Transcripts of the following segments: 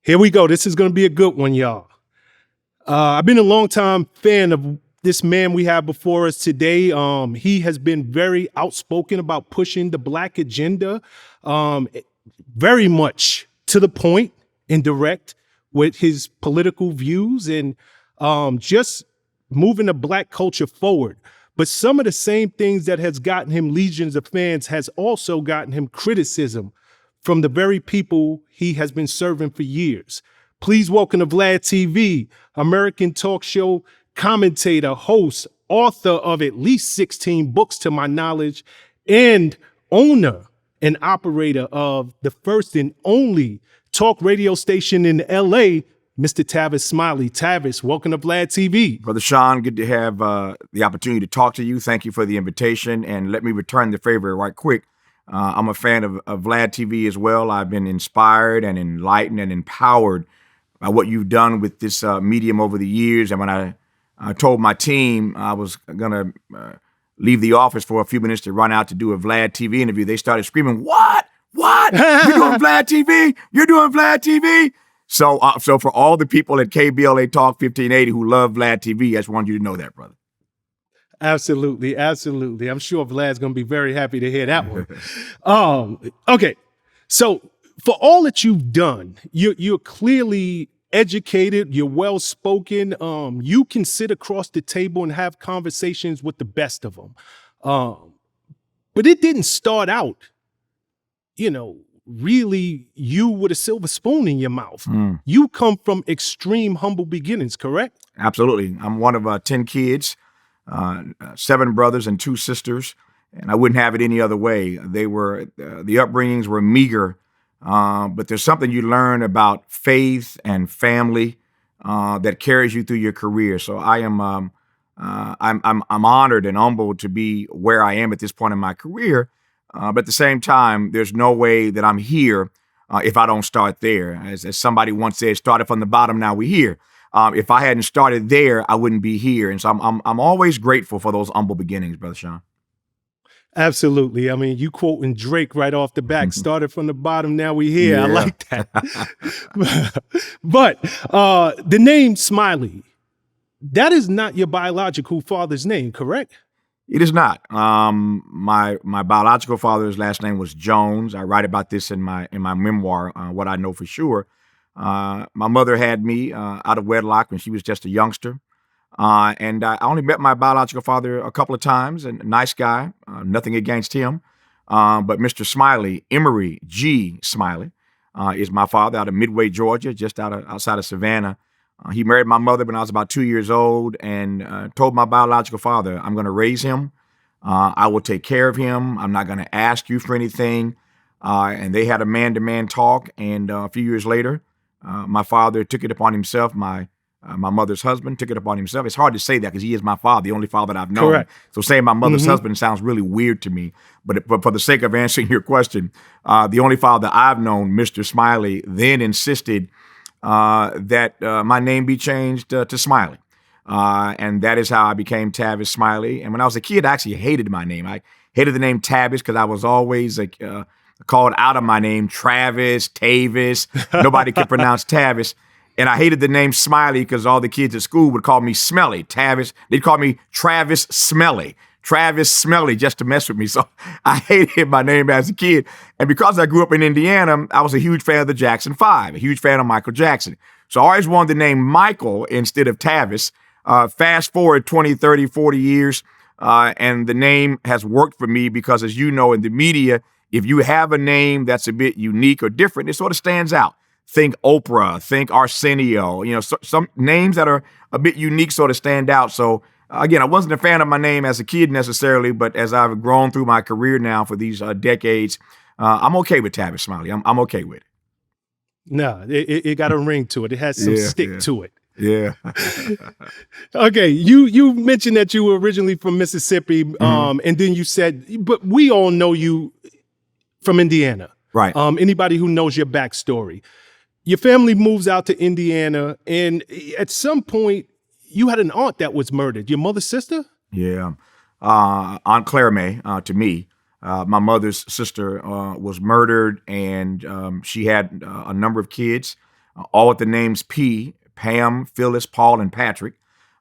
Here we go. This is going to be a good one, y'all. I've been a longtime fan of this man we have before us today. He has been very outspoken about pushing the Black agenda, very much to the point and direct with his political views and just moving the Black culture forward. But some of the same things that has gotten him legions of fans has also gotten him criticism from the very people he has been serving for years. Please welcome to VladTV, American talk show commentator, host, author of at least 16 books to my knowledge, and owner and operator of the first and only talk radio station in LA, Mr. Tavis Smiley. Tavis, welcome to VladTV. Brother Shawn, good to have the opportunity to talk to you. Thank you for the invitation, and let me return the favor right quick. I'm a fan of VladTV as well. I've been inspired and enlightened and empowered by what you've done with this medium over the years. And when I told my team I was going to leave the office for a few minutes to run out to do a VladTV interview, they started screaming, "What? What? You're doing VladTV? You're doing VladTV?" So for all the people at KBLA Talk 1580 who love VladTV, I just wanted you to know that, brother. Absolutely, absolutely. I'm sure Vlad's going to be very happy to hear that one. Okay, so for all that you've done, you're clearly educated, you're well-spoken, you can sit across the table and have conversations with the best of them. But it didn't start out, really you with a silver spoon in your mouth. You come from extreme humble beginnings, correct? Absolutely. I'm one of 10 kids. 7 brothers and 2 sisters, and I wouldn't have it any other way. They were, the upbringings were meager, but there's something you learn about faith and family that carries you through your career. So I'm honored and humbled to be where I am at this point in my career. But at the same time, there's no way that I'm here if I don't start there. As somebody once said, started from the bottom, now we're here. If I hadn't started there, I wouldn't be here. And so I'm always grateful for those humble beginnings, Brother Shawn. Absolutely. I mean, you quoting Drake right off the back, started from the bottom, now we here. Yeah. I like that. But the name Smiley, that is not your biological father's name, correct? It is not. My biological father's last name was Jones. I write about this in my memoir, What I Know for Sure. My mother had me out of wedlock when she was just a youngster. And I only met my biological father a couple of times, and a nice guy, nothing against him. But Mr. Smiley, Emery G. Smiley, is my father out of Midway, Georgia, just outside of Savannah. He married my mother when I was about 2 years old and told my biological father, "I'm going to raise him. I will take care of him. I'm not going to ask you for anything." And they had a man-to-man talk. And a few years later, my father took it upon himself. My mother's husband took it upon himself. It's hard to say that because he is my father, the only father that I've known. Correct. So saying my mother's husband sounds really weird to me. But for the sake of answering your question, the only father I've known, Mr. Smiley, then insisted that my name be changed to Smiley. And that is how I became Tavis Smiley. And when I was a kid, I actually hated my name. I hated the name Tavis because I was always called out of my name, Travis, Tavis. Nobody could pronounce Tavis. And I hated the name Smiley because all the kids at school would call me Smelly. Tavis, they'd call me Travis Smelly. Travis Smiley, just to mess with me. So I hated my name as a kid. And because I grew up in Indiana, I was a huge fan of the Jackson 5, a huge fan of Michael Jackson. So I always wanted the name Michael instead of Tavis. Fast forward 20, 30, 40 years, and the name has worked for me because, as you know, in the media, if you have a name that's a bit unique or different, it sort of stands out. Think Oprah, think Arsenio, some names that are a bit unique sort of stand out. So again, I wasn't a fan of my name as a kid necessarily, but as I've grown through my career now for these decades, I'm okay with Tavis Smiley. I'm okay with it. No, it got a ring to it. It has some stick to it. Yeah. Okay, you mentioned that you were originally from Mississippi, and then you said, but we all know you from Indiana. Right. Anybody who knows your backstory. Your family moves out to Indiana, and at some point, you had an aunt that was murdered. Your mother's sister? Yeah. Aunt Claire May, to me, my mother's sister, was murdered, and she had a number of kids. all with the names P, Pam, Phyllis, Paul, and Patrick.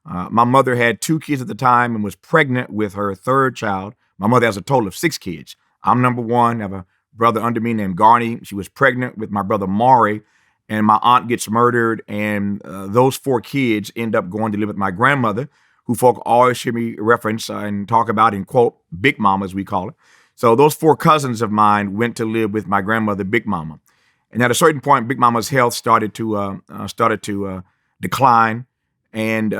My mother had 2 kids at the time and was pregnant with her 3rd child. My mother has a total of 6 kids. I'm number 1. I have a brother under me named Garney. She was pregnant with my brother Maury, and my aunt gets murdered. And those 4 kids end up going to live with my grandmother, who folk always hear me reference and talk about and quote Big Mama, as we call it. So those 4 cousins of mine went to live with my grandmother, Big Mama. And at a certain point, Big Mama's health started to decline, and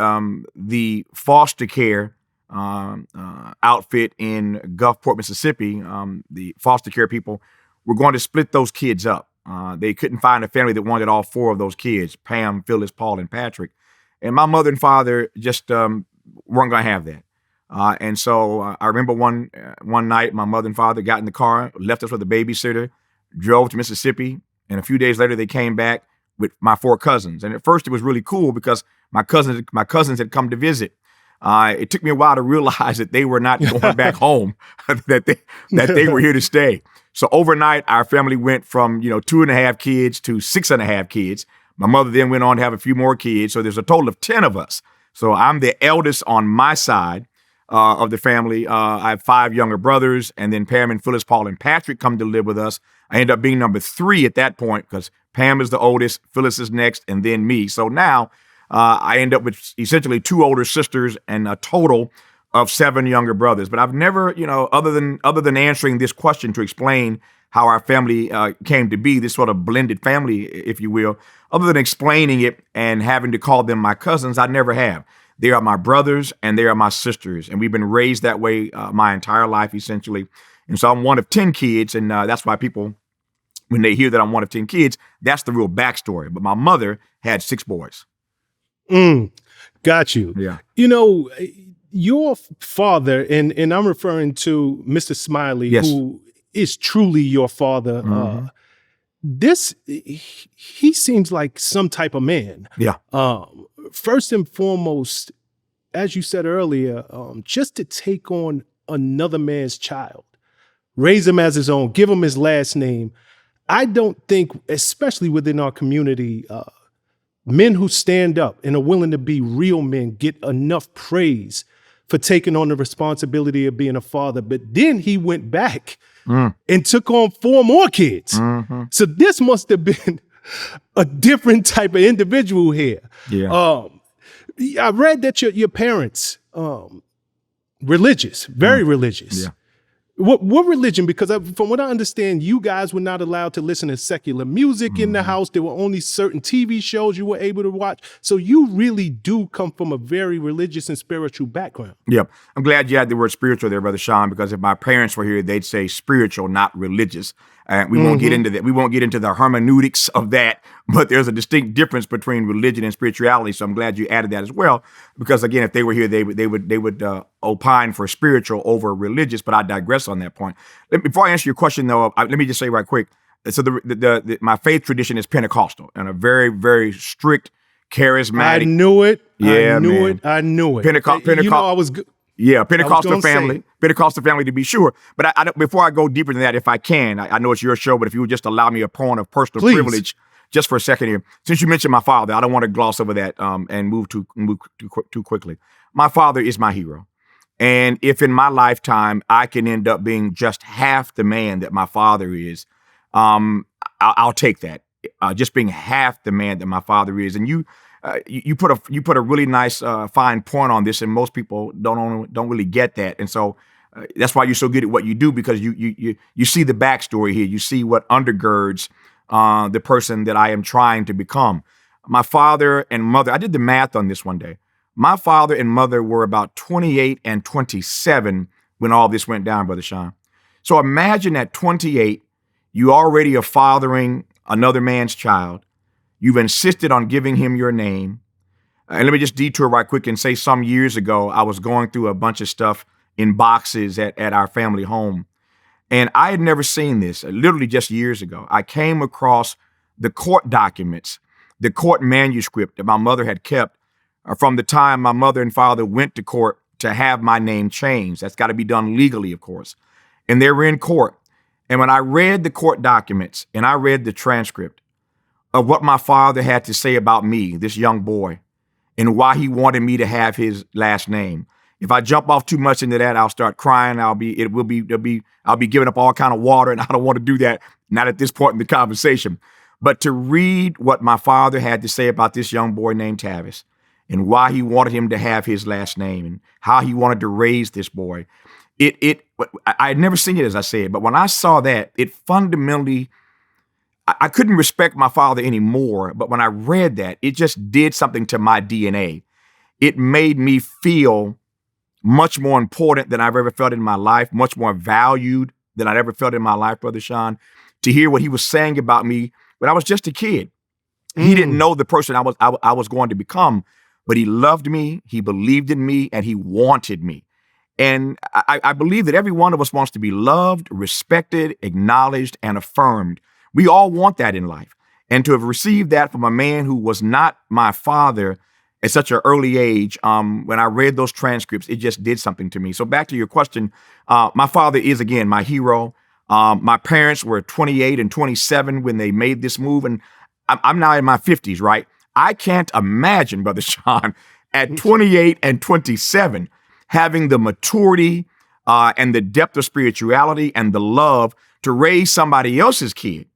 the foster care outfit in Gulfport, Mississippi, the foster care people were going to split those kids up. They couldn't find a family that wanted all 4 of those kids, Pam, Phyllis, Paul, and Patrick. And my mother and father just weren't going to have that. And so I remember one night, my mother and father got in the car, left us with a babysitter, drove to Mississippi, and a few days later they came back with my 4 cousins. And at first it was really cool because my cousins had come to visit. It took me a while to realize that they were not going back home, that they were here to stay. So overnight, our family went from 2.5 kids to 6.5 kids. My mother then went on to have a few more kids. So there's a total of 10 of us. So I'm the eldest on my side of the family. I have 5 younger brothers, and then Pam and Phyllis, Paul, and Patrick come to live with us. I end up being number 3 at that point because Pam is the oldest, Phyllis is next, and then me. So now I end up with essentially 2 older sisters and a total of 7 younger brothers. But I've never, other than answering this question to explain how our family came to be, this sort of blended family, if you will, other than explaining it and having to call them my cousins, I never have. They are my brothers and they are my sisters. And we've been raised that way my entire life, essentially. And so I'm one of 10 kids. And that's why people, when they hear that I'm one of 10 kids, that's the real backstory. But my mother had 6 boys. Got you. Yeah. Your father, and I'm referring to Mr. Smiley, Yes. who is truly your father. Mm-hmm. He seems like some type of man. Yeah. First and foremost, as you said earlier, just to take on another man's child, raise him as his own, give him his last name. I don't think, especially within our community, men who stand up and are willing to be real men get enough praise for taking on the responsibility of being a father. But then he went back and took on 4 more kids. Mm-hmm. So this must have been a different type of individual here. Yeah. I read that your parents, religious, very religious. Yeah. What religion? Because from what I understand, you guys were not allowed to listen to secular music in the house. There were only certain TV shows you were able to watch. So you really do come from a very religious and spiritual background. Yeah. I'm glad you had the word spiritual there, Brother Shawn, because if my parents were here, they'd say spiritual, not religious. We won't get into that. We won't get into the hermeneutics of that, but there's a distinct difference between religion and spirituality. So I'm glad you added that as well, because again, if they were here, they would opine for spiritual over religious. But I digress on that point. Before I answer your question, though, let me just say right quick. So my faith tradition is Pentecostal and a very, very strict, charismatic. I knew it. Yeah, I knew it. Pentecost. I was good. Yeah, Pentecostal family to be sure. But before I go deeper than that, if I can, I know it's your show, but if you would just allow me a point of personal privilege just for a second here. Since you mentioned my father, I don't want to gloss over that and move too quickly. My father is my hero. And if in my lifetime I can end up being just half the man that my father is, I'll take that. Just being half the man that my father is. And you put a really nice fine point on this, and most people don't really get that. And so that's why you're so good at what you do, because you see the backstory here. You see what undergirds the person that I am trying to become. My father and mother, I did the math on this one day. My father and mother were about 28 and 27 when all this went down, Brother Shawn. So imagine at 28, you already are fathering another man's child. You've insisted on giving him your name. And let me just detour right quick and say some years ago, I was going through a bunch of stuff in boxes at our family home. And I had never seen this, literally just years ago. I came across the court documents, the court manuscript that my mother had kept from the time my mother and father went to court to have my name changed. That's got to be done legally, of course. And they were in court. And when I read the court documents and I read the transcript, of what my father had to say about me, this young boy, and why he wanted me to have his last name. If I jump off too much into that, I'll start crying. I'll be giving up all kind of water, and I don't want to do that. Not at this point in the conversation. But to read what my father had to say about this young boy named Tavis, and why he wanted him to have his last name, and how he wanted to raise this boy, I had never seen it, as I said, but when I saw that, it fundamentally, I couldn't respect my father anymore. But when I read that, it just did something to my DNA. It made me feel much more important than I've ever felt in my life, much more valued than I'd ever felt in my life, Brother Shawn, to hear what he was saying about me when I was just a kid. He didn't know the person I was going to become, but he loved me, he believed in me, and he wanted me. And I believe that every one of us wants to be loved, respected, acknowledged, and affirmed. We all want that in life. And to have received that from a man who was not my father at such an early age, when I read those transcripts, it just did something to me. So back to your question, my father is, again, my hero. My parents were 28 and 27 when they made this move, and I'm now in my 50s, right? I can't imagine, Brother Shawn, at 28 and 27, having the maturity and the depth of spirituality and the love to raise somebody else's kid,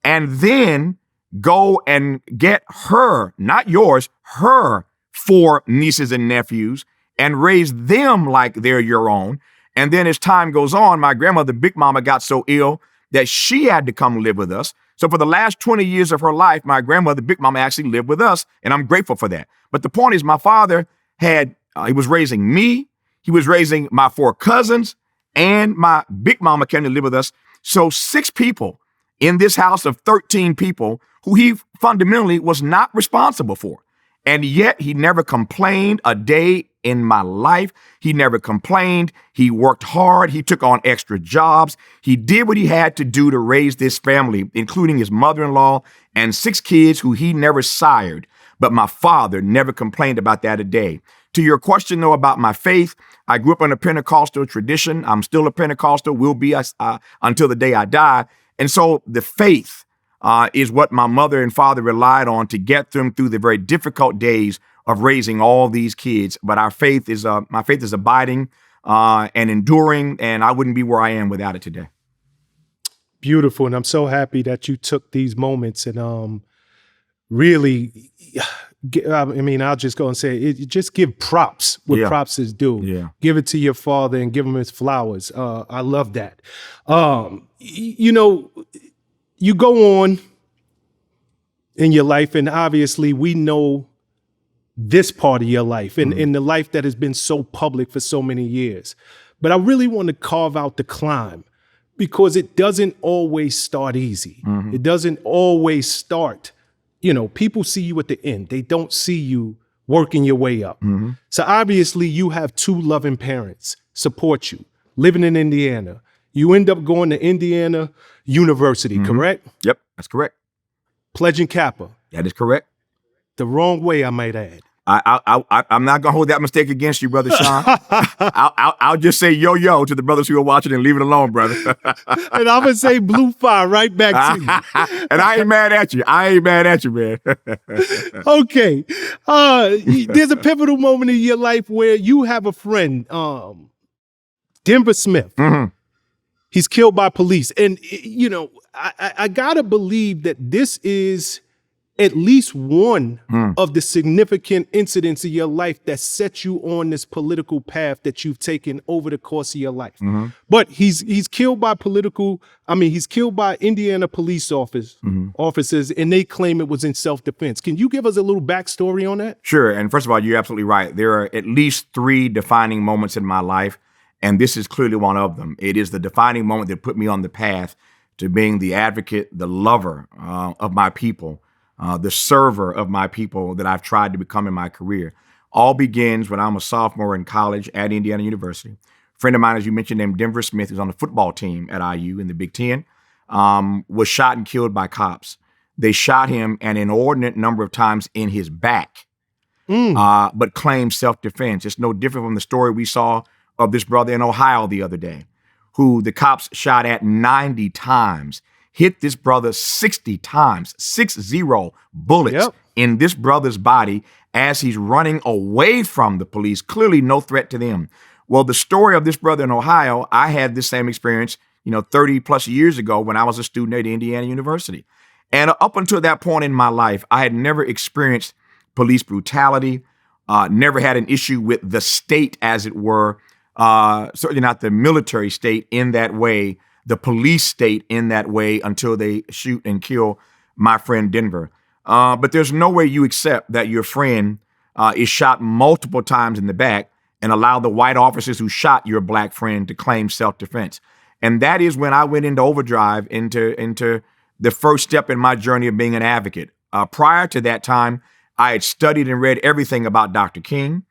and then go and get her, not yours, her 4 nieces and nephews, and raise them like they're your own. And then as time goes on, my grandmother, Big Mama, got so ill that she had to come live with us. So for the last 20 years of her life, my grandmother, Big Mama, actually lived with us, and I'm grateful for that. But the point is, my father he was raising me, he was raising my 4 cousins, and my Big Mama came to live with us. So 6 people in this house of 13 people who he fundamentally was not responsible for. And yet he never complained a day in my life. He never complained. He worked hard. He took on extra jobs. He did what he had to do to raise this family, including his mother-in-law and 6 kids who he never sired. But my father never complained about that a day. To your question, though, about my faith, I grew up in a Pentecostal tradition. I'm still a Pentecostal, will be until the day I die. And so the faith is what my mother and father relied on to get them through the very difficult days of raising all these kids. But my faith is abiding and enduring, and I wouldn't be where I am without it today. Beautiful. And I'm so happy that you took these moments and really, I'll just go and say, just give props what props is due. Yeah. Give it to your father and give him his flowers. I love that. You go on in your life, and obviously we know this part of your life and in the life that has been so public for so many years. But I really want to carve out the climb, because it doesn't always start easy. It doesn't always start, people see you at the end. They don't see you working your way up. So obviously you have 2 loving parents support you, living in Indiana. You end up going to Indiana University, correct? Yep, that's correct. Pledging Kappa. That is correct. The wrong way, I might add. I'm not gonna hold that mistake against you, Brother Shawn. I'll just say yo to the brothers who are watching and leave it alone, brother. And I'm gonna say blue fire right back to you. And I ain't mad at you, man. Okay. There's a pivotal moment in your life where you have a friend, Denver Smith. He's killed by police. And, I gotta believe that this is at least one of the significant incidents of your life that set you on this political path that you've taken over the course of your life. But he's killed by he's killed by Indiana police officers, and they claim it was in self-defense. Can you give us a little backstory on that? Sure. And first of all, you're absolutely right. There are at least 3 defining moments in my life, and this is clearly one of them. It is the defining moment that put me on the path to being the advocate, the lover of my people, the server of my people that I've tried to become in my career. All begins when I'm a sophomore in college at Indiana University. A friend of mine, as you mentioned, named Denver Smith, who's on the football team at IU in the Big Ten, was shot and killed by cops. They shot him an inordinate number of times in his back, but claimed self-defense. It's no different from the story we saw of this brother in Ohio the other day, who the cops shot at 90 times. hit this brother 60 times, 60 bullets Yep. in this brother's body as he's running away from the police, clearly no threat to them. Well, the story of this brother in Ohio, I had this same experience, 30 plus years ago when I was a student at Indiana University. And up until that point in my life, I had never experienced police brutality, never had an issue with the state, as it were, certainly not the military state in that way, the police state in that way until they shoot and kill my friend Denver. But there's no way you accept that your friend is shot multiple times in the back and allow the white officers who shot your black friend to claim self-defense. And that is when I went into overdrive, into the first step in my journey of being an advocate. Prior to that time, I had studied and read everything about Dr. King.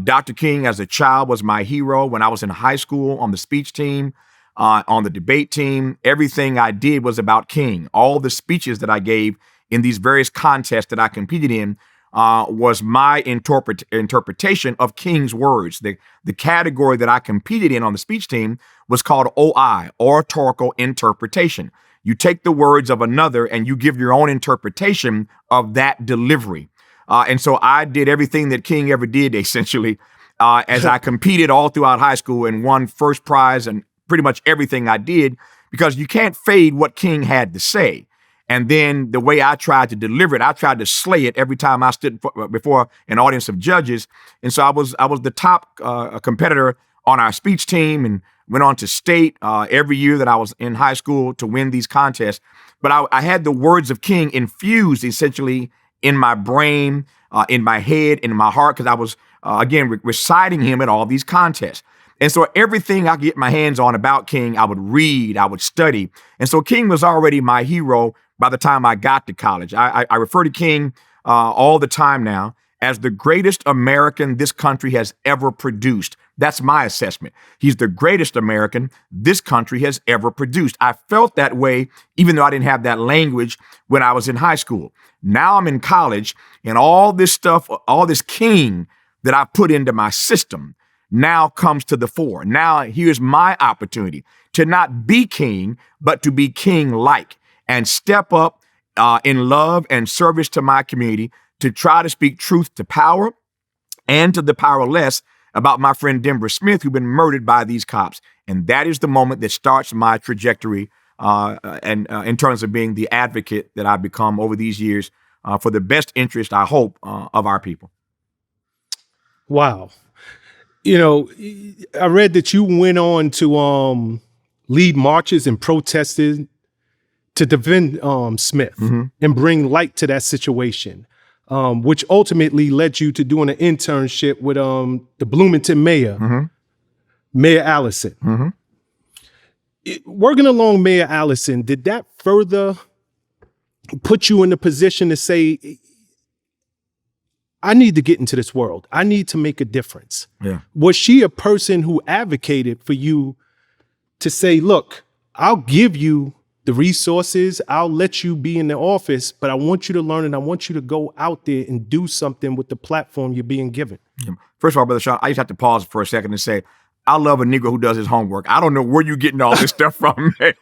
Dr. King, as a child, was my hero. When I was in high school, on the speech team, on the debate team, everything I did was about King. All the speeches that I gave in these various contests that I competed in was my interpretation of King's words. The category that I competed in on the speech team was called OI, oratorical interpretation. You take the words of another and you give your own interpretation of that delivery. And so I did everything that King ever did, essentially, as I competed all throughout high school and won first prize and pretty much everything I did, because you can't fade what King had to say. And then the way I tried to deliver it, I tried to slay it every time I stood before an audience of judges. And so I was the top competitor on our speech team and went on to state every year that I was in high school to win these contests. But I had the words of King infused essentially in my brain, in my head, in my heart, because I was, again, reciting him at all these contests. And so everything I get my hands on about King, I would read, I would study. And so King was already my hero by the time I got to college. I refer to King all the time now as the greatest American this country has ever produced. That's my assessment. He's the greatest American this country has ever produced. I felt that way, even though I didn't have that language when I was in high school. Now I'm in college, and all this stuff, all this King that I put into my system now comes to the fore. Now here's my opportunity to not be King, but to be King-like and step up in love and service to my community to try to speak truth to power and to the powerless about my friend Denver Smith, who'd been murdered by these cops. And that is the moment that starts my trajectory and in terms of being the advocate that I've become over these years for the best interest, I hope, of our people. Wow. I read that you went on to lead marches and protested to defend Smith and bring light to that situation, which ultimately led you to doing an internship with the Bloomington mayor, Mayor Allison. Working along Mayor Allison, did that further put you in the position to say, I need to get into this world. I need to make a difference? Yeah. Was she a person who advocated for you to say, look, I'll give you the resources, I'll let you be in the office, but I want you to learn and I want you to go out there and do something with the platform you're being given? First of all, Brother Shawn, I just have to pause for a second and say, I love a Negro who does his homework. I don't know where you're getting all this stuff from, but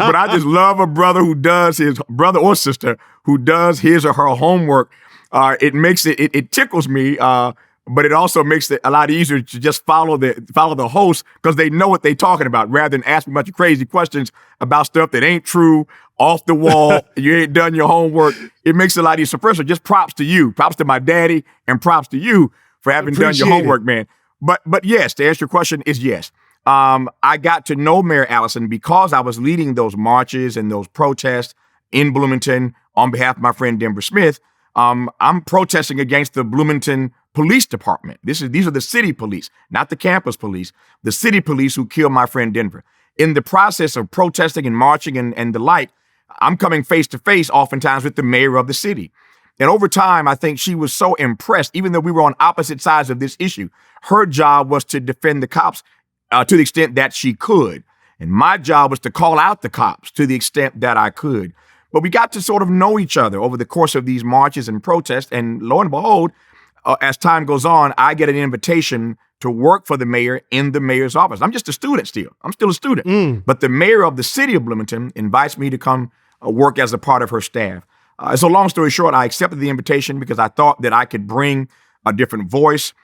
I just love a brother who does his brother or sister who does his or her homework. It makes it tickles me, but it also makes it a lot easier to just follow the host because they know what they're talking about rather than ask me a bunch of crazy questions about stuff that ain't true, off the wall. You ain't done your homework. It makes it a lot easier. So first of all, just props to you, props to my daddy, and props to you for having done your homework, man. But yes, to answer your question is yes. I got to know Mayor Allison because I was leading those marches and those protests in Bloomington on behalf of my friend Denver Smith. I'm protesting against the Bloomington Police Department. These are the city police, not the campus police, the city police who killed my friend Denver. In the process of protesting and marching and the like, I'm coming face to face oftentimes with the mayor of the city. And over time, I think she was so impressed, even though we were on opposite sides of this issue. Her job was to defend the cops to the extent that she could. And my job was to call out the cops to the extent that I could. But we got to sort of know each other over the course of these marches and protests. And lo and behold, as time goes on, I get an invitation to work for the mayor in the mayor's office. I'm just a student still. I'm still a student. But the mayor of the city of Bloomington invites me to come work as a part of her staff. So long story short, I accepted the invitation because I thought that I could bring a different voice,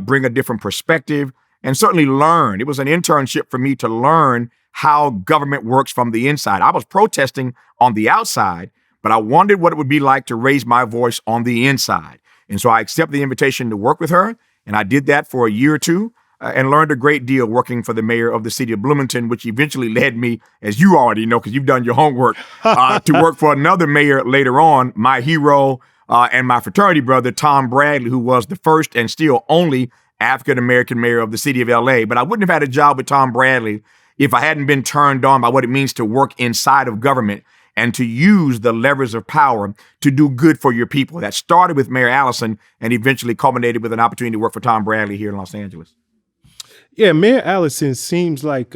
bring a different perspective, and certainly learn. It was an internship for me to learn how government works from the inside. I was protesting on the outside, but I wondered what it would be like to raise my voice on the inside. And so I accepted the invitation to work with her, and I did that for a year or two and learned a great deal working for the mayor of the city of Bloomington, which eventually led me, as you already know, because you've done your homework, to work for another mayor later on, my hero and my fraternity brother, Tom Bradley, who was the first and still only African-American mayor of the city of LA. But I wouldn't have had a job with Tom Bradley if I hadn't been turned on by what it means to work inside of government and to use the levers of power to do good for your people. That started with Mayor Allison and eventually culminated with an opportunity to work for Tom Bradley here in Los Angeles. Yeah, Mayor Allison seems like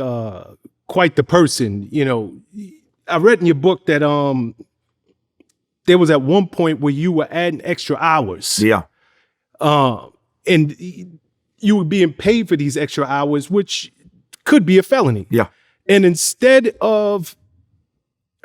quite the person. You know, I read in your book that there was at one point where you were adding extra hours. Yeah. And you were being paid for these extra hours, which could be a felony. Yeah. And instead of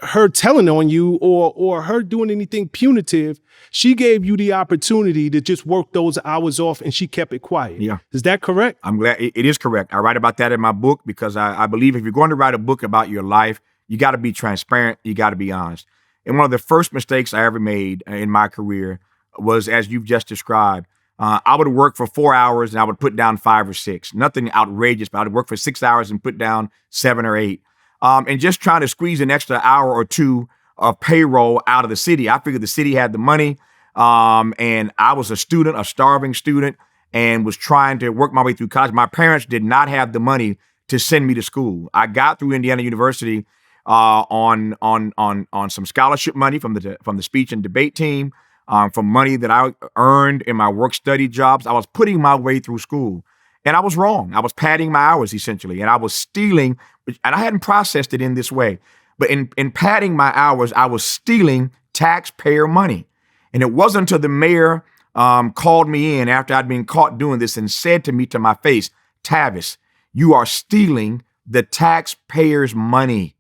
her telling on you or her doing anything punitive, she gave you the opportunity to just work those hours off, and she kept it quiet. Yeah. Is that correct? I'm glad it is correct. I write about that in my book because I believe if you're going to write a book about your life, you got to be transparent. You got to be honest. And one of the first mistakes I ever made in my career was, as you've just described, I would work for 4 hours and I would put down 5 or 6. Nothing outrageous, but I would work for 6 hours and put down 7 or 8. And just trying to squeeze an extra hour or two of payroll out of the city. I figured the city had the money, and I was a student, a starving student, and was trying to work my way through college. My parents did not have the money to send me to school. I got through Indiana University on some scholarship money from the speech and debate team, from money that I earned in my work-study jobs. I was putting my way through school. And I was wrong. I was padding my hours, essentially, and I was stealing, and I hadn't processed it in this way. But in padding my hours, I was stealing taxpayer money. And it wasn't until the mayor called me in after I'd been caught doing this and said to me to my face, "Tavis, you are stealing the taxpayers' money."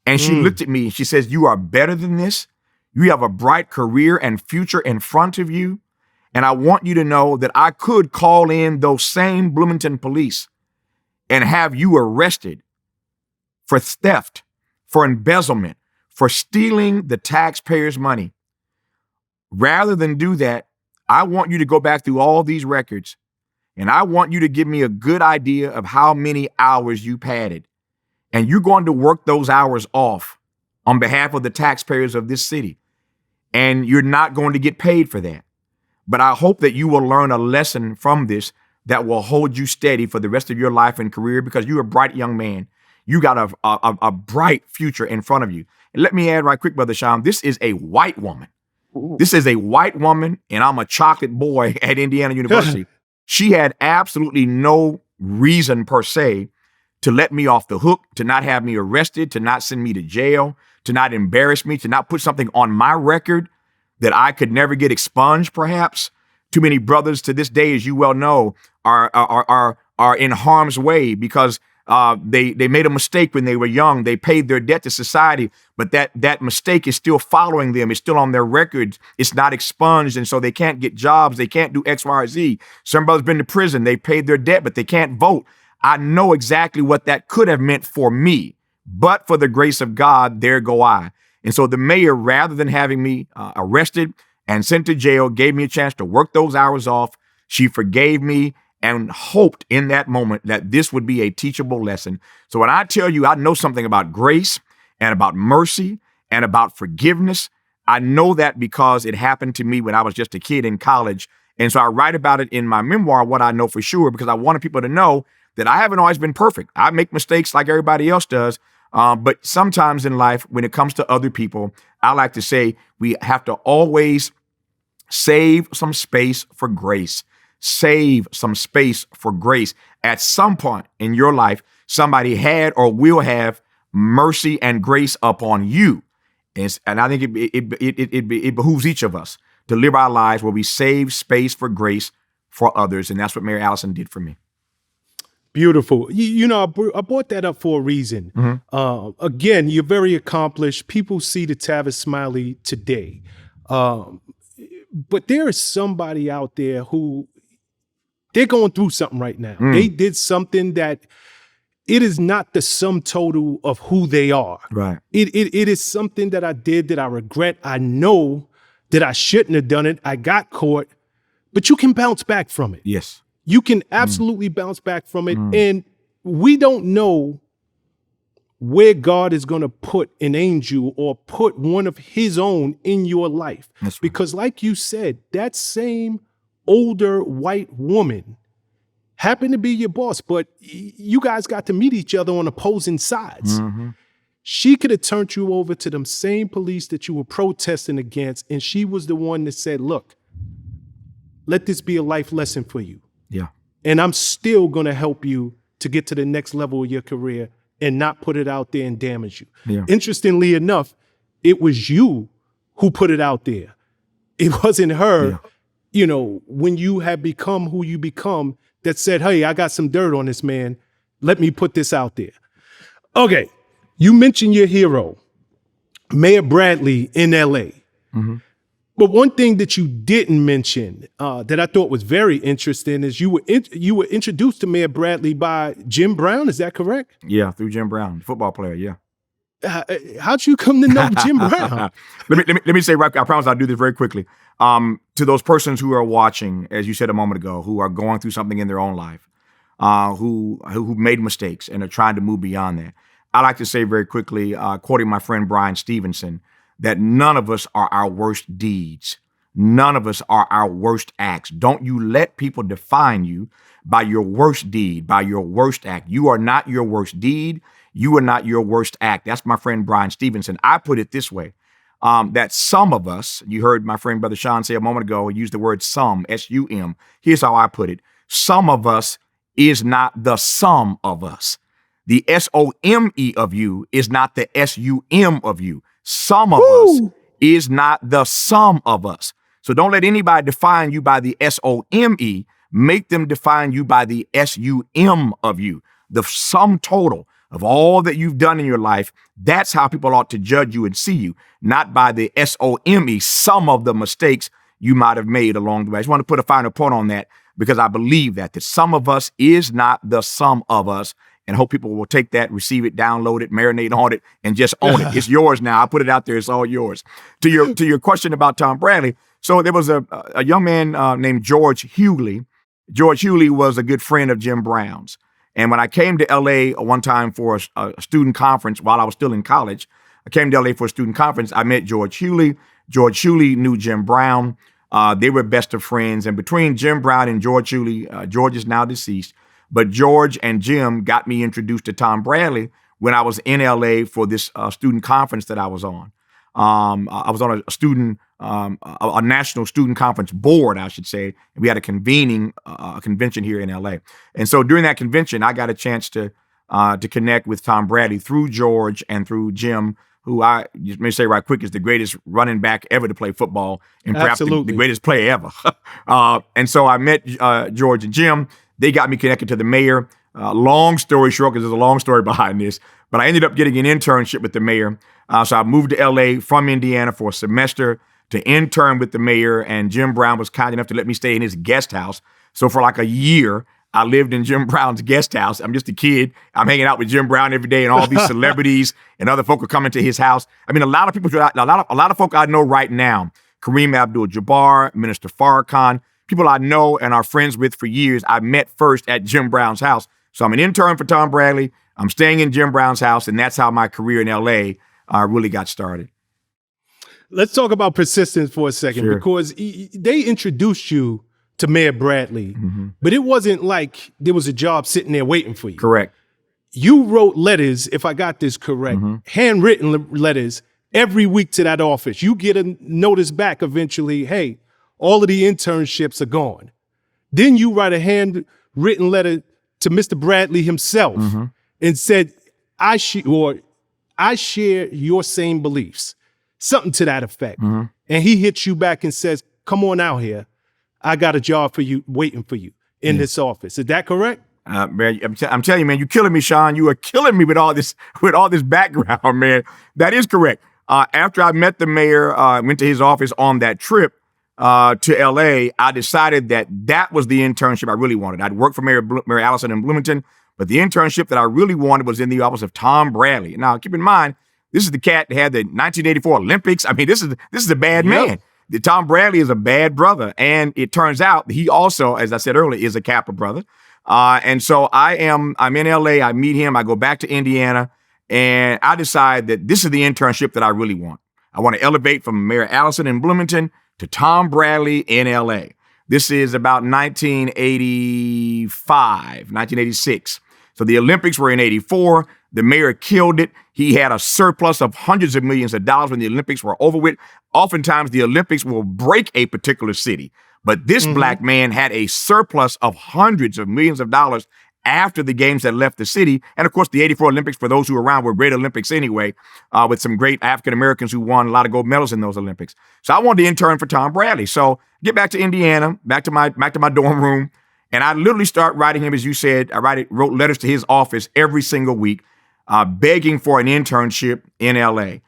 And she looked at me and she says, "You are better than this. You have a bright career and future in front of you. And I want you to know that I could call in those same Bloomington police and have you arrested for theft, for embezzlement, for stealing the taxpayers' money. Rather than do that, I want you to go back through all these records and I want you to give me a good idea of how many hours you padded. And you're going to work those hours off on behalf of the taxpayers of this city. And you're not going to get paid for that. But I hope that you will learn a lesson from this that will hold you steady for the rest of your life and career, because you're a bright young man. You got a bright future in front of you." And let me add right quick, Brother Shawn, this is a white woman. This is a white woman, and I'm a chocolate boy at Indiana University. She had absolutely no reason per se to let me off the hook, to not have me arrested, to not send me to jail, to not embarrass me, to not put something on my record that I could never get expunged, perhaps. Too many brothers to this day, as you well know, are in harm's way because they made a mistake when they were young. They paid their debt to society, but that mistake is still following them. It's still on their records. It's not expunged, and so they can't get jobs. They can't do X, Y, or Z. Some brothers been to prison. They paid their debt, but they can't vote. I know exactly what that could have meant for me, but for the grace of God, there go I. And so the mayor, rather than having me arrested and sent to jail, gave me a chance to work those hours off. She forgave me and hoped in that moment that this would be a teachable lesson. So when I tell you I know something about grace and about mercy and about forgiveness, I know that because it happened to me when I was just a kid in college. And so I write about it in my memoir, What I Know for Sure, because I wanted people to know that I haven't always been perfect. I make mistakes like everybody else does. But sometimes in life, when it comes to other people, I like to say we have to always save some space for grace. Save some space for grace. At some point in your life, somebody had or will have mercy and grace upon you. And I think it behooves each of us to live our lives where we save space for grace for others. And that's what Mayor Allison did for me. Beautiful. I brought that up for a reason. Again, you're very accomplished. People see the Tavis Smiley today. But there is somebody out there who they're going through something right now. They did something that it is not the sum total of who they are. Right. It is something that I did that I regret. I know that I shouldn't have done it. I got caught, but you can bounce back from it. Yes. You can absolutely bounce back from it. And we don't know where God is going to put an angel or put one of his own in your life. That's right. Because like you said, that same older white woman happened to be your boss, but you guys got to meet each other on opposing sides. She could have turned you over to them same police that you were protesting against, and she was the one that said, look, let this be a life lesson for you. Yeah. And I'm still going to help you to get to the next level of your career and not put it out there and damage you. Yeah. Interestingly enough, it was you who put it out there. It wasn't her, when you have become who you become, that said, hey, I got some dirt on this man. Let me put this out there. Okay. You mentioned your hero, Mayor Bradley in LA. But one thing that you didn't mention that I thought was very interesting is you were introduced to Mayor Bradley by Jim Brown. Is that correct? Yeah, through Jim Brown, football player. Yeah. How'd you come to know Jim Brown? let me say right. I promise I'll do this very quickly. To those persons who are watching, as you said a moment ago, who are going through something in their own life, who made mistakes and are trying to move beyond that. I like to say very quickly, quoting my friend Brian Stevenson, that none of us are our worst deeds. None of us are our worst acts. Don't you let people define you by your worst deed, by your worst act. You are not your worst deed. You are not your worst act. That's my friend Brian Stevenson. I put it this way, that some of us, you heard my friend Brother Shawn say a moment ago, he used the word some, S-U-M. Here's how I put it. Some of us is not the sum of us. The S-O-M-E of you is not the S-U-M of you. Some of us is not the sum of us. So don't let anybody define you by the S-O-M-E. Make them define you by the S-U-M of you. The sum total of all that you've done in your life, that's how people ought to judge you and see you, not by the S-O-M-E, some of the mistakes you might have made along the way. I just want to put a final point on that because I believe that some of us is not the sum of us. And hope people will take that, receive it, download it, marinate on it, and just own it. It's yours now. I put it out there. It's all yours. To your question about Tom Bradley, so there was a young man named George Hughley. George Hughley was a good friend of Jim Brown's. And when I came to L.A. one time for a student conference while I was still in college, I came to L.A. for a student conference. I met George Hughley. George Hughley knew Jim Brown. They were best of friends. And between Jim Brown and George Hughley, George is now deceased. But George and Jim got me introduced to Tom Bradley when I was in LA for this student conference that I was on. I was on a national student conference board, I should say. And we had a convention here in LA. And so during that convention, I got a chance to connect with Tom Bradley through George and through Jim, who I just may say right quick is the greatest running back ever to play football and perhaps the greatest player ever. And so I met George and Jim. They got me connected to the mayor. Long story short, because there's a long story behind this, but I ended up getting an internship with the mayor. So I moved to LA from Indiana for a semester to intern with the mayor, and Jim Brown was kind enough to let me stay in his guest house. So for like a year, I lived in Jim Brown's guest house. I'm just a kid. I'm hanging out with Jim Brown every day, and all these celebrities and other folk are coming to his house. I mean, a lot of people, a lot of folk I know right now, Kareem Abdul-Jabbar, Minister Farrakhan, people I know and are friends with for years, I met first at Jim Brown's house. So I'm an intern for Tom Bradley. I'm staying in Jim Brown's house, and that's how my career in L.A. Really got started. Let's talk about persistence for a second, Sure. because they introduced you to Mayor Bradley, but it wasn't like there was a job sitting there waiting for you. Correct. You wrote letters, if I got this correct, handwritten letters every week to that office. You get a notice back eventually, hey, all of the internships are gone. Then you write a handwritten letter to Mr. Bradley himself and said, I share your same beliefs, something to that effect. And he hits you back and says, come on out here. I got a job for you, waiting for you in this office. Is that correct? Man, I'm telling you, man, you're killing me, Shawn. You are killing me with all this background, man. That is correct. After I met the mayor, went to his office on that trip to LA, I decided that was the internship I really wanted. I'd worked for Mayor Allison in Bloomington, but the internship that I really wanted was in the office of Tom Bradley. Now, keep in mind, this is the cat that had the 1984 Olympics. I mean, this is a bad man. Tom Bradley is a bad brother, and it turns out he also, as I said earlier, is a Kappa brother. And so I'm in LA, I meet him, I go back to Indiana, and I decide that this is the internship that I really want. I want to elevate from Mayor Allison in Bloomington to Tom Bradley in LA. This is about 1986. So the Olympics were in 84. The mayor killed it. He had a surplus of hundreds of millions of dollars when the Olympics were over with. Oftentimes the Olympics will break a particular city. But this black man had a surplus of hundreds of millions of dollars after the games had left the city. And of course, the 84 Olympics, for those who were around, were great Olympics anyway, with some great African-Americans who won a lot of gold medals in those Olympics. So I wanted to intern for Tom Bradley. So get back to Indiana, back to my dorm room. And I literally start writing him, as you said, wrote letters to his office every single week, begging for an internship in LA.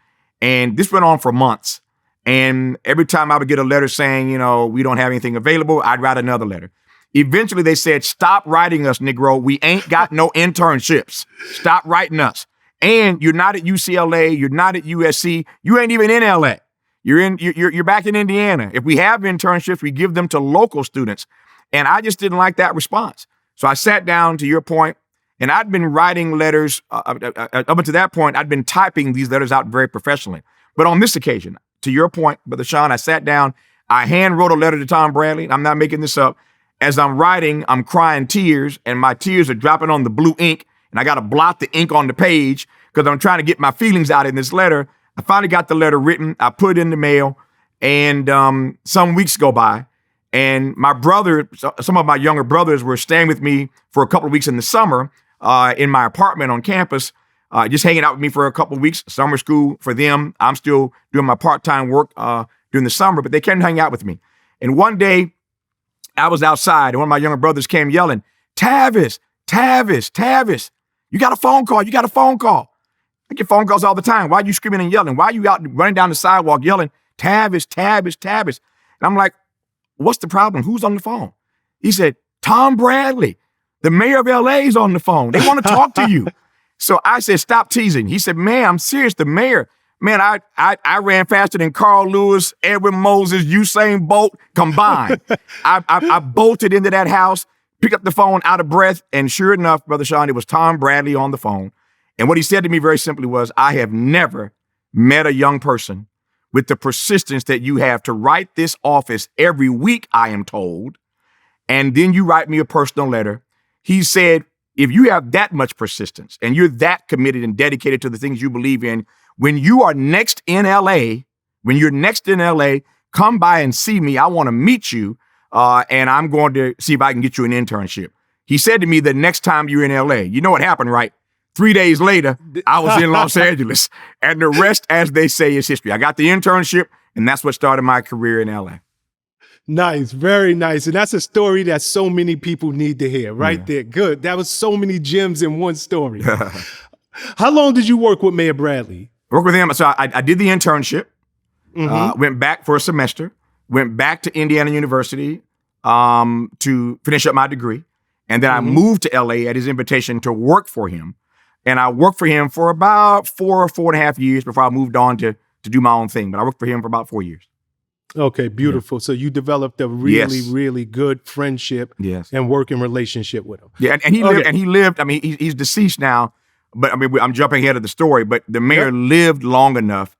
And this went on for months. And every time I would get a letter saying, we don't have anything available, I'd write another letter. Eventually they said, stop writing us, Negro. We ain't got no internships. Stop writing us. And you're not at UCLA. You're not at USC. You ain't even in LA. You're back in Indiana. If we have internships, we give them to local students. And I just didn't like that response. So I sat down, to your point, and I'd been writing letters. Up until that point, I'd been typing these letters out very professionally. But on this occasion, to your point, Brother Shawn, I sat down, I hand wrote a letter to Tom Bradley. I'm not making this up. As I'm writing, I'm crying tears, and my tears are dropping on the blue ink, and I got to blot the ink on the page because I'm trying to get my feelings out in this letter. I finally got the letter written. I put it in the mail, and some weeks go by, and my brother, some of my younger brothers were staying with me for a couple of weeks in the summer in my apartment on campus, just hanging out with me for a couple of weeks, summer school for them. I'm still doing my part-time work during the summer, but they came to hang out with me. And one day, I was outside, and one of my younger brothers came yelling, Tavis, you got a phone call, I get phone calls all the time. Why are you screaming and yelling? Why are you out running down the sidewalk yelling, Tavis? And I'm like, what's the problem? Who's on the phone? He said, Tom Bradley, the mayor of LA is on the phone. They want to talk to you. So I said, stop teasing. He said, man, I'm serious. The mayor, man, I ran faster than Carl Lewis, Edwin Moses, Usain Bolt combined. I bolted into that house, picked up the phone out of breath, and sure enough, Brother Shawn, it was Tom Bradley on the phone. And what he said to me very simply was, I have never met a young person with the persistence that you have to write this office every week, I am told, and then you write me a personal letter. He said, if you have that much persistence and you're that committed and dedicated to the things you believe in, when you are next in LA, come by and see me. I want to meet you, and I'm going to see if I can get you an internship. He said to me, the next time you're in LA, you know what happened, right? 3 days later, I was in Los Angeles, and the rest, as they say, is history. I got the internship, and that's what started my career in LA. Nice, very nice. And that's a story that so many people need to hear right there. Good. That was so many gems in one story. How long did you work with Mayor Bradley? Work with him. So I did the internship, went back for a semester, went back to Indiana University to finish up my degree. And then I moved to LA at his invitation to work for him. And I worked for him for about 4.5 years before I moved on to do my own thing. But I worked for him for about 4 years. Okay, beautiful. Yeah. So you developed a really, really good friendship and working relationship with him. Yeah, and he lived, I mean, he's deceased now, but I mean, I'm jumping ahead of the story, but the mayor lived long enough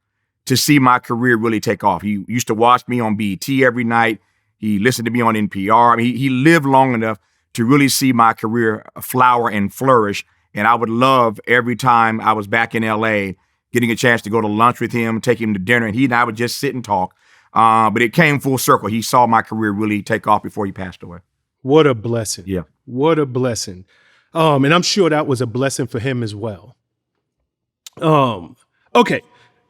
to see my career really take off. He used to watch me on BET every night. He listened to me on NPR. I mean, he lived long enough to really see my career flower and flourish. And I would love every time I was back in LA, getting a chance to go to lunch with him, take him to dinner, and he and I would just sit and talk. But it came full circle. He saw my career really take off before he passed away. What a blessing. Yeah. What a blessing. And I'm sure that was a blessing for him as well. Okay.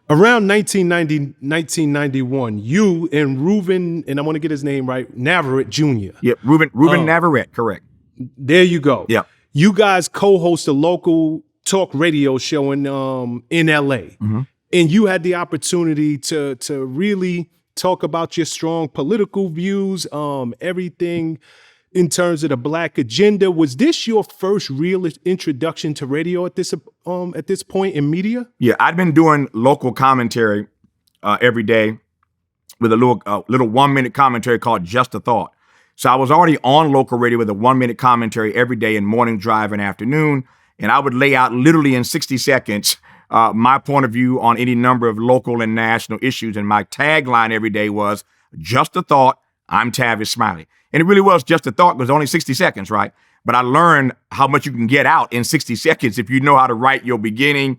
Around 1990, 1991, you and Reuben, and I want to get his name right, Navarrete Jr. Yep, Reuben Navarrete, correct. There you go. Yep. You guys co-host a local talk radio show in LA. And you had the opportunity to really talk about your strong political views, everything in terms of the Black agenda. Was this your first real introduction to radio at this point in media? Yeah, I'd been doing local commentary every day with a little 1-minute commentary called Just a Thought. So I was already on local radio with a 1-minute commentary every day in morning, drive, and afternoon. And I would lay out literally in 60 seconds my point of view on any number of local and national issues. And my tagline every day was, just a thought, I'm Tavis Smiley. And it really was just a thought. It was only 60 seconds, right? But I learned how much you can get out in 60 seconds. If you know how to write your beginning,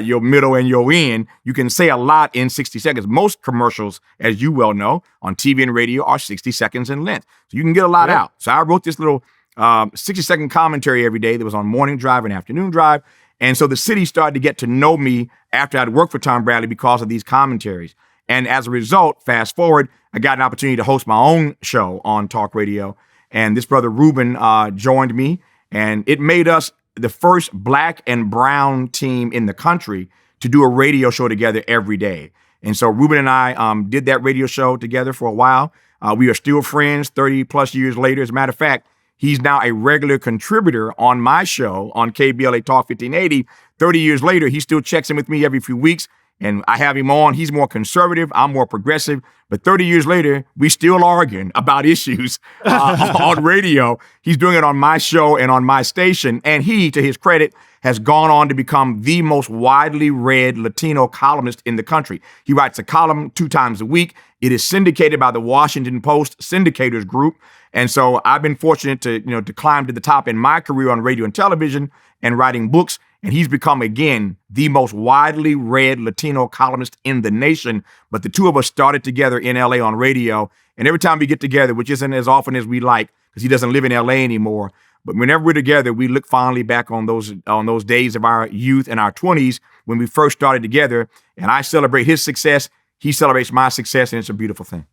your middle, and your end, you can say a lot in 60 seconds. Most commercials, as you well know, on TV and radio are 60 seconds in length. So you can get a lot out. So I wrote this little 60-second commentary every day that was on morning drive and afternoon drive. And so the city started to get to know me after I'd worked for Tom Bradley because of these commentaries. And as a result, fast forward, I got an opportunity to host my own show on talk radio. And this brother Reuben joined me, and it made us the first Black and brown team in the country to do a radio show together every day. And so Reuben and I did that radio show together for a while. We are still friends 30 plus years later. As a matter of fact, he's now a regular contributor on my show on KBLA Talk 1580. 30 years later, he still checks in with me every few weeks, and I have him on. He's more conservative. I'm more progressive. But 30 years later, we still arguing about issues on radio. He's doing it on my show and on my station. And he, to his credit, has gone on to become the most widely read Latino columnist in the country. He writes a column 2 times a week. It is syndicated by the Washington Post Syndicators Group. And so I've been fortunate to climb to the top in my career on radio and television and writing books. And he's become, again, the most widely read Latino columnist in the nation. But the two of us started together in LA on radio. And every time we get together, which isn't as often as we like, because he doesn't live in LA anymore, but whenever we're together, we look fondly back on those days of our youth and our 20s when we first started together. And I celebrate his success. He celebrates my success. And it's a beautiful thing.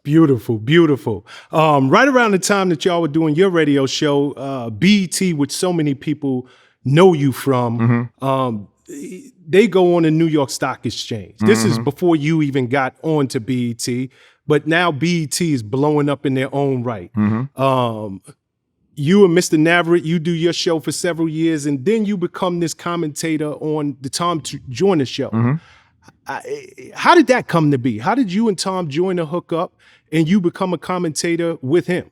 Beautiful, beautiful. Right around the time that y'all were doing your radio show, BET, which so many people know you from, they go on the New York Stock Exchange. This is before you even got onto BET, but now BET is blowing up in their own right. You and Mr. Navarrete, you do your show for several years, and then you become this commentator on the Tom Joyner show. How did that come to be? How did you and Tom Joyner hook up and you become a commentator with him?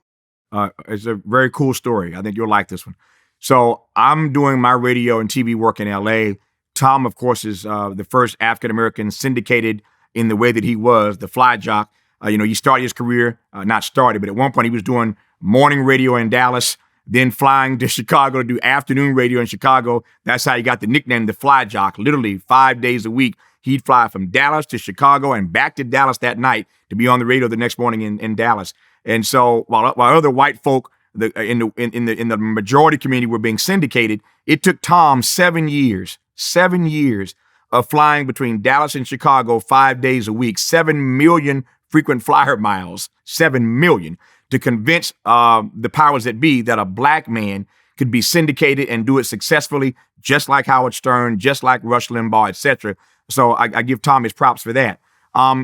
It's a very cool story. I think you'll like this one. So I'm doing my radio and TV work in LA. Tom, of course, is the first African-American syndicated in the way that he was, the fly jock. He started his career, not started, but at one point he was doing morning radio in Dallas, then flying to Chicago to do afternoon radio in Chicago. That's how he got the nickname, the fly jock. Literally 5 days a week, he'd fly from Dallas to Chicago and back to Dallas that night to be on the radio the next morning in Dallas. And so while other white folk in the majority community were being syndicated, it took Tom 7 years of flying between Dallas and Chicago 5 days a week, 7 million frequent flyer miles, 7 million, to convince the powers that be that a Black man could be syndicated and do it successfully, just like Howard Stern, just like Rush Limbaugh, etc. So I give Tom his props for that.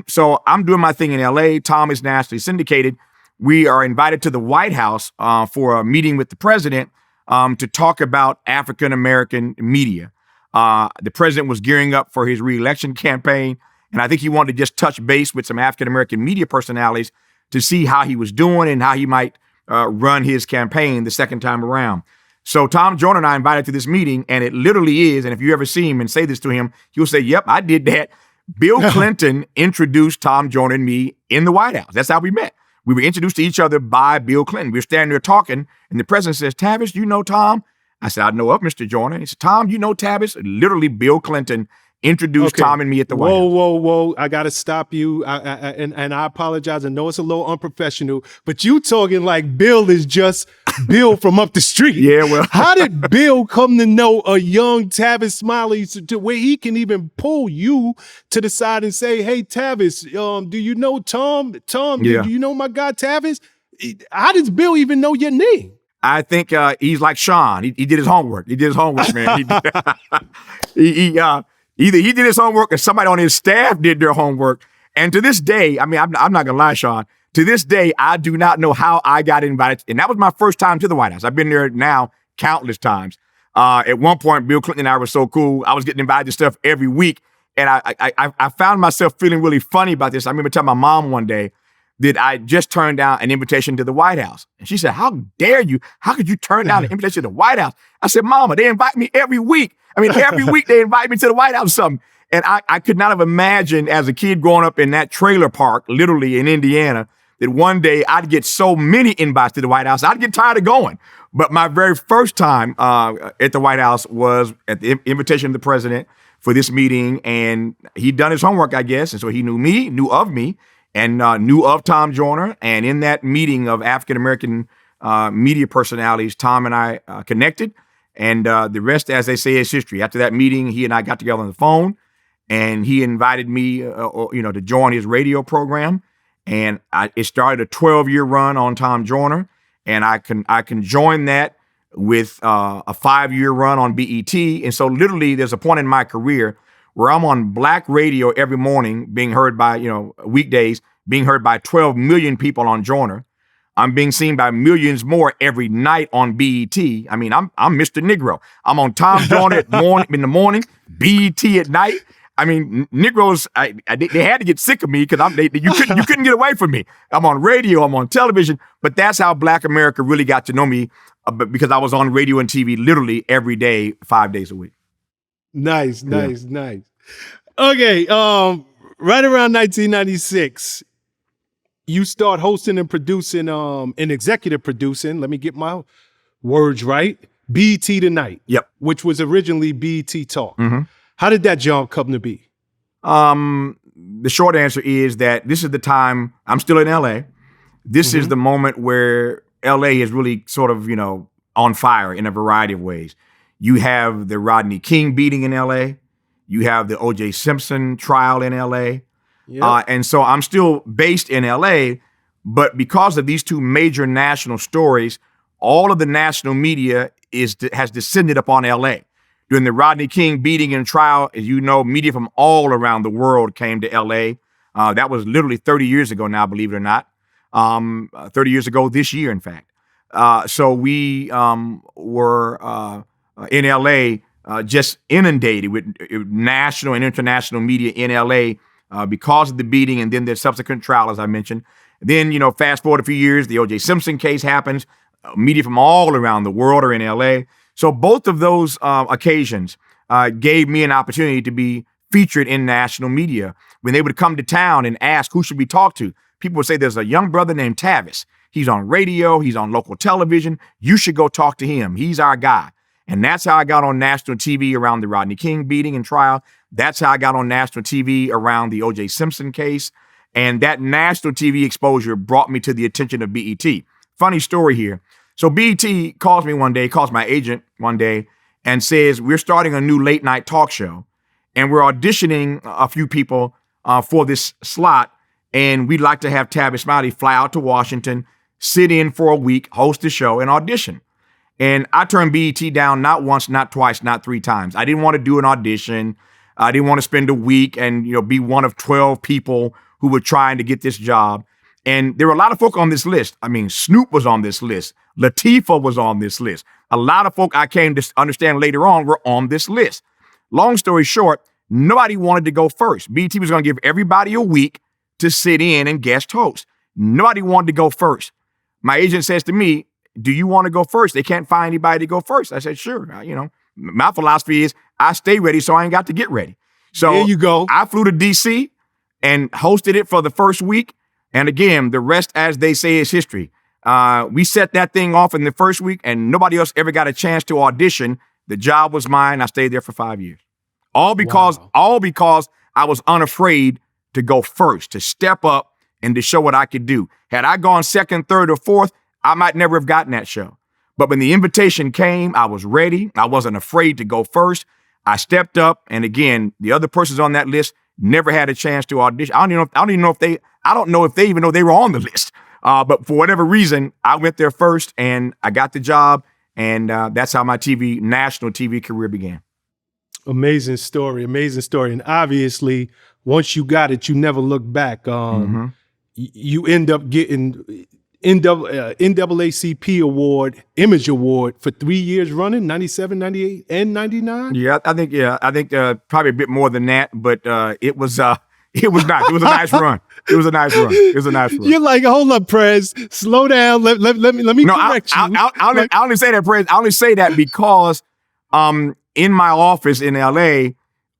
So I'm doing my thing in LA. Tom is nationally syndicated. We are invited to the White House for a meeting with the president to talk about African-American media. The president was gearing up for his re-election campaign, and I think he wanted to just touch base with some African-American media personalities to see how he was doing and how he might run his campaign the second time around. So Tom Joyner and I invited to this meeting, and it literally is, and if you ever see him and say this to him, he'll say, yep, I did that. Bill Clinton introduced Tom Joyner and me in the White House. That's how we met. We were introduced to each other by Bill Clinton. We were standing there talking, and the president says, Tavis, you know Tom? I said, I know of Mr. Joyner. He said, Tom, you know Tavis? Literally, Bill Clinton introduced Tom and me at the White House. Whoa. I got to stop you. And I apologize. I know it's a little unprofessional, but you talking like Bill is just Bill from up the street. Yeah, well. How did Bill come to know a young Tavis Smiley to where he can even pull you to the side and say, hey, Tavis, do you know Tom? Tom, do you know my guy Tavis? How does Bill even know your name? I think he's like Shawn. He did his homework. He did his homework, man. Either he did his homework or somebody on his staff did their homework. And to this day, I mean, I'm not going to lie, Shawn. To this day, I do not know how I got invited. And that was my first time to the White House. I've been there now countless times. At one point, Bill Clinton and I were so cool. I was getting invited to stuff every week. And I found myself feeling really funny about this. I remember telling my mom one day that I just turned down an invitation to the White House. And she said, how dare you? How could you turn down an invitation to the White House? I said, Mama, they invite me every week. I mean, every week they invite me to the White House or something. And I could not have imagined as a kid growing up in that trailer park, literally in Indiana, that one day I'd get so many invites to the White House, I'd get tired of going. But my very first time at the White House was at the invitation of the president for this meeting. And he'd done his homework, I guess. And so he knew of me, and knew of Tom Joyner. And in that meeting of African-American media personalities, Tom and I connected. And the rest, as they say, is history. After that meeting, he and I got together on the phone, and he invited me, to join his radio program. And it started a 12-year run on Tom Joyner. And I can join that with a 5-year run on BET. And so literally there's a point in my career where I'm on black radio every morning, being heard by, weekdays, being heard by 12 million people on Joyner. I'm being seen by millions more every night on BET. I mean, I'm Mr. Negro. I'm on Tom Joyner in the morning, BET at night. I mean, Negroes, they had to get sick of me because you couldn't get away from me. I'm on radio, I'm on television, but that's how Black America really got to know me, because I was on radio and TV literally every day, 5 days a week. Nice. Okay, right around 1996, you start hosting and producing, and executive producing, let me get my words right, BET Tonight. Yep. Which was originally BET Talk. Mm-hmm. How did that job come to be? The short answer is that this is the time, I'm still in LA. This is the moment where LA is really sort of, on fire in a variety of ways. You have the Rodney King beating in LA. You have the O.J. Simpson trial in LA. Yep. And so I'm still based in LA, but because of these two major national stories, all of the national media has descended upon LA. During the Rodney King beating and trial, as you know, media from all around the world came to LA. That was literally 30 years ago now, believe it or not. 30 years ago this year, in fact. So we were in LA just inundated with national and international media in LA because of the beating and then the subsequent trial, as I mentioned. Then, fast forward a few years, the O.J. Simpson case happens. Media from all around the world are in LA. So both of those occasions gave me an opportunity to be featured in national media. When they would come to town and ask who should we talk to, people would say, there's a young brother named Tavis. He's on radio. He's on local television. You should go talk to him. He's our guy. And that's how I got on national TV around the Rodney King beating and trial. That's how I got on national TV around the O.J. Simpson case. And that national TV exposure brought me to the attention of BET. Funny story here. So BET calls my agent one day and says, we're starting a new late night talk show and we're auditioning a few people for this slot. And we'd like to have Tavis Smiley fly out to Washington, sit in for a week, host the show and audition. And I turned BET down not once, not twice, not 3 times. I didn't want to do an audition. I didn't want to spend a week and, be one of 12 people who were trying to get this job. And there were a lot of folk on this list. I mean, Snoop was on this list. Latifah was on this list. A lot of folk I came to understand later on were on this list. Long story short, nobody wanted to go first. BET was going to give everybody a week to sit in and guest host. Nobody wanted to go first. My agent says to me, do you want to go first? They can't find anybody to go first. I said, sure. My philosophy is I stay ready so I ain't got to get ready. So there you go. I flew to DC and hosted it for the first week. And again, the rest, as they say, is history. We set that thing off in the first week and nobody else ever got a chance to audition. The job was mine. I stayed there for 5 years. All because Wow. I was unafraid to go first, to step up and to show what I could do. Had I gone second, third, or fourth, I might never have gotten that show. But when the invitation came, I was ready. I wasn't afraid to go first. I stepped up, and again, the other persons on that list never had a chance to audition. I don't know if they even know they were on the list. But for whatever reason, I went there first, and I got the job, and that's how my national TV career began. Amazing story. And obviously, once you got it, you never looked back. You end up getting NAACP award, Image Award for 3 years running, 97, 98, and 99. Yeah, I think probably a bit more than that, but it was nice. It was a nice run. It was a nice run. You're like, hold up, Prez, slow down. Let me correct you. I only say that, Prez. I only say that because in my office in LA,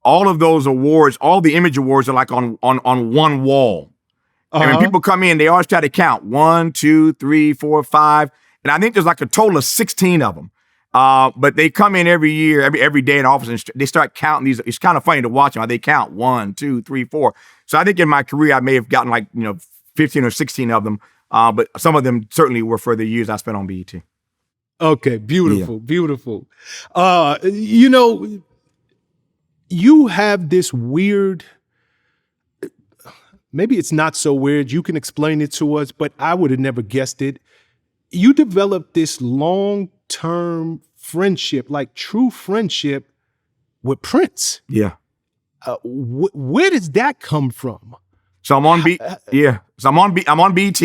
all of those awards, all the Image Awards are like on one wall. And when people come in, they always try to count 1, 2, 3, 4, 5. And I think there's like a total of 16 of them. But they come in every year, every day in the office, and they start counting these. It's kind of funny to watch them. How they count 1, 2, 3, 4. So I think in my career, I may have gotten 15 or 16 of them. But some of them certainly were for the years I spent on BET. Okay, beautiful. You have this weird, maybe it's not so weird, you can explain it to us, but I would have never guessed it. You developed this long-term friendship, like true friendship with Prince. Yeah. Where does that come from? So I'm on I'm on BET,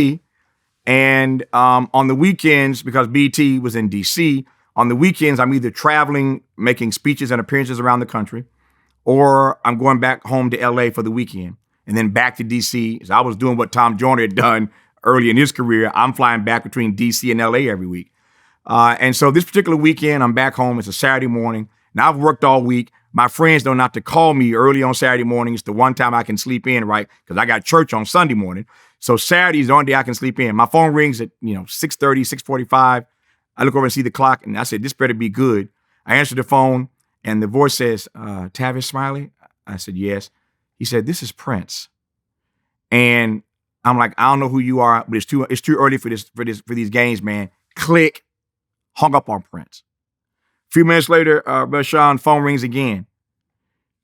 and on the weekends, because BET was in DC, on the weekends I'm either traveling, making speeches and appearances around the country, or I'm going back home to LA for the weekend, and then back to DC. So I was doing what Tom Joyner had done early in his career. I'm flying back between DC and LA every week. And so this particular weekend, I'm back home. It's a Saturday morning. Now I've worked all week. My friends know not to call me early on Saturday morning. It's the one time I can sleep in, right? Because I got church on Sunday morning. So Saturday is the only day I can sleep in. My phone rings at 6:30, 6:45. I look over and see the clock, and I said, this better be good. I answer the phone, and the voice says, Tavis Smiley? I said, yes. He said, this is Prince. And I'm like, I don't know who you are, but it's too early for these games, man. Click. Hung up on Prince. A few minutes later, Brother Shawn, phone rings again.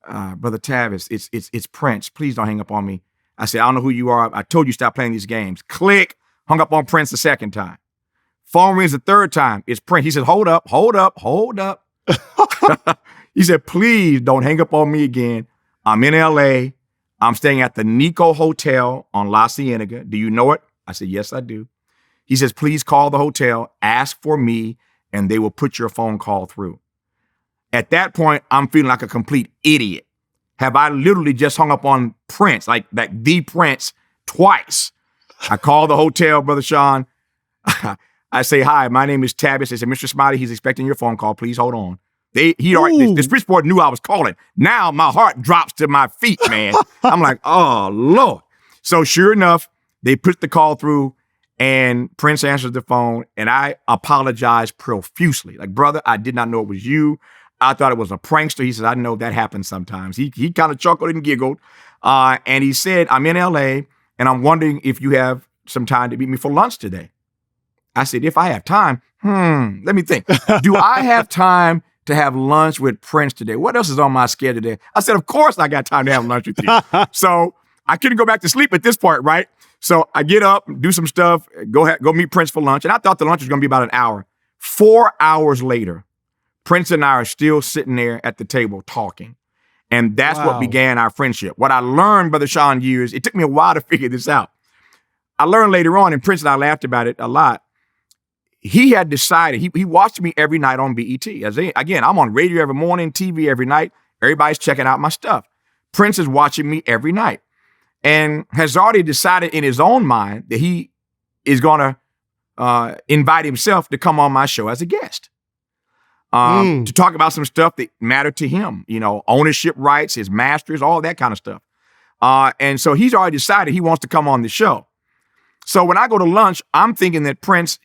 Brother Tavis, it's Prince. Please don't hang up on me. I said, I don't know who you are. I told you stop playing these games. Click. Hung up on Prince the second time. Phone rings the third time. It's Prince. He said, hold up. He said, please don't hang up on me again. I'm in LA. I'm staying at the Nico Hotel on La Cienega. Do you know it? I said, yes, I do. He says, please call the hotel, ask for me, and they will put your phone call through. At that point, I'm feeling like a complete idiot. Have I literally just hung up on Prince, like the Prince, twice? I call the hotel, Brother Shawn. I say, hi, my name is Tavis. They said, Mr. Smiley, he's expecting your phone call. Please hold on. The switchboard knew I was calling. Now my heart drops to my feet, man. I'm like, oh, Lord. So sure enough, they put the call through, and Prince answers the phone, and I apologize profusely. Like, brother, I did not know it was you. I thought it was a prankster. He said, I know that happens sometimes. He kind of chuckled and giggled. And he said, I'm in LA, and I'm wondering if you have some time to meet me for lunch today. I said, if I have time, let me think. Do I have time to have lunch with Prince today? What else is on my schedule today? I said, of course I got time to have lunch with you. So I couldn't go back to sleep at this point, right? So I get up, do some stuff, go meet Prince for lunch. And I thought the lunch was going to be about an hour. 4 hours later, Prince and I are still sitting there at the table talking. And that's what began our friendship. What I learned, Brother Shawn, it took me a while to figure this out. I learned later on, and Prince and I laughed about it a lot. He had decided, he watched me every night on BET. Again, I'm on radio every morning, TV every night. Everybody's checking out my stuff. Prince is watching me every night and has already decided in his own mind that he is going to invite himself to come on my show as a guest. To talk about some stuff that mattered to him, ownership rights, his masters, all that kind of stuff. And so he's already decided he wants to come on the show. So when I go to lunch, I'm thinking that Prince,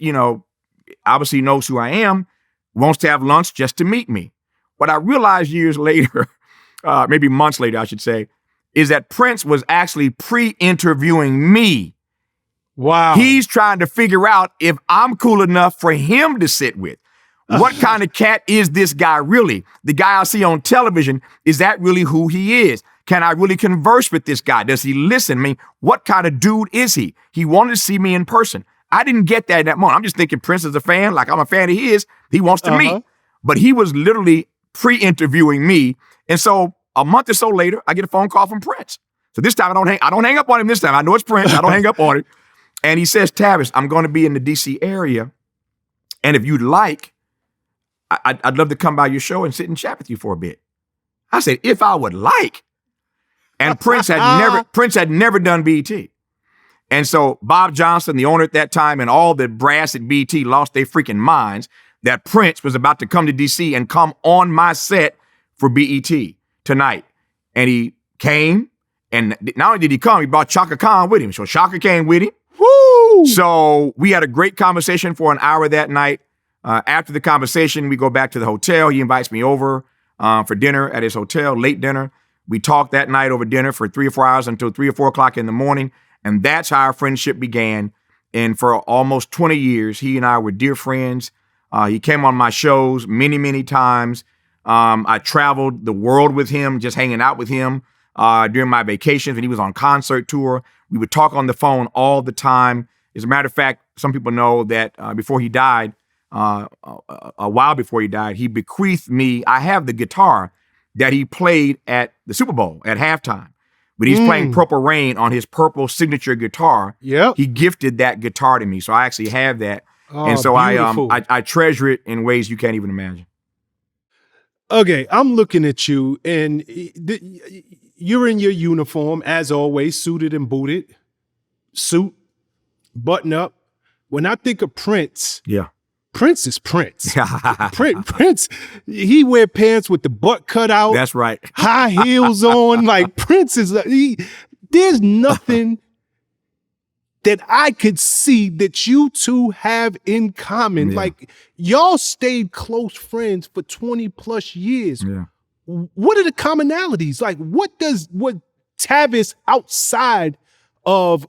obviously knows who I am, wants to have lunch just to meet me. What I realized years later maybe months later, I should say, is that Prince was actually pre-interviewing me. Wow. He's trying to figure out if I'm cool enough for him to sit with. What kind of cat is this guy really? The guy I see on television, is that really who he is? Can I really converse with this guy? Does he listen? I mean, what kind of dude is he? He wanted to see me in person. I didn't get that in that moment. I'm just thinking Prince is a fan, like I'm a fan of his. He wants to meet. But he was literally pre-interviewing me. And so a month or so later, I get a phone call from Prince. So this time I don't hang up on him this time. I know it's Prince. I don't hang up on him. And he says, Tavis, I'm going to be in the DC area. And if you'd like, I'd love to come by your show and sit and chat with you for a bit. I said, if I would like. And Prince had never done BET. And so Bob Johnson, the owner at that time, and all the brass at BET lost their freaking minds that Prince was about to come to DC and come on my set for BET tonight. And he came, and not only did he come, he brought Chaka Khan with him. So Chaka came with him. Woo! So we had a great conversation for an hour that night. After the conversation, we go back to the hotel. He invites me over for dinner at his hotel, late dinner. We talked that night over dinner for 3 or 4 hours until 3 or 4 o'clock in the morning. And that's how our friendship began. And for almost 20 years, he and I were dear friends. He came on my shows many, many times. I traveled the world with him, just hanging out with him during my vacations when he was on concert tour. We would talk on the phone all the time. As a matter of fact, some people know that before he died, a while before he died, he bequeathed me. I have the guitar that he played at the Super Bowl at halftime. But he's playing Purple Rain on his purple signature guitar. Yep. He gifted that guitar to me. So I actually have that. Oh, and so I treasure it in ways you can't even imagine. Okay, I'm looking at you, and you're in your uniform, as always, suited and booted. Suit, button up. When I think of Prince, Prince is Prince. Prince, he wear pants with the butt cut out. That's right. High heels on. Like Prince is, there's nothing that I could see that you two have in common. Like y'all stayed close friends for 20 plus years. What are the commonalities? Like what Tavis outside of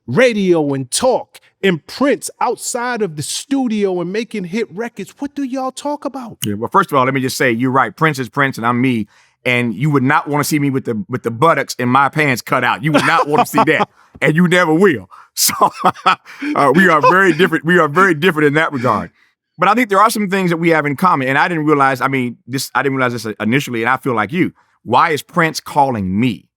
radio and talk and Prince outside of the studio and making hit records, what do y'all talk about? Well, first of all, let me just say, you're right. Prince is Prince and I'm me. And you would not want to see me with the buttocks in my pants cut out. You would not want to see that. And you never will. So we are very different. We are very different in that regard. But I think there are some things that we have in common. And I didn't realize this initially, and I feel like you. Why is Prince calling me?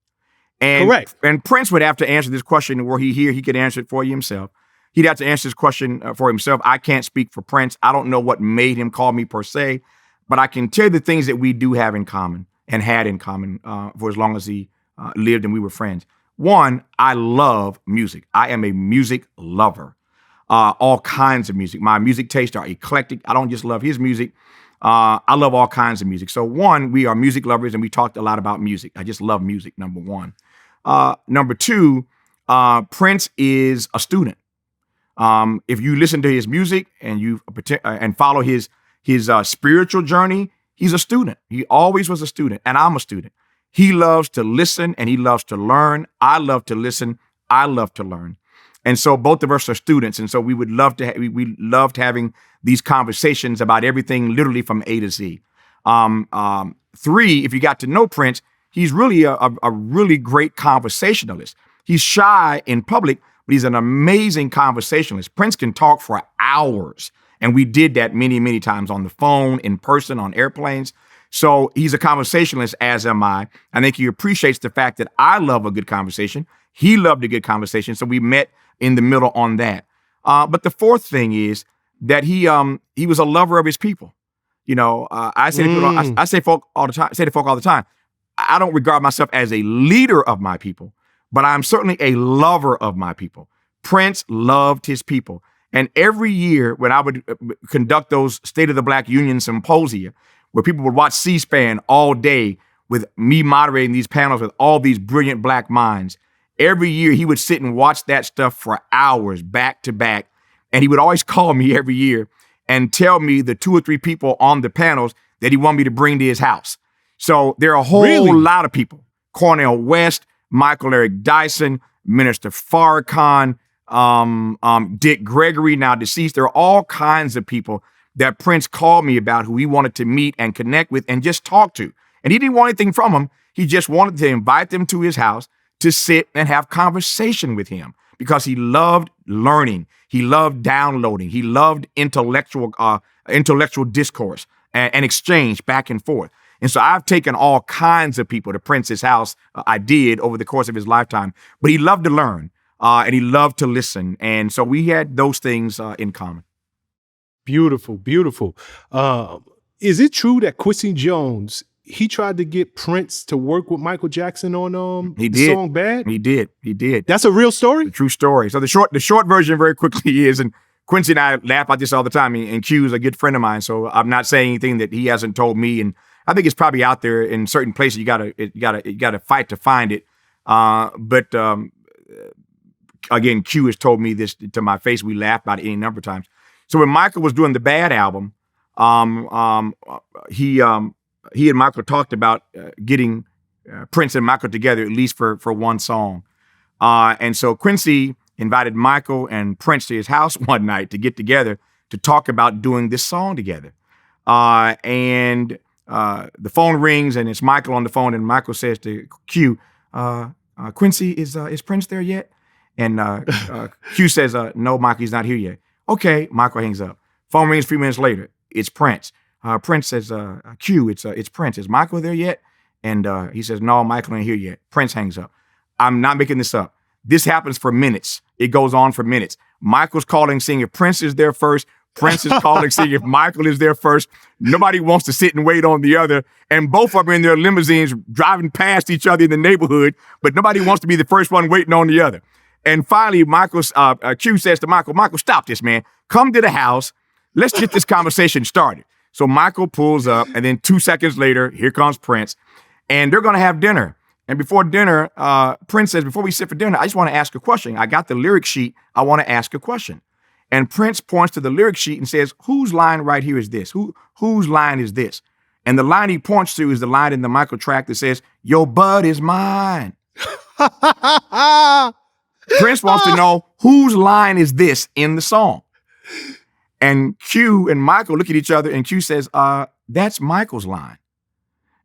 And, correct. And Prince would have to answer this question were he here, he could answer it for himself. He'd have to answer this question for himself. I can't speak for Prince. I don't know what made him call me per se, but I can tell you the things that we do have in common and had in common for as long as he lived and we were friends. One, I love music. I am a music lover. All kinds of music. My music tastes are eclectic. I don't just love his music. I love all kinds of music. So one, we are music lovers and we talked a lot about music. I just love music, number one. Number two, Prince is a student. If you listen to his music and follow his spiritual journey, he's a student. He always was a student, and I'm a student. He loves to listen and he loves to learn. I love to listen. I love to learn. And so both of us are students. And so we would love to, we loved having these conversations about everything literally from A to Z. Three, if you got to know Prince, he's really a really great conversationalist. He's shy in public, but he's an amazing conversationalist. Prince can talk for hours. And we did that many, many times on the phone, in person, on airplanes. So he's a conversationalist, as am I. I think he appreciates the fact that I love a good conversation. He loved a good conversation. So we met in the middle on that. But the fourth thing is that he was a lover of his people. You know, I say to folk all the time, I don't regard myself as a leader of my people, but I'm certainly a lover of my people. Prince loved his people. And every year when I would conduct those State of the Black Union symposia, where people would watch C-SPAN all day with me moderating these panels with all these brilliant Black minds, every year he would sit and watch that stuff for hours back to back. And he would always call me every year and tell me the 2 or 3 people on the panels that he wanted me to bring to his house. So there are a whole Really? lot of people. Cornel West, Michael Eric Dyson, Minister Farrakhan, Dick Gregory, now deceased. There are all kinds of people that Prince called me about who he wanted to meet and connect with and just talk to. And he didn't want anything from them. He just wanted to invite them to his house to sit and have conversation with him because he loved learning. He loved downloading. He loved intellectual discourse and exchange back and forth. And so I've taken all kinds of people to Prince's house. I did over the course of his lifetime, but he loved to learn and he loved to listen. And so we had those things in common. Beautiful, beautiful. Is it true that Quincy Jones, he tried to get Prince to work with Michael Jackson on He the did. song Bad? He did. That's a real story? The true story. So the short version very quickly is, and Quincy and I laugh about this all the time, and Q is a good friend of mine, so I'm not saying anything that he hasn't told me, and I think it's probably out there in certain places. You gotta fight to find it. But again, Q has told me this to my face. We laugh about it any number of times. So when Michael was doing the Bad album, he and Michael talked about getting Prince and Michael together at least for one song. And so Quincy invited Michael and Prince to his house one night to get together to talk about doing this song together. And the phone rings and it's Michael on the phone, and Michael says to Q, Quincy, is Prince there yet? And Q says, no, Michael, he's not here yet. Okay, Michael hangs up. Phone rings a few minutes later. It's Prince. Prince says, Q, it's Prince. Is Michael there yet? And he says, no, Michael ain't here yet. Prince hangs up. I'm not making this up. This happens for minutes. It goes on for minutes. Michael's calling, seeing if Prince is there first. Prince is calling, seeing if Michael is there first. Nobody wants to sit and wait on the other. And both of them in their limousines driving past each other in the neighborhood, but nobody wants to be the first one waiting on the other. And finally, Q says to Michael, stop this, man. Come to the house. Let's get this conversation started. So Michael pulls up, and then 2 seconds later, here comes Prince. And they're going to have dinner. And before dinner, Prince says, before we sit for dinner, I just want to ask a question. I got the lyric sheet. I want to ask a question. And Prince points to the lyric sheet and says, whose line right here is this? Whose line is this? And the line he points to is the line in the Michael track that says, your bud is mine. Prince wants to know whose line is this in the song. And Q and Michael look at each other, and Q says, that's Michael's line.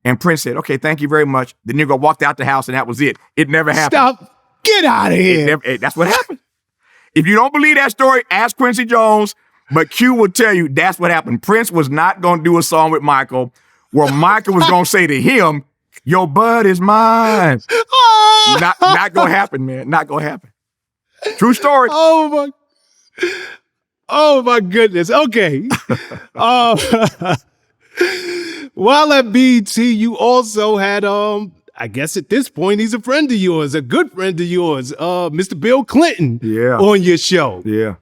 And Prince said, okay, thank you very much. The nigga walked out the house, and that was it. It never happened. Stop. Get out of here. That's what happened. If you don't believe that story, ask Quincy Jones, but Q will tell you that's what happened. Prince was not going to do a song with Michael where Michael was going to say to him, your bud is mine. Not going to happen, man. Not going to happen. True story. Oh my goodness. Okay. While at BT, you also had, I guess at this point, he's a friend of yours, a good friend of yours, Mr. Bill Clinton on your show. Yeah.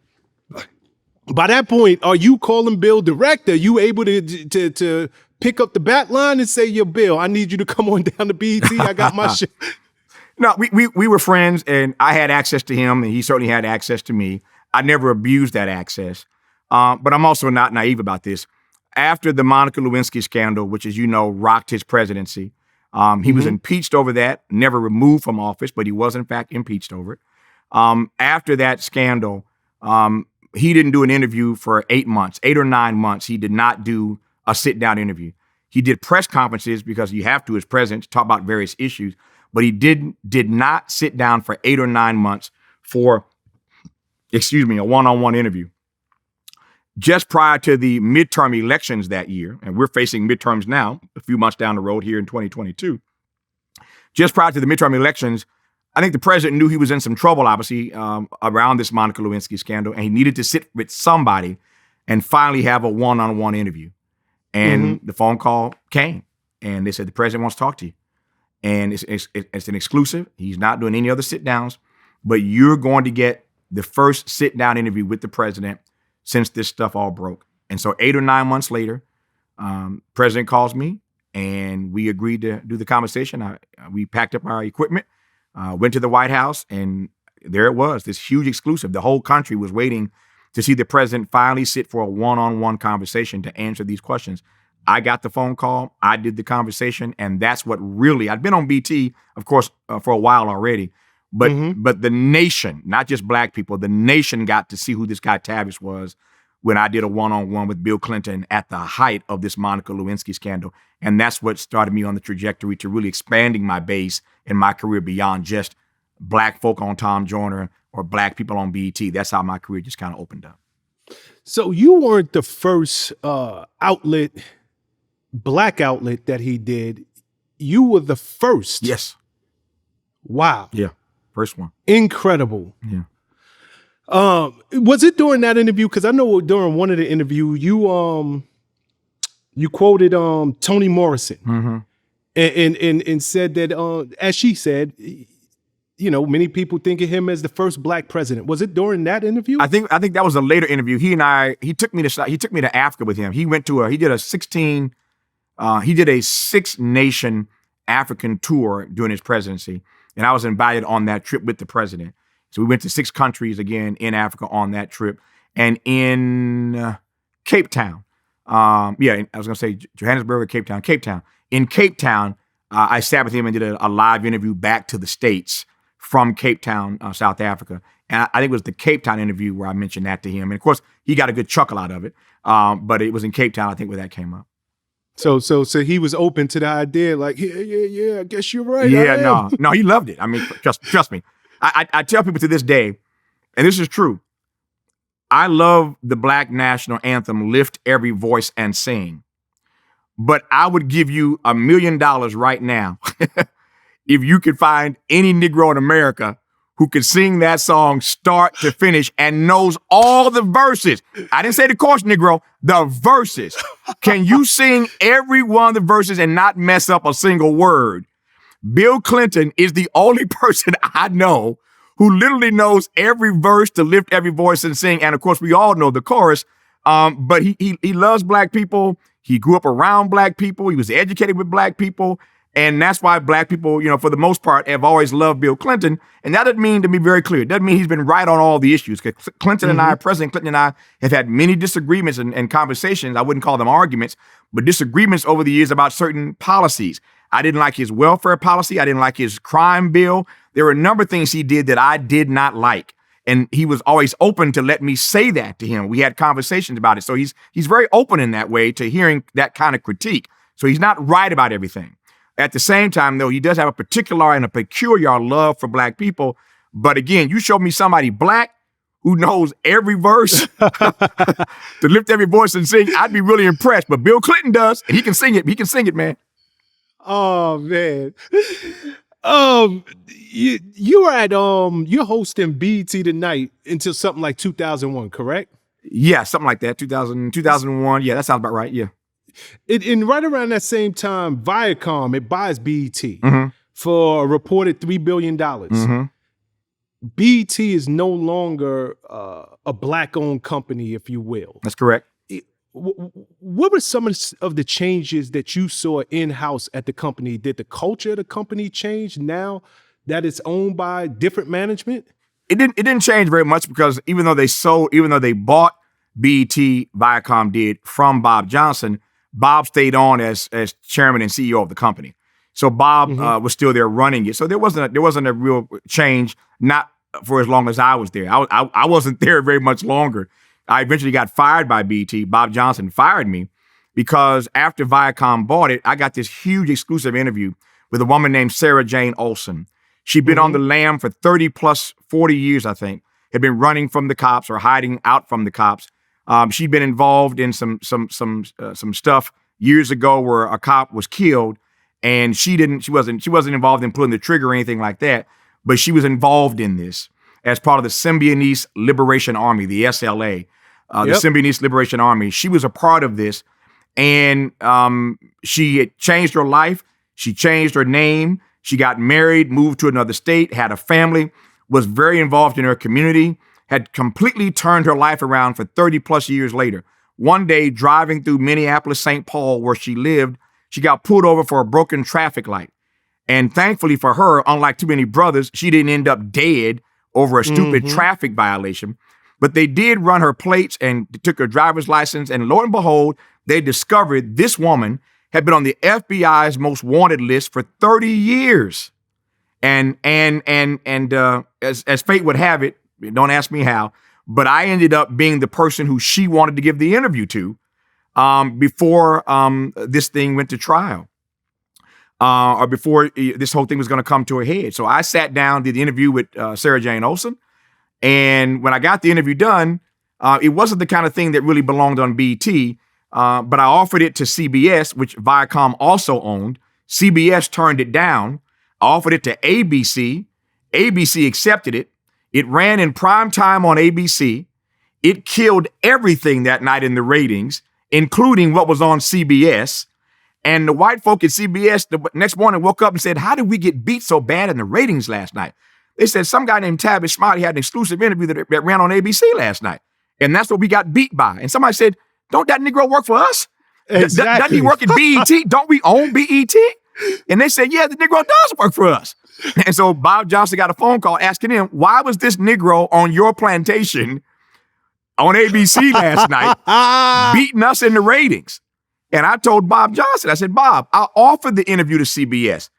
By that point, are you calling Bill direct? Are you able to pick up the bat line and say, yo, Bill, I need you to come on down to BT. I got my show. No, we were friends, and I had access to him, and he certainly had access to me. I never abused that access. But I'm also not naive about this. After the Monica Lewinsky scandal, which, as you know, rocked his presidency, he was impeached over that, never removed from office, but he was, in fact, impeached over it. After that scandal, he didn't do an interview for 8 or 9 months. He did not do a sit-down interview. He did press conferences because you have to as president to talk about various issues, but he did not sit down for 8 or 9 months for, a one-on-one interview. Just prior to the midterm elections that year, and we're facing midterms now, a few months down the road here in 2022, just prior to the midterm elections, I think the president knew he was in some trouble, obviously, around this Monica Lewinsky scandal, and he needed to sit with somebody and finally have a one-on-one interview. And the phone call came, and they said, the president wants to talk to you. And it's an exclusive. He's not doing any other sit-downs, but you're going to get the first sit-down interview with the president since this stuff all broke. And so 8 or 9 months later, president calls me, and we agreed to do the conversation. We packed up our equipment, went to the White House, and there it was, this huge exclusive. The whole country was waiting to see the president finally sit for a one-on-one conversation to answer these questions. I got the phone call. I did the conversation. And that's what really, I'd been on BT, of course, for a while already. But the nation, not just black people, the nation got to see who this guy Tavis was when I did a one-on-one with Bill Clinton at the height of this Monica Lewinsky scandal. And that's what started me on the trajectory to really expanding my base and my career beyond just black folk on Tom Joyner or black people on BET. That's how my career just kind of opened up. So you weren't the first black outlet that he did. You were the first. Yes. Wow. Yeah. First one. Incredible. Yeah. Was it during that interview? Because I know during one of the interview you quoted Toni Morrison and said that as she said, many people think of him as the first black president. Was it during that interview? I think that was a later interview. He took me to Africa with him. He did a 6-nation African tour during his presidency. And I was invited on that trip with the president. So we went to 6 countries again in Africa on that trip. And in Cape Town, I was going to say Johannesburg or Cape Town. Cape Town. In Cape Town, I sat with him and did a live interview back to the States from Cape Town, South Africa. And I think it was the Cape Town interview where I mentioned that to him. And of course, he got a good chuckle out of it. But it was in Cape Town, I think, where that came up. So he was open to the idea, like, yeah, I guess you're right. Yeah, no, he loved it. I mean, trust me. I tell people to this day, and this is true, I love the Black national anthem, Lift Every Voice and Sing. But I would give you $1 million right now if you could find any Negro in America who could sing that song start to finish and knows all the verses. I didn't say the chorus, Negro, the verses. Can you sing every one of the verses and not mess up a single word? Bill Clinton is the only person I know who literally knows every verse to lift every voice and sing. And of course, we all know the chorus, but he loves black people. He grew up around black people. He was educated with black people. And that's why black people, for the most part, have always loved Bill Clinton. And that doesn't mean, to be very clear, it doesn't mean he's been right on all the issues. Because President Clinton and I have had many disagreements and conversations. I wouldn't call them arguments, but disagreements over the years about certain policies. I didn't like his welfare policy. I didn't like his crime bill. There were a number of things he did that I did not like. And he was always open to let me say that to him. We had conversations about it. So he's very open in that way to hearing that kind of critique. So he's not right about everything. At the same time, though, he does have a particular and a peculiar love for black people. But again, you show me somebody black who knows every verse to lift every voice and sing, I'd be really impressed. But Bill Clinton does, and he can sing it. He can sing it, man. Oh, man. You were at you're hosting BET Tonight until something like 2001, correct? Yeah, something like that. 2001. Yeah, that sounds about right. Yeah. And right around that same time, Viacom, it buys BET for a reported $3 billion. BET is no longer a black-owned company, if you will. That's correct. What were some of the changes that you saw in-house at the company? Did the culture of the company change now that it's owned by different management? It didn't change very much because even though they bought BET, Viacom did, from Bob Johnson, Bob stayed on as chairman and CEO of the company. So Bob was still there running it. So there wasn't a real change, not for as long as I was there. I wasn't there very much longer. I eventually got fired by BET. Bob Johnson fired me because after Viacom bought it, I got this huge exclusive interview with a woman named Sarah Jane Olsen. She'd been on the lam for 40 years, I think, had been running from the cops or hiding out from the cops. She'd been involved in some stuff years ago where a cop was killed, and she wasn't involved in pulling the trigger or anything like that, but she was involved in this as part of the Symbionese Liberation Army, the SLA, the Symbionese Liberation Army. She was a part of this, and she had changed her life. She changed her name. She got married, moved to another state, had a family, was very involved in her community, had completely turned her life around for 30 plus years later. One day, driving through Minneapolis, St. Paul, where she lived, she got pulled over for a broken traffic light. And thankfully for her, unlike too many brothers, she didn't end up dead over a stupid traffic violation. But they did run her plates and took her driver's license. And lo and behold, they discovered this woman had been on the FBI's most wanted list for 30 years. And as fate would have it, don't ask me how, but I ended up being the person who she wanted to give the interview to before this thing went to trial. Or before this whole thing was going to come to a head. So I sat down, did the interview with Sarah Jane Olsen. And when I got the interview done, it wasn't the kind of thing that really belonged on BET, but I offered it to CBS, which Viacom also owned. CBS turned it down. I offered it to ABC. ABC accepted it. It ran in prime time on ABC. It killed everything that night in the ratings, including what was on CBS. And the white folk at CBS the next morning woke up and said, how did we get beat so bad in the ratings last night? They said some guy named Tavis Smiley had an exclusive interview that ran on ABC last night. And that's what we got beat by. And somebody said, don't that Negro work for us? Exactly. Doesn't he work at BET? Don't we own BET? And they said, yeah, the Negro does work for us. And so Bob Johnson got a phone call asking him, why was this Negro on your plantation on ABC last night beating us in the ratings? And I told Bob Johnson, I said, Bob, I offered the interview to CBS,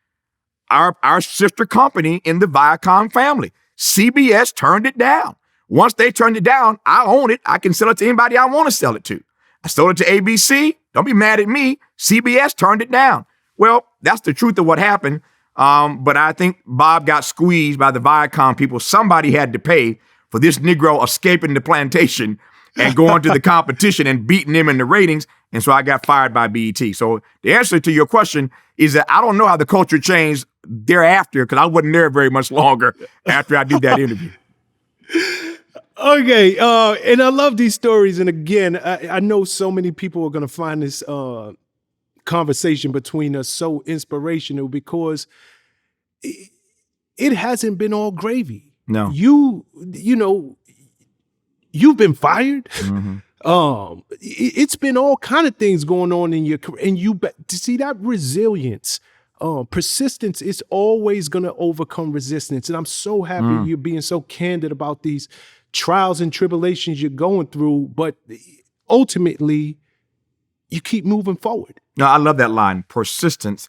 our sister company in the Viacom family. CBS turned it down. Once they turned it down, I own it. I can sell it to anybody I want to sell it to. I sold it to ABC. Don't be mad at me. CBS turned it down. Well, that's the truth of what happened. But I think Bob got squeezed by the Viacom people. Somebody had to pay for this Negro escaping the plantation and going to the competition and beating them in the ratings. And so I got fired by BET. So the answer to your question is that I don't know how the culture changed thereafter, because I wasn't there very much longer after I did that interview. Okay. And I love these stories. And again, I know so many people are going to find this conversation between us so inspirational, because it hasn't been all gravy. No. You know, you've been fired. Mm-hmm. It's been all kind of things going on in your career, and to see that resilience, persistence is always going to overcome resistance. And I'm so happy you're being so candid about these trials and tribulations you're going through, but ultimately you keep moving forward. No, I love that line. Persistence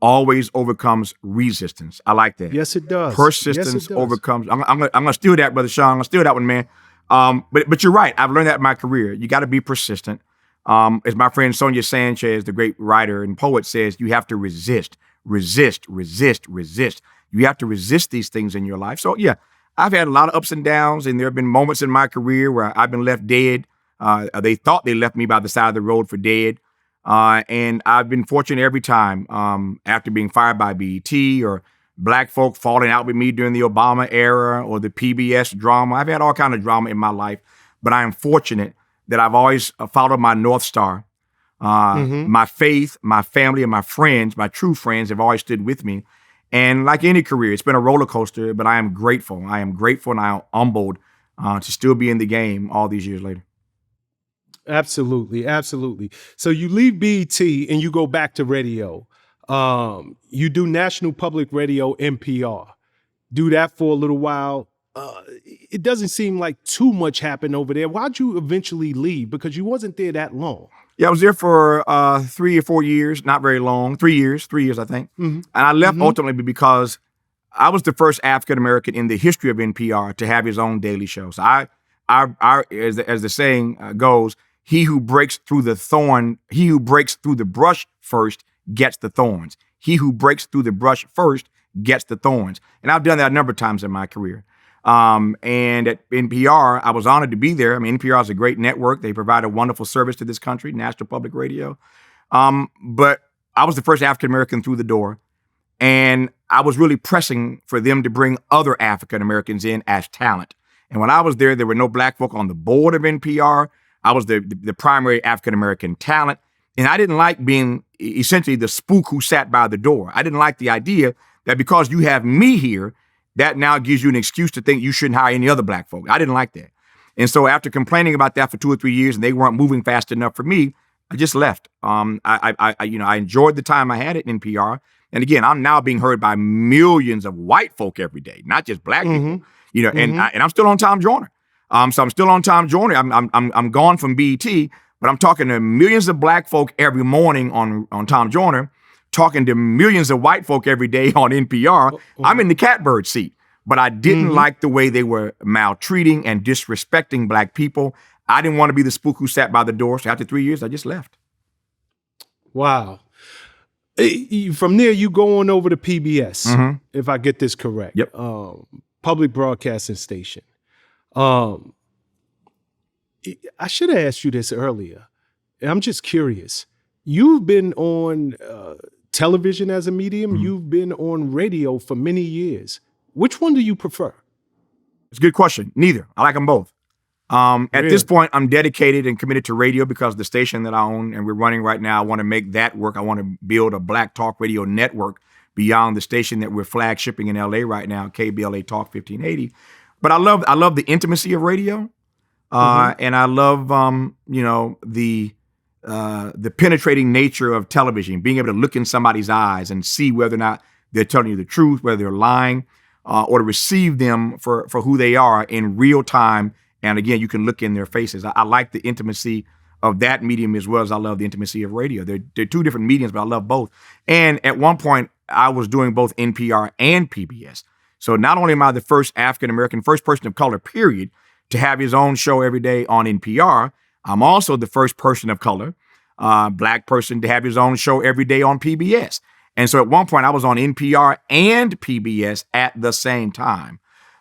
always overcomes resistance. I like that. Yes, it does. Persistence overcomes. I'm gonna steal that, Brother Shawn. I'm gonna steal that one, man. But you're right. I've learned that in my career. You got to be persistent. As my friend Sonia Sanchez, the great writer and poet, says, you have to resist. You have to resist these things in your life. So yeah, I've had a lot of ups and downs, and there have been moments in my career where I've been left dead. They thought they left me by the side of the road for dead. And I've been fortunate every time, after being fired by BET or Black folk falling out with me during the Obama era or the PBS drama. I've had all kinds of drama in my life, but I am fortunate that I've always followed my North Star. My faith, my family, and my friends, my true friends, have always stood with me. And like any career, it's been a roller coaster, but I am grateful. I am grateful and I am humbled to still be in the game all these years later. Absolutely. Absolutely. So you leave BET and you go back to radio. You do National Public Radio, NPR. Do that for a little while. It doesn't seem like too much happened over there. Why'd you eventually leave? Because you wasn't there that long. Yeah, I was there for 3 or 4 years, not very long. 3 years, I think. Mm-hmm. And I left ultimately because I was the first African-American in the history of NPR to have his own daily show. So I as the saying goes, he who breaks through the brush first gets the thorns. He who breaks through the brush first gets the thorns. And I've done that a number of times in my career. And at NPR, I was honored to be there. I mean, NPR is a great network. They provide a wonderful service to this country, National Public Radio. But I was the first African-American through the door. And I was really pressing for them to bring other African-Americans in as talent. And when I was there were no Black folk on the board of NPR. I was the primary African-American talent. And I didn't like being essentially the spook who sat by the door. I didn't like the idea that because you have me here, that now gives you an excuse to think you shouldn't hire any other Black folk. I didn't like that. And so after complaining about that for 2 or 3 years and they weren't moving fast enough for me, I just left. I enjoyed the time I had at NPR. And again, I'm now being heard by millions of white folk every day, not just Black people. And I'm still on Tom Joyner. So I'm still on Tom Joyner. I'm gone from BET, but I'm talking to millions of black folk every morning on Tom Joyner, talking to millions of white folk every day on NPR. I'm in the catbird seat, but I didn't like the way they were maltreating and disrespecting black people. I didn't want to be the spook who sat by the door. So after 3 years, I just left. Wow. From there, you go on over to PBS, if I get this correct. Yep. Public broadcasting station. I should have asked you this earlier. I'm just curious. You've been on television as a medium. You've been on radio for many years. Which one do you prefer? It's a good question. Neither. I like them both. At this point, I'm dedicated and committed to radio because the station that I own and we're running right now, I want to make that work. I want to build a black talk radio network beyond the station that we're flagshipping in LA right now, KBLA Talk 1580. But I love the intimacy of radio. And I love, the penetrating nature of television, being able to look in somebody's eyes and see whether or not they're telling you the truth, whether they're lying, or to receive them for who they are in real time. And again, you can look in their faces. I like the intimacy of that medium as well as I love the intimacy of radio. They're two different mediums, but I love both. And at one point, I was doing both NPR and PBS. So not only am I the first African-American, first person of color, period, to have his own show every day on NPR, I'm also the first person of color, black person, to have his own show every day on PBS. And so at one point, I was on NPR and PBS at the same time.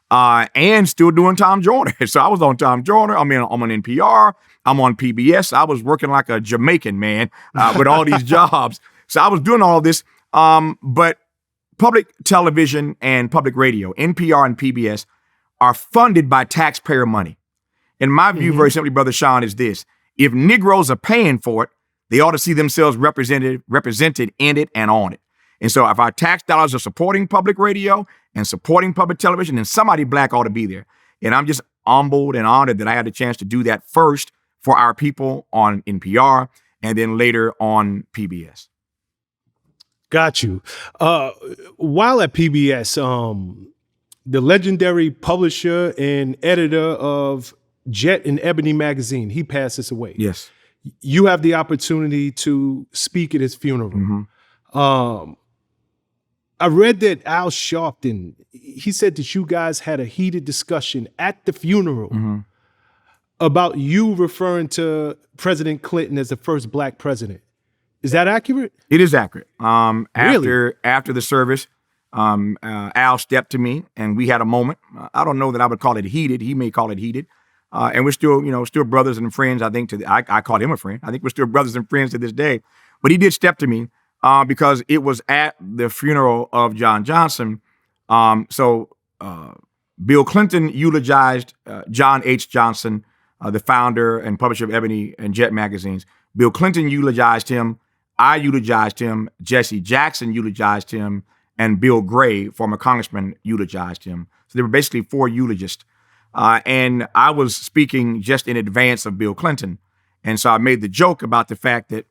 And still doing Tom Joyner. So I was on Tom Joyner. I'm on NPR. I'm on PBS. I was working like a Jamaican, man, with all these jobs. So I was doing all this. But public television and public radio, NPR and PBS, are funded by taxpayer money. In my view, very simply, Brother Shawn, is this. If Negroes are paying for it, they ought to see themselves represented in it and on it. And so if our tax dollars are supporting public radio and supporting public television, then somebody black ought to be there. And I'm just humbled and honored that I had the chance to do that first for our people on NPR and then later on PBS. Got you. While at PBS, the legendary publisher and editor of Jet and Ebony magazine, he passes away. Yes. You have the opportunity to speak at his funeral. I read that Al Sharpton, he said that you guys had a heated discussion at the funeral about you referring to President Clinton as the first black president. Is that accurate? It is accurate. Really? After the service, Al stepped to me and we had a moment. I don't know that I would call it heated. He may call it heated. And we're still brothers and friends. I think I called him a friend. I think we're still brothers and friends to this day. But he did step to me because it was at the funeral of John Johnson. So Bill Clinton eulogized John H. Johnson, the founder and publisher of Ebony and Jet magazines. Bill Clinton eulogized him. I eulogized him. Jesse Jackson eulogized him. And Bill Gray, former congressman, eulogized him. So there were basically four eulogists. And I was speaking just in advance of Bill Clinton. And so I made the joke about the fact that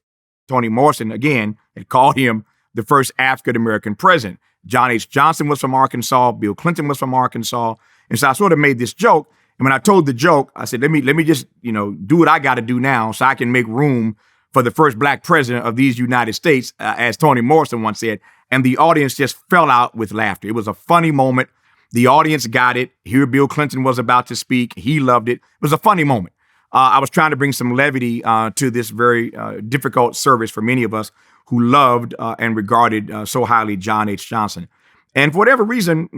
Toni Morrison, again, had called him the first African-American president. John H. Johnson was from Arkansas. Bill Clinton was from Arkansas. And so I sort of made this joke. And when I told the joke, I said, let me just, do what I got to do now so I can make room for the first black president of these United States, as Toni Morrison once said. And the audience just fell out with laughter. It was a funny moment. The audience got it. Here Bill Clinton was about to speak. He loved it. It was a funny moment. I was trying to bring some levity to this very difficult service for many of us who loved and regarded so highly John H. Johnson. And for whatever reason,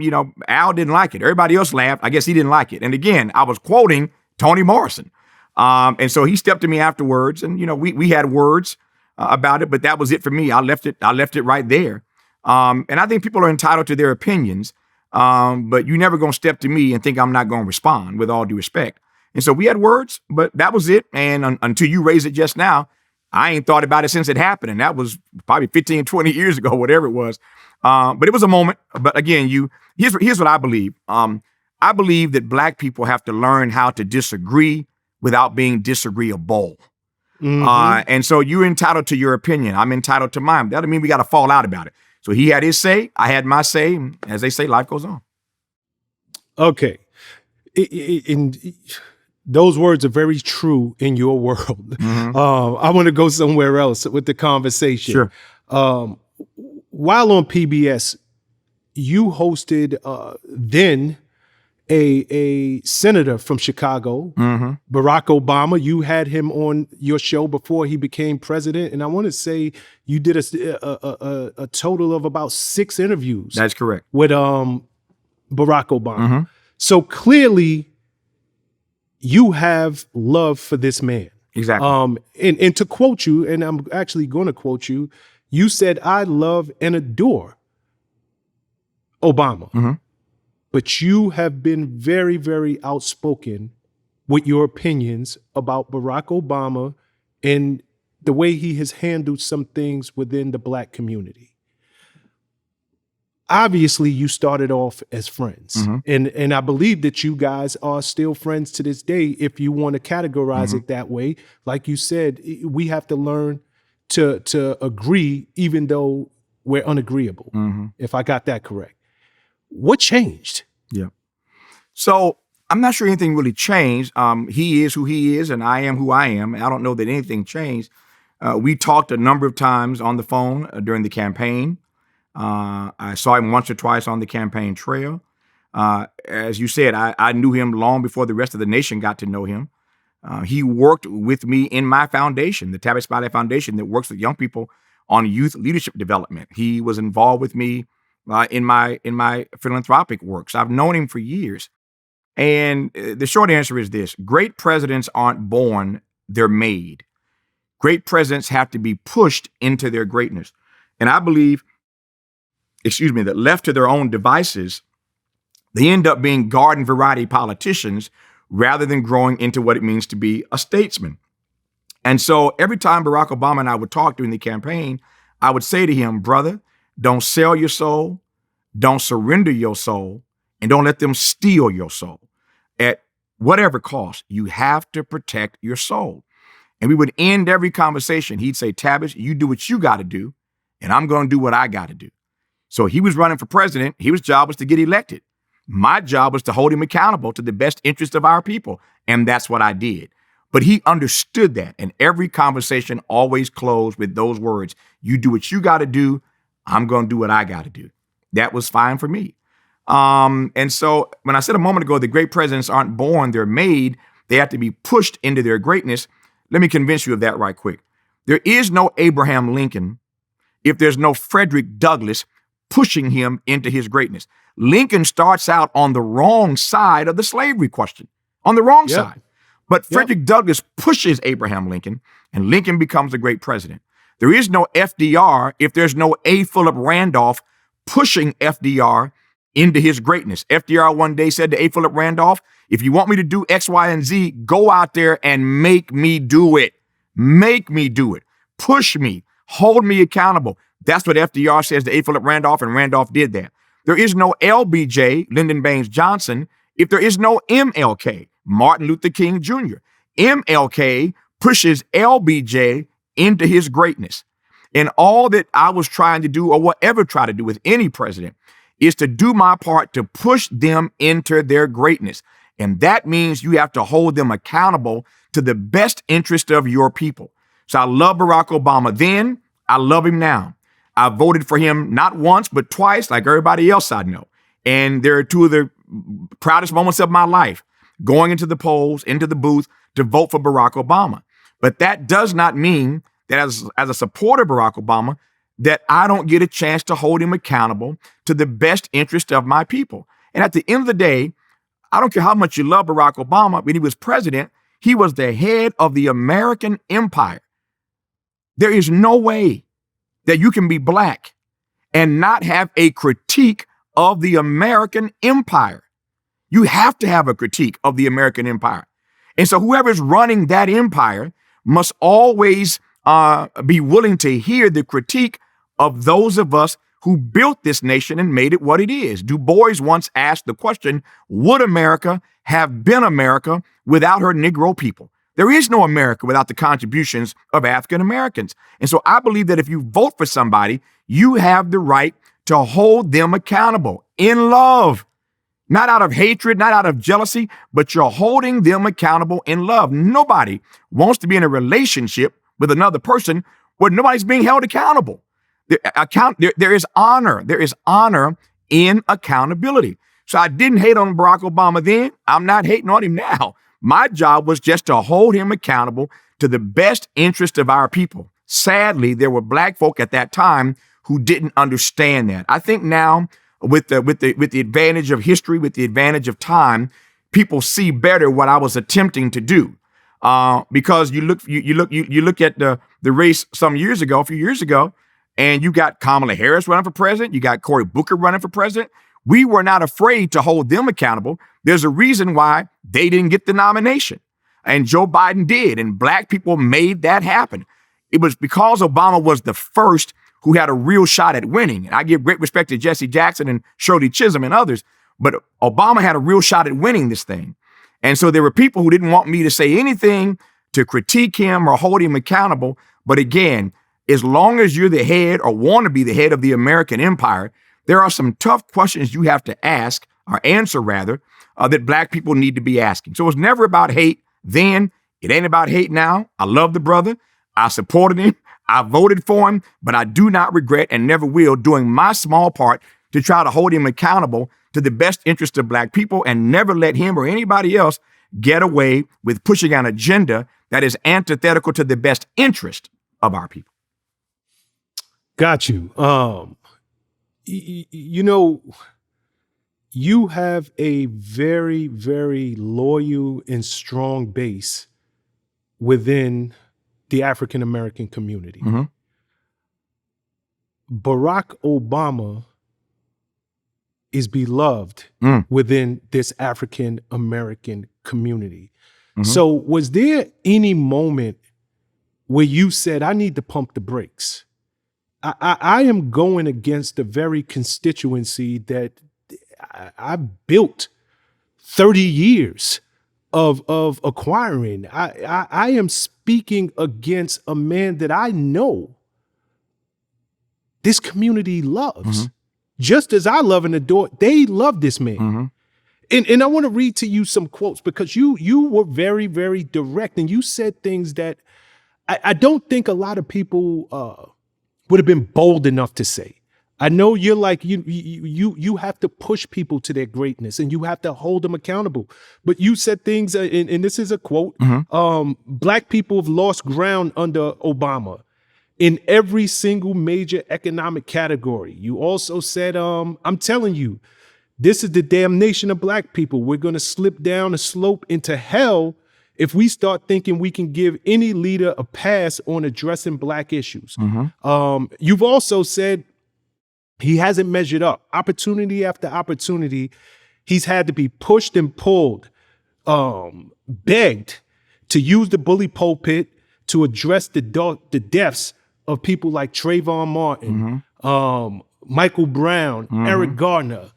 Al didn't like it. Everybody else laughed. I guess he didn't like it. And again, I was quoting Toni Morrison. And so he stepped to me afterwards and, we had words about it, but that was it for me. I left it right there. And I think people are entitled to their opinions. But you're never going to step to me and think I'm not going to respond, with all due respect. And so we had words, but that was it. And until you raised it just now, I ain't thought about it since it happened. And that was probably 15, 20 years ago, whatever it was. But it was a moment. But again, here's what I believe. I believe that black people have to learn how to disagree without being disagreeable. And so you're entitled to your opinion. I'm entitled to mine. That doesn't mean we got to fall out about it. So he had his say, I had my say, and as they say, life goes on. Okay. Those words are very true in your world. I want to go somewhere else with the conversation. Sure. While on PBS, you hosted then a senator from Chicago, Barack Obama. You had him on your show before he became president, and I want to say you did a total of about 6 interviews. That's correct. With Barack Obama. So clearly, you have love for this man. Exactly. And to quote you, and I'm actually going to quote you, you said, "I love and adore Obama." But you have been very, very outspoken with your opinions about Barack Obama and the way he has handled some things within the Black community. Obviously, you started off as friends, and I believe that you guys are still friends to this day, if you want to categorize it that way. Like you said, we have to learn to agree, even though we're unagreeable, if I got that correct. What changed? Yeah. So I'm not sure anything really changed. He is who he is, and I am who I am. I don't know that anything changed. We talked a number of times on the phone during the campaign. I saw him once or twice on the campaign trail. As you said, I knew him long before the rest of the nation got to know him. He worked with me in my foundation, the Tavis Smiley Foundation, that works with young people on youth leadership development. He was involved with me in my philanthropic work. So I've known him for years. And the short answer is this: great presidents aren't born, they're made. Great presidents have to be pushed into their greatness. And I believe, that left to their own devices, they end up being garden variety politicians rather than growing into what it means to be a statesman. And so every time Barack Obama and I would talk during the campaign, I would say to him, brother, don't sell your soul, don't surrender your soul, and don't let them steal your soul. At whatever cost, you have to protect your soul. And we would end every conversation. He'd say, Tavis, you do what you got to do, and I'm going to do what I got to do. So he was running for president. His job was to get elected. My job was to hold him accountable to the best interest of our people. And that's what I did. But he understood that. And every conversation always closed with those words: you do what you got to do, I'm going to do what I got to do. That was fine for me. And so when I said a moment ago that great presidents aren't born, they're made, they have to be pushed into their greatness. Let me convince you of that right quick. There is no Abraham Lincoln if there's no Frederick Douglass pushing him into his greatness. Lincoln starts out on the wrong side of the slavery question, on the wrong side. But Frederick Douglass pushes Abraham Lincoln, and Lincoln becomes a great president. There is no FDR if there's no A. Philip Randolph pushing FDR into his greatness. FDR one day said to A. Philip Randolph, if you want me to do X, Y, and Z, go out there and make me do it. Make me do it. Push me. Hold me accountable. That's what FDR says to A. Philip Randolph, and Randolph did that. There is no LBJ, Lyndon Baines Johnson, if there is no MLK, Martin Luther King Jr. MLK pushes LBJ into his greatness. And all that I was trying to do, or will ever try to do with any president, is to do my part to push them into their greatness. And that means you have to hold them accountable to the best interest of your people. So I love Barack Obama then, I love him now. I voted for him not once, but twice, like everybody else I know. And there are two of the proudest moments of my life, going into the polls, into the booth to vote for Barack Obama. But that does not mean that as a supporter of Barack Obama, that I don't get a chance to hold him accountable to the best interest of my people. And at the end of the day, I don't care how much you love Barack Obama, when he was president, he was the head of the American empire. There is no way that you can be Black and not have a critique of the American empire. You have to have a critique of the American empire. And so whoever's running that empire must always be willing to hear the critique of those of us who built this nation and made it what it is. Du Bois once asked the question, would America have been America without her Negro people? There is no America without the contributions of African Americans. And so I believe that if you vote for somebody, you have the right to hold them accountable in love. not out of hatred, not out of jealousy, but you're holding them accountable in love. Nobody wants to be in a relationship with another person where nobody's being held accountable. There is honor. There is honor in accountability. So I didn't hate on Barack Obama then. I'm not hating on him now. My job was just to hold him accountable to the best interest of our people. Sadly, there were black folk at that time who didn't understand that. I think now, with the advantage of history, with the advantage of time, people see better what I was attempting to do. Because you look at the race a few years ago, and you got Kamala Harris running for president, you got Cory Booker running for president. We were not afraid to hold them accountable. There's a reason why they didn't get the nomination, and Joe Biden did, and black people made that happen. It was because Obama was the first who had a real shot at winning. And I give great respect to Jesse Jackson and Shirley Chisholm and others, but Obama had a real shot at winning this thing. And so there were people who didn't want me to say anything to critique him or hold him accountable. But again, as long as you're the head or want to be the head of the American empire, there are some tough questions you have to ask, or answer rather, that black people need to be asking. So it's never about hate then. It ain't about hate now. I love the brother. I supported him. I voted for him, but I do not regret and never will doing my small part to try to hold him accountable to the best interest of black people, and never let him or anybody else get away with pushing an agenda that is antithetical to the best interest of our people. Got you. You know, you have a very, very loyal and strong base within the African American community. Mm-hmm. Barack Obama is beloved within this African American community. Mm-hmm. So was there any moment where you said, I need to pump the brakes? I am going against the very constituency that I built 30 years of acquiring. I am speaking against a man that I know this community loves. Just as I love and adore, they love this man. And I want to read to you some quotes, because you were very, very direct, and you said things that I don't think a lot of people would have been bold enough to say. I know you're like, you have to push people to their greatness, and you have to hold them accountable. But you said things, and this is a quote, black people have lost ground under Obama in every single major economic category. You also said, I'm telling you, this is the damnation of black people. We're going to slip down a slope into hell if we start thinking we can give any leader a pass on addressing black issues. You've also said he hasn't measured up. Opportunity after opportunity, he's had to be pushed and pulled, begged to use the bully pulpit to address the deaths of people like Trayvon Martin, Michael Brown, Eric Gardner.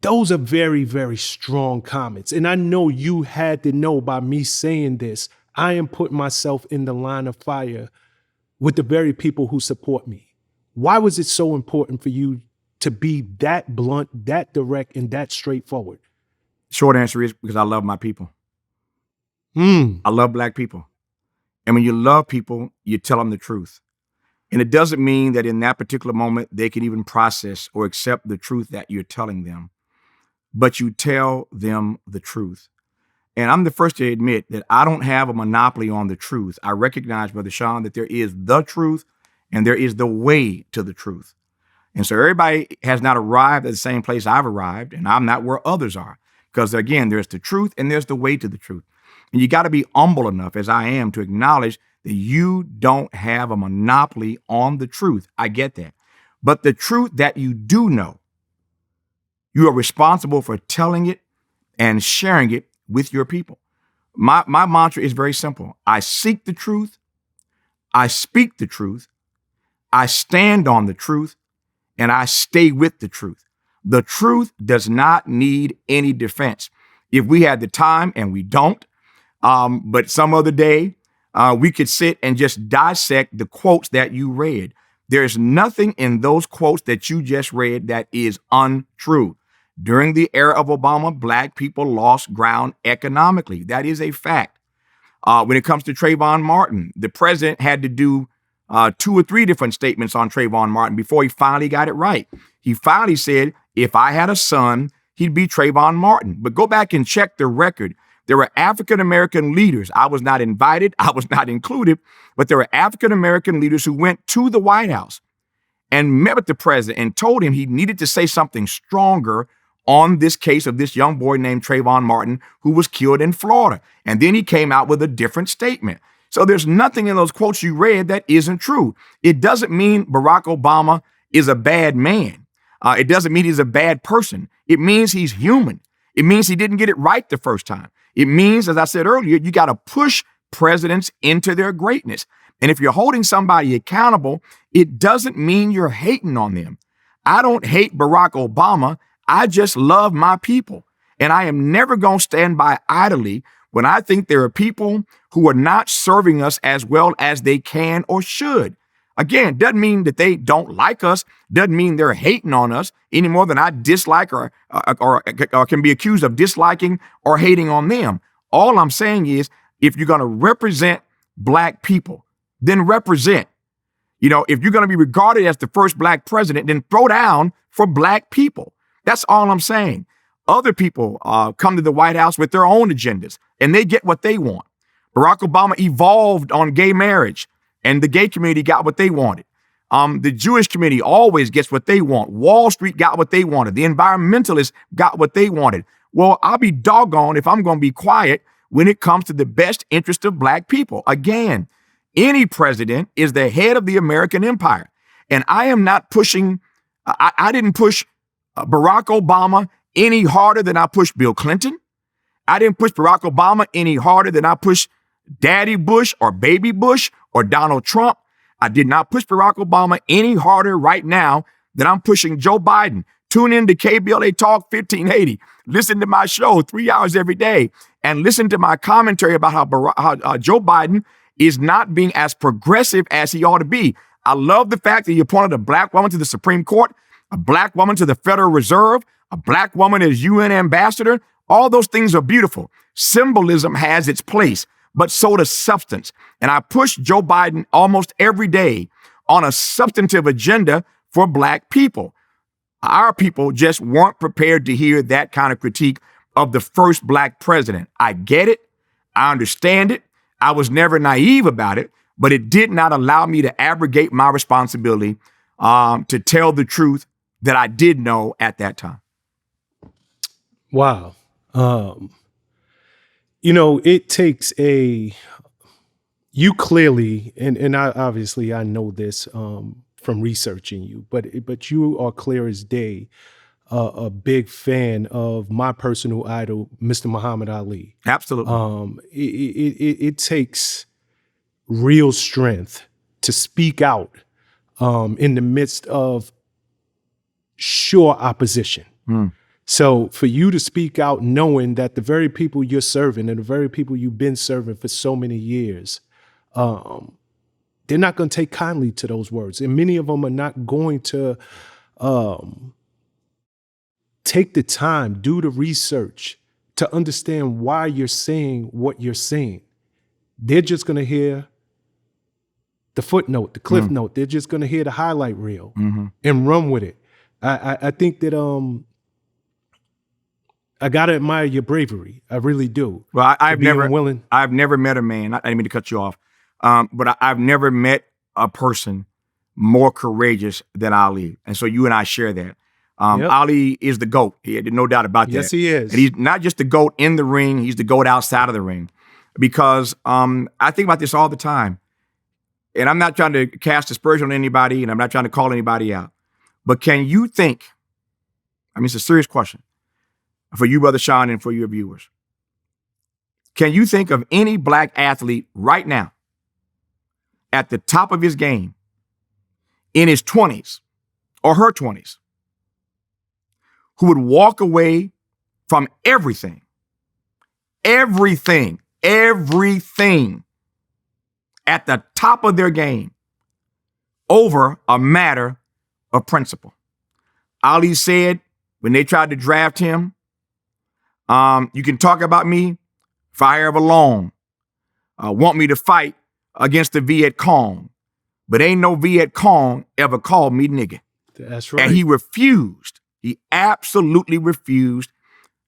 Those are very, very strong comments. And I know you had to know by me saying this, I am putting myself in the line of fire with the very people who support me. Why was it so important for you to be that blunt, that direct, and that straightforward? Short answer is because I love my people. I love black people. And when you love people, you tell them the truth. And it doesn't mean that in that particular moment, they can even process or accept the truth that you're telling them. But you tell them the truth. And I'm the first to admit that I don't have a monopoly on the truth. I recognize, Brother Shawn, that there is the truth and there is the way to the truth. And so everybody has not arrived at the same place I've arrived, and I'm not where others are. Because again, there's the truth and there's the way to the truth. And you got to be humble enough, as I am, to acknowledge that you don't have a monopoly on the truth. I get that. But the truth that you do know, you are responsible for telling it and sharing it with your people. My mantra is very simple. I seek the truth. I speak the truth. I stand on the truth, and I stay with the truth. The truth does not need any defense. If we had the time, and we don't, but some other day, we could sit and just dissect the quotes that you read. There's nothing in those quotes that you just read that is untrue. During the era of Obama, black people lost ground economically. That is a fact. When it comes to Trayvon Martin, the president had to do 2 or 3 different statements on Trayvon Martin before he finally got it right. He finally said, if I had a son, he'd be Trayvon Martin. But go back and check the record. There were African-American leaders. I was not invited. I was not included. But there were African-American leaders who went to the White House and met with the president and told him he needed to say something stronger on this case of this young boy named Trayvon Martin, who was killed in Florida. And then he came out with a different statement. So there's nothing in those quotes you read that isn't true. It doesn't mean Barack Obama is a bad man. It doesn't mean he's a bad person. It means he's human. It means he didn't get it right the first time. It means, as I said earlier, you got to push presidents into their greatness. And if you're holding somebody accountable, it doesn't mean you're hating on them. I don't hate Barack Obama. I just love my people. And I am never going to stand by idly when I think there are people who are not serving us as well as they can or should. Again, doesn't mean that they don't like us, doesn't mean they're hating on us any more than I dislike or can be accused of disliking or hating on them. All I'm saying is, if you're going to represent black people, then represent. You know, if you're going to be regarded as the first black president, then throw down for black people. That's all I'm saying. Other people come to the White House with their own agendas, and they get what they want. Barack Obama evolved on gay marriage, and the gay community got what they wanted. The Jewish community always gets what they want. Wall Street got what they wanted. The environmentalists got what they wanted. Well, I'll be doggone if I'm going to be quiet when it comes to the best interest of black people. Again, any president is the head of the American empire. And I am not pushing, I didn't push Barack Obama any harder than I pushed Bill Clinton. I didn't push Barack Obama any harder than I pushed Daddy Bush or Baby Bush or Donald Trump. I did not push Barack Obama any harder right now than I'm pushing Joe Biden. Tune in to KBLA Talk 1580. Listen to my show 3 hours every day and listen to my commentary about how Joe Biden is not being as progressive as he ought to be. I love the fact that he appointed a black woman to the Supreme Court, a black woman to the Federal Reserve, a black woman as UN ambassador. All those things are beautiful. Symbolism has its place, but so does substance. And I push Joe Biden almost every day on a substantive agenda for black people. Our people just weren't prepared to hear that kind of critique of the first black president. I get it. I understand it. I was never naive about it, but it did not allow me to abrogate my responsibility to tell the truth that I did know at that time. Wow. It takes you clearly, and I obviously I know this from researching you, but you are clear as day a big fan of my personal idol, Mr. Muhammad Ali. Absolutely. It takes real strength to speak out in the midst of sure opposition. So for you to speak out knowing that the very people you're serving and the very people you've been serving for so many years, they're not going to take kindly to those words. And many of them are not going to take the time, do the research to understand why you're saying what you're saying. They're just going to hear the footnote, the cliff note. They're just going to hear the highlight reel and run with it. I think that I gotta admire your bravery. I really do. Well, I've never met a man. I didn't mean to cut you off, but I've never met a person more courageous than Ali. And so you and I share that. Ali is the GOAT. He had no doubt about that. Yes, he is. And he's not just the GOAT in the ring. He's the GOAT outside of the ring. Because I think about this all the time. And I'm not trying to cast aspersion on anybody, and I'm not trying to call anybody out. But can you think, it's a serious question for you, Brother Shawn, and for your viewers. Can you think of any black athlete right now at the top of his game in his 20s or her 20s who would walk away from everything at the top of their game over a matter of principle? Ali said, when they tried to draft him, you can talk about me for however long, want me to fight against the Viet Cong, but ain't no Viet Cong ever called me nigga. That's right. And he refused. He absolutely refused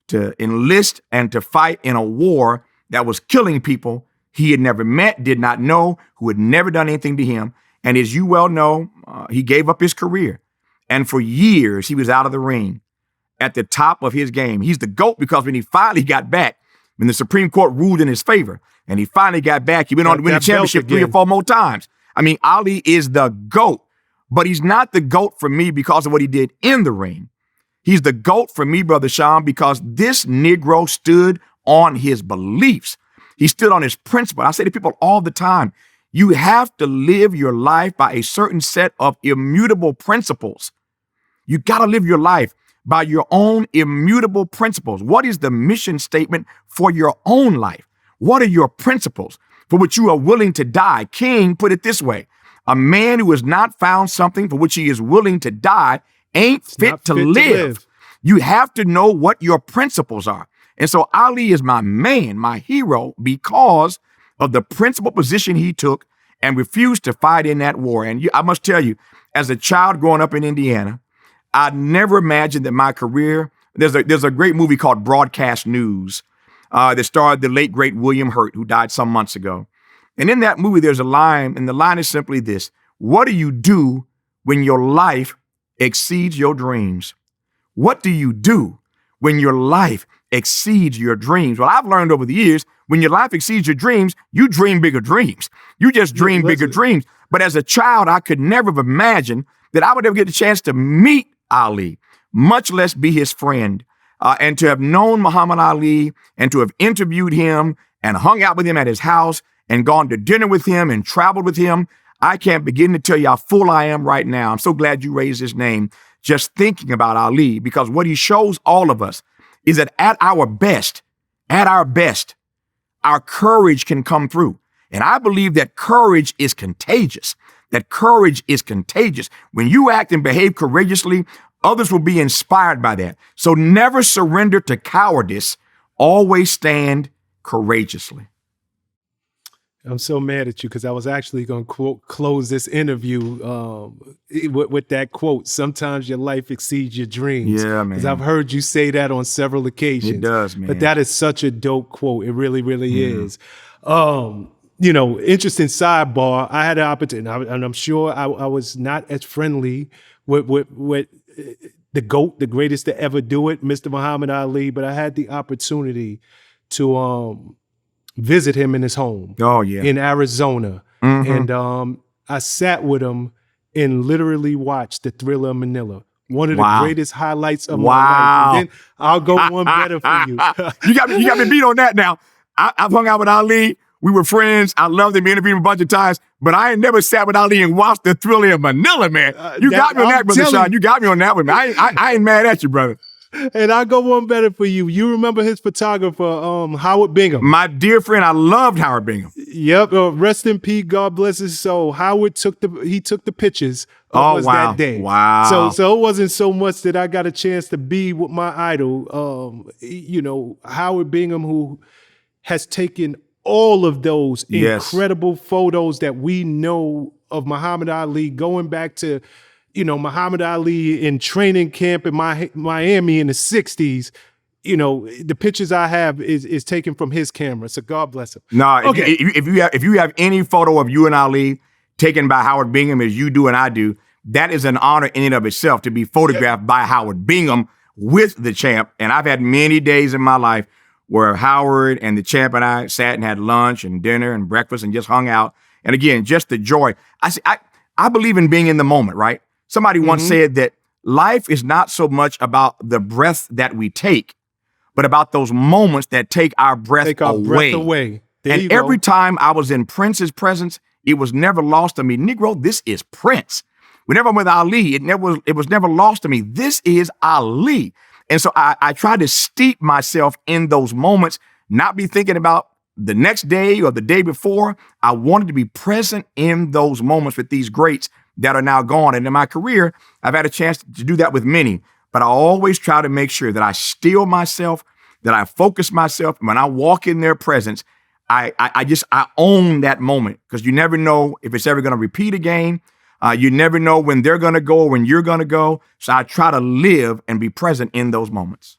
to enlist and to fight in a war that was killing people he had never met, did not know, who had never done anything to him. And as you well know, he gave up his career. And for years, he was out of the ring at the top of his game. He's the GOAT because when he finally got back, when the Supreme Court ruled in his favor, and he finally got back, he went on to win the championship 3 or 4 more times. I mean, Ali is the GOAT, but he's not the GOAT for me because of what he did in the ring. He's the GOAT for me, Brother Shawn, because this Negro stood on his beliefs. He stood on his principle. I say to people all the time, you have to live your life by a certain set of immutable principles. You got to live your life by your own immutable principles. What is the mission statement for your own life? What are your principles for which you are willing to die? King put it this way: a man who has not found something for which he is willing to die ain't fit to live. You have to know what your principles are. And so Ali is my man, my hero, because of the principal position he took and refused to fight in that war. And I must tell you, as a child growing up in Indiana, I never imagined that my career, there's a great movie called Broadcast News that starred the late, great William Hurt, who died some months ago. And in that movie, there's a line, and the line is simply this: what do you do when your life exceeds your dreams? What do you do when your life exceeds your dreams? Well, I've learned over the years, when your life exceeds your dreams, you dream bigger dreams. You just dream bigger dreams. But as a child, I could never have imagined that I would ever get a chance to meet Ali, much less be his friend, and to have known Muhammad Ali and to have interviewed him and hung out with him at his house and gone to dinner with him and traveled with him. I can't begin to tell you how full I am right now. I'm so glad you raised his name, just thinking about Ali, because what he shows all of us is that at our best, our courage can come through. And I believe that courage is contagious. When you act and behave courageously, others will be inspired by that. So never surrender to cowardice. Always stand courageously. I'm so mad at you because I was actually going to close this interview with that quote: sometimes your life exceeds your dreams. Yeah, man. Because I've heard you say that on several occasions. It does, man. But that is such a dope quote. It really, really is. Interesting sidebar. I had an opportunity, and I'm sure I was not as friendly with the GOAT, the greatest to ever do it, Mr. Muhammad Ali, but I had the opportunity to visit him in his home. Oh, yeah. In Arizona. Mm-hmm. And I sat with him and literally watched The Thriller of Manila. One of the greatest highlights of my life. And then I'll go one better for you. You got me beat on that now. I've hung out with Ali. We were friends. I loved him, interviewed him a bunch of times, but I ain't never sat with Ali and watched The Thriller of Manila, man. You got me on that, Brother Shawn. You got me on that one, man. I ain't mad at you, brother. And I'll go one better for you. You remember his photographer, Howard Bingham? My dear friend, I loved Howard Bingham. Yep. Rest in peace. God bless his soul. Howard took the pictures of us that day. Wow. So it wasn't so much that I got a chance to be with my idol. Howard Bingham, who has taken all of those incredible photos that we know of Muhammad Ali, going back to Muhammad Ali in training camp in Miami in the 60s. The pictures I have is taken from his camera. So God bless him. No, okay. if you have any photo of you and Ali taken by Howard Bingham as you do and I do, that is an honor in and of itself to be photographed by Howard Bingham with the champ. And I've had many days in my life where Howard and the champ and I sat and had lunch and dinner and breakfast and just hung out. And again, just the joy. I believe in being in the moment, right? Somebody once said that life is not so much about the breath that we take, but about those moments that take our breath away. And every time I was in Prince's presence, it was never lost to me. Negro, this is Prince. Whenever I'm with Ali, it was never lost to me. This is Ali. And so I try to steep myself in those moments, not be thinking about the next day or the day before. I wanted to be present in those moments with these greats that are now gone. And in my career, I've had a chance to do that with many. but I always try to make sure that I still myself, that I focus myself. When I walk in their presence, I own that moment, because you never know if it's ever going to repeat again. You never know when they're going to go or when you're going to go. So I try to live and be present in those moments.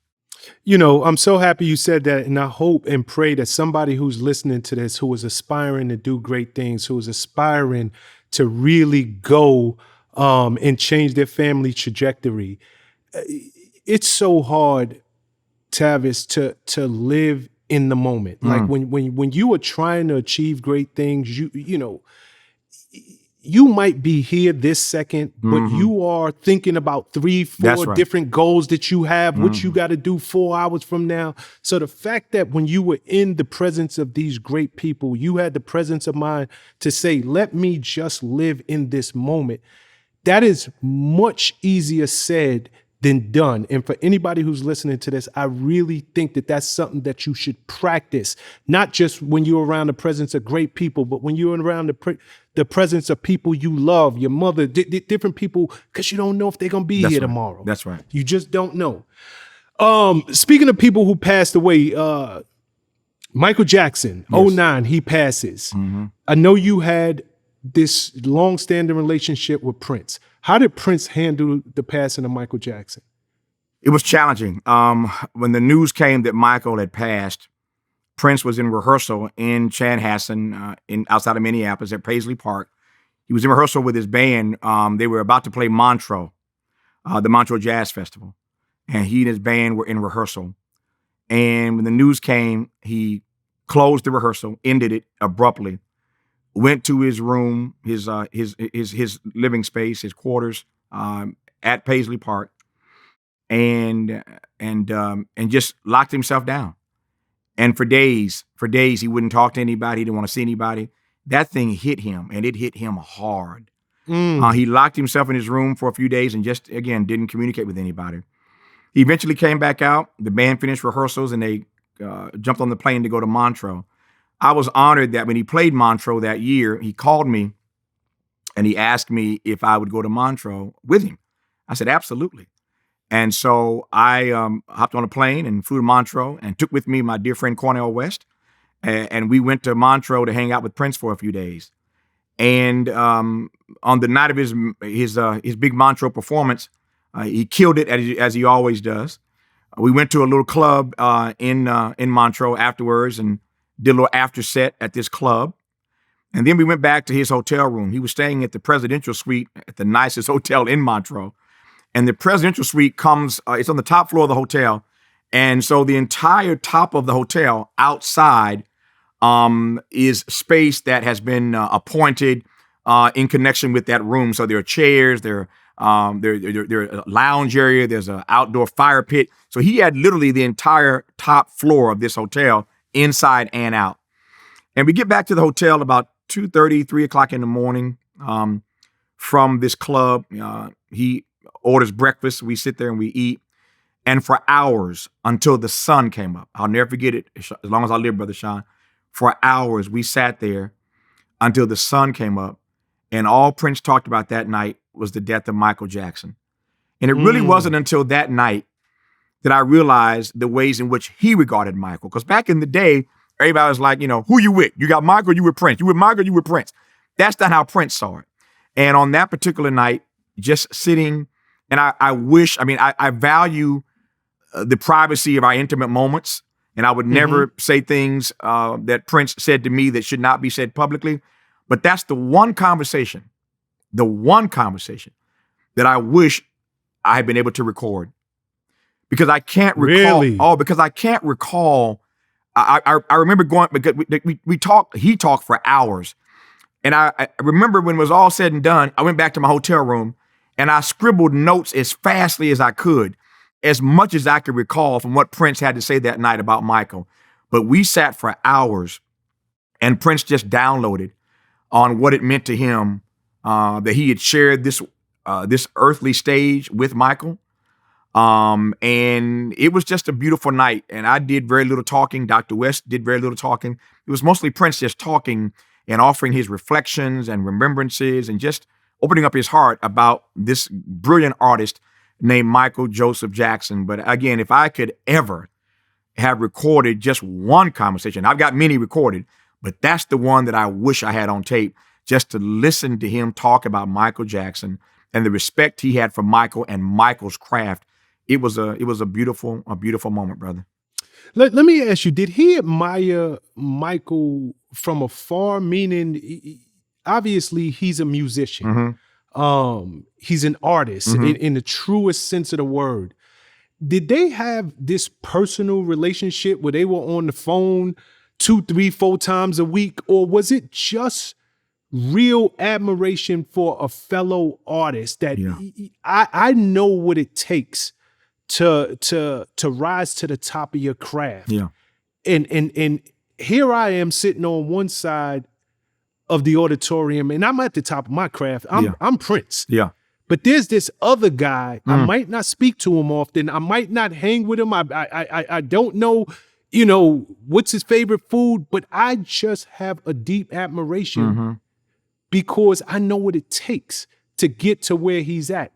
You know, I'm so happy you said that, and I hope and pray that somebody who's listening to this, who is aspiring to do great things, who is aspiring to really go and change their family trajectory. It's so hard, Tavis, to live in the moment. Like when you are trying to achieve great things, you know, you might be here this second, but you are thinking about 3-4 different goals that you have, what you got to do 4 hours from now. So the fact that when you were in the presence of these great people, you had the presence of mind to say, let me just live in this moment. That is much easier said than done. And for anybody who's listening to this, I really think that that's something that you should practice, not just when you're around the presence of great people, but when you're around the presence of people you love, your mother, different people, because you don't know if they're going to be here tomorrow. That's right. You just don't know. Speaking of people who passed away, Michael Jackson, 2009, he passes. I know you had this long-standing relationship with Prince. How did Prince handle the passing of Michael Jackson? It was challenging. When the news came that Michael had passed, Prince was in rehearsal in Chanhassen, outside of Minneapolis at Paisley Park. He was in rehearsal with his band. They were about to play Montreux, the Montreux Jazz Festival. And he and his band were in rehearsal. And when the news came, he closed the rehearsal, ended it abruptly, went to his room, his living space, his quarters at Paisley Park, and just locked himself down. And for days, he wouldn't talk to anybody. He didn't want to see anybody. That thing hit him, and it hit him hard. He locked himself in his room for a few days and just, again, didn't communicate with anybody. He eventually came back out. The band finished rehearsals, and they jumped on the plane to go to Montreux. I was honored that when he played Montreux that year, he called me and he asked me if I would go to Montreux with him. I said, absolutely. And so I hopped on a plane and flew to Montreux and took with me my dear friend Cornel West. And we went to Montreux to hang out with Prince for a few days. And on the night of his big Montreux performance, he killed it as he always does. We went to a little club in Montreux afterwards and did a little after set at this club. And then we went back to his hotel room. He was staying at the presidential suite at the nicest hotel in Montreux. And the presidential suite comes, it's on the top floor of the hotel. And so the entire top of the hotel outside is space that has been appointed in connection with that room. So there are chairs, there are a lounge area, there's an outdoor fire pit. So he had literally the entire top floor of this hotel inside and out. And we get back to the hotel about 2:30, 3 o'clock in the morning from this club. He orders breakfast. We sit there and we eat. And for hours until the sun came up, I'll never forget it as long as I live, Brother Shawn. For hours, we sat there until the sun came up. And all Prince talked about that night was the death of Michael Jackson. And it really wasn't until that night that I realized the ways in which he regarded Michael. Because back in the day, everybody was like, who you with? You got Michael, you with Prince. You with Michael, you with Prince. That's not how Prince saw it. And on that particular night, just sitting, and I value the privacy of our intimate moments. And I would never say things that Prince said to me that should not be said publicly. But that's the one conversation that I wish I had been able to record. Because I can't recall. Really? Because I can't recall. I remember going, because we talked, he talked for hours. And I remember when it was all said and done, I went back to my hotel room and I scribbled notes as fastly as I could, as much as I could recall from what Prince had to say that night about Michael. But we sat for hours and Prince just downloaded on what it meant to him that he had shared this earthly stage with Michael. And it was just a beautiful night. And I did very little talking. Dr. West did very little talking. It was mostly Prince just talking and offering his reflections and remembrances and just opening up his heart about this brilliant artist named Michael Joseph Jackson. But again, if I could ever have recorded just one conversation, I've got many recorded, but that's the one that I wish I had on tape, just to listen to him talk about Michael Jackson and the respect he had for Michael and Michael's craft. It was a beautiful moment, brother. Let me ask you, did he admire Michael from afar? Meaning, obviously, he's a musician. He's an artist in the truest sense of the word. Did they have this personal relationship where they were on the phone 2, 3, 4 times a week? Or was it just real admiration for a fellow artist that I know what it takes to rise to the top of your craft. Yeah. And here I am sitting on one side of the auditorium and I'm at the top of my craft. I'm Prince. Yeah. But there's this other guy. I might not speak to him often. I might not hang with him. I don't know, what's his favorite food, but I just have a deep admiration because I know what it takes to get to where he's at.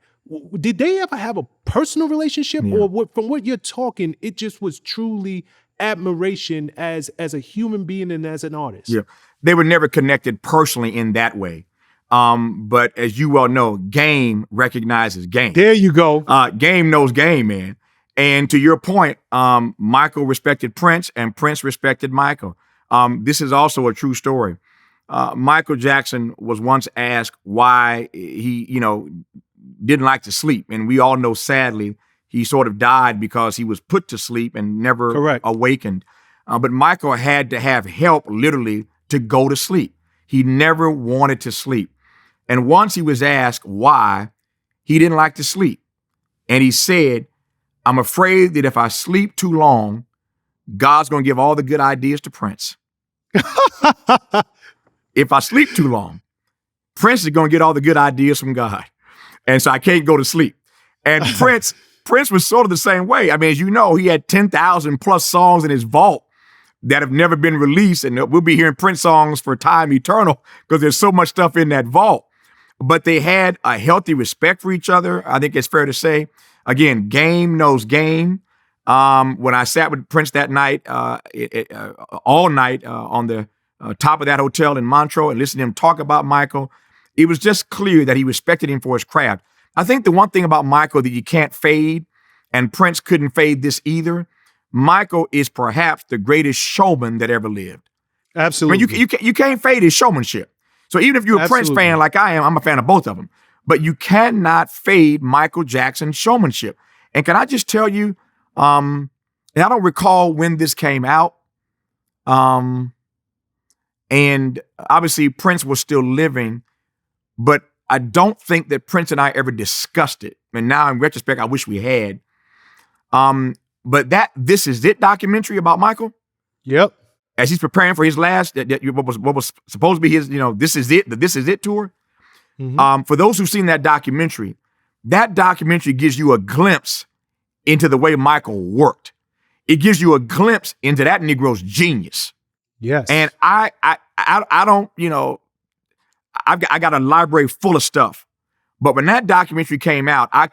Did they ever have a personal relationship, or from what you're talking, it just was truly admiration as a human being and as an artist? Yeah, they were never connected personally in that way. But as you well know, game recognizes game. There you go. Game knows game, man. And to your point, Michael respected Prince and Prince respected Michael. This is also a true story. Michael Jackson was once asked why he, didn't like to sleep. And we all know, sadly, he sort of died because he was put to sleep and never awakened. But Michael had to have help, literally, to go to sleep. He never wanted to sleep. And once he was asked why he didn't like to sleep. And he said, I'm afraid that if I sleep too long, God's going to give all the good ideas to Prince. If I sleep too long, Prince is going to get all the good ideas from God. And so I can't go to sleep. And Prince was sort of the same way. I mean, as you know, he had 10,000 plus songs in his vault that have never been released. And we'll be hearing Prince songs for time eternal because there's so much stuff in that vault. But they had a healthy respect for each other. I think it's fair to say. Again, game knows game. When I sat with Prince that night, all night on the top of that hotel in Montreux and listened to him talk about Michael, it was just clear that he respected him for his craft. I think the one thing about Michael that you can't fade, and Prince couldn't fade this either, Michael is perhaps the greatest showman that ever lived. Absolutely. I mean, you can't fade his showmanship. So even if you're a Prince fan like I am, I'm a fan of both of them. But you cannot fade Michael Jackson's showmanship. And can I just tell you, and I don't recall when this came out, and obviously Prince was still living, but I don't think that Prince and I ever discussed it. And now in retrospect, I wish we had. But that This Is It documentary about Michael. Yep. As he's preparing for his last, what was supposed to be his, This Is It, the This Is It tour. For those who've seen that documentary gives you a glimpse into the way Michael worked. It gives you a glimpse into that Negro's genius. Yes. And I don't, I got a library full of stuff. But when that documentary came out, I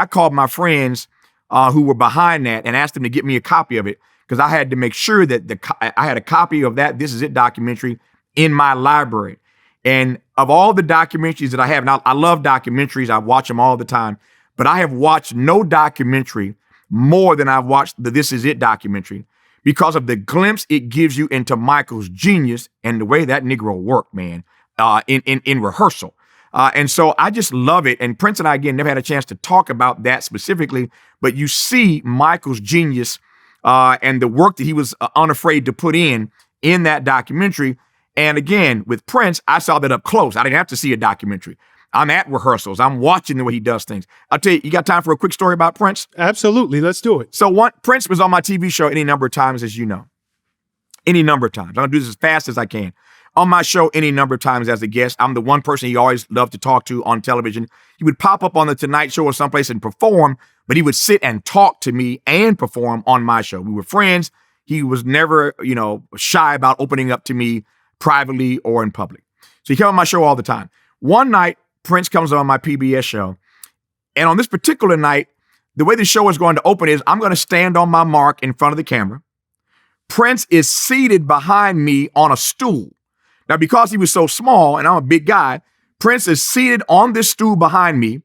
called my friends who were behind that and asked them to get me a copy of it because I had to make sure that I had a copy of that This Is It documentary in my library. And of all the documentaries that I have, now I love documentaries, I watch them all the time, but I have watched no documentary more than I've watched the This Is It documentary because of the glimpse it gives you into Michael's genius and the way that Negro worked, man, in rehearsal. And so I just love it. And Prince and I, again, never had a chance to talk about that specifically, but you see Michael's genius and the work that he was unafraid to put in that documentary. And again, with Prince, I saw that up close. I didn't have to see a documentary. I'm at rehearsals. I'm watching the way he does things. I'll tell you, you got time for a quick story about Prince? Absolutely. Let's do it. So Prince was on my TV show any number of times, as you know. Any number of times. I'm going to do this as fast as I can. On my show any number of times as a guest. I'm the one person he always loved to talk to on television. He would pop up on the Tonight Show or someplace and perform, but he would sit and talk to me and perform on my show. We were friends. He was never, shy about opening up to me privately or in public. So he came on my show all the time. One night, Prince comes on my PBS show. And on this particular night, the way the show is going to open is I'm going to stand on my mark in front of the camera. Prince is seated behind me on a stool. Now, because he was so small and I'm a big guy, Prince is seated on this stool behind me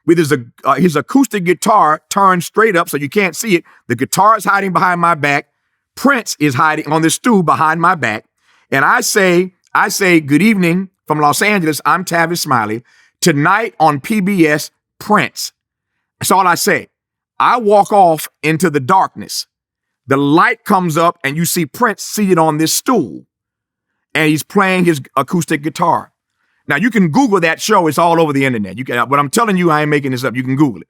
with his acoustic guitar turned straight up so you can't see it. The guitar is hiding behind my back. Prince is hiding on this stool behind my back. And I say, good evening from Los Angeles. I'm Tavis Smiley. Tonight on PBS, Prince. That's all I say. I walk off into the darkness. The light comes up and you see Prince seated on this stool and he's playing his acoustic guitar. Now you can Google that show. It's all over the internet. But I'm telling you, I ain't making this up. You can Google it.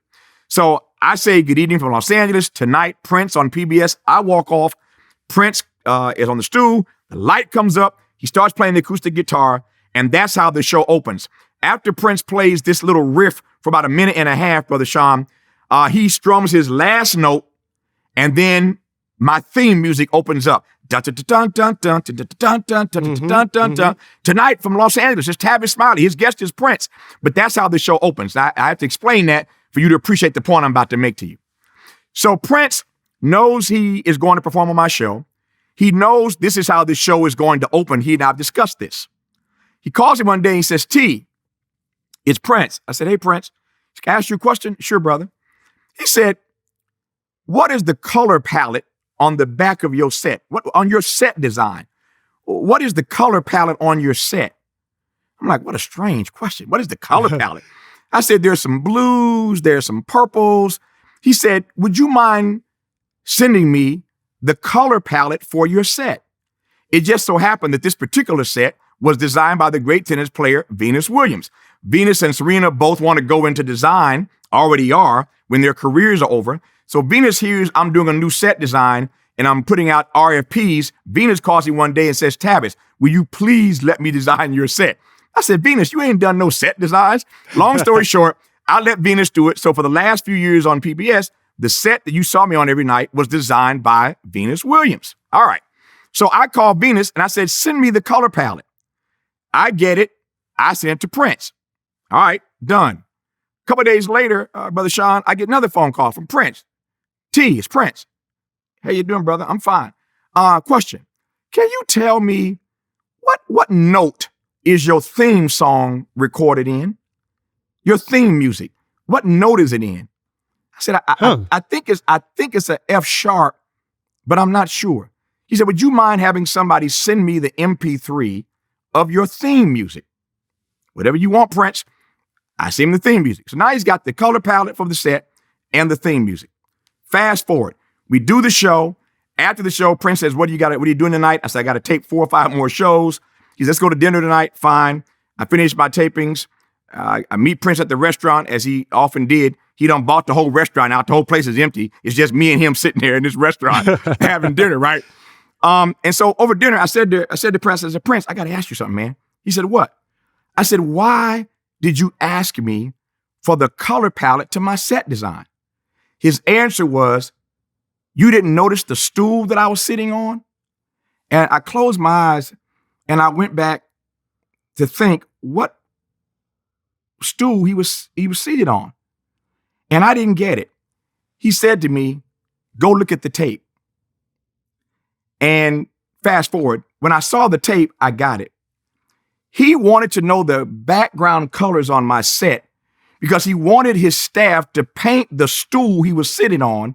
So I say good evening from Los Angeles. Tonight, Prince on PBS. I walk off. Prince is on the stool. The light comes up. He starts playing the acoustic guitar. And that's how the show opens. After Prince plays this little riff for about a minute and a half, Brother Shawn, he strums his last note, and then my theme music opens up. Tonight from Los Angeles, it's Tavis Smiley. His guest is Prince. But that's how the show opens. I have to explain that for you to appreciate the point I'm about to make to you. So Prince knows he is going to perform on my show. He knows this is how the show is going to open. He and I have discussed this. He calls me one day and he says, T, it's Prince. I said, hey, Prince, can I ask you a question? Sure, brother. He said, what is the color palette on the back of your set? On your set design? What is the color palette on your set? I'm like, what a strange question. What is the color palette? I said, there's some blues, there's some purples. He said, would you mind sending me the color palette for your set? It just so happened that this particular set was designed by the great tennis player, Venus Williams. Venus and Serena both want to go into design, already are, when their careers are over. So Venus hears I'm doing a new set design and I'm putting out RFPs. Venus calls me one day and says, Tavis, will you please let me design your set? I said, Venus, you ain't done no set designs. Long story short, I let Venus do it. So for the last few years on PBS, the set that you saw me on every night was designed by Venus Williams. All right. So I called Venus and I said, send me the color palette. I get it. I sent it to Prince. All right, done. A couple of days later, Brother Shawn, I get another phone call from Prince. T, it's Prince. How you doing, brother? I'm fine. Question. Can you tell me what note is your theme song recorded in? Your theme music. What note is it in? I said, I think it's a F sharp, but I'm not sure. He said, would you mind having somebody send me the MP3 of your theme music? Whatever you want, Prince. I send him the theme music. So now he's got the color palette for the set and the theme music. Fast forward. We do the show. After the show, Prince says, what are you doing tonight? I said, I got to tape 4 or 5 more shows. He says, let's go to dinner tonight. Fine. I finish my tapings. I meet Prince at the restaurant, as he often did. He done bought the whole restaurant out. The whole place is empty. It's just me and him sitting there in this restaurant having dinner, right? And so over dinner, I said to Prince, Prince, I got to ask you something, man. He said, what? I said, why did you ask me for the color palette to my set design? His answer was, you didn't notice the stool that I was sitting on? And I closed my eyes and I went back to think what stool he was seated on. And I didn't get it. He said to me, go look at the tape. And fast forward, when I saw the tape, I got it. He wanted to know the background colors on my set because he wanted his staff to paint the stool he was sitting on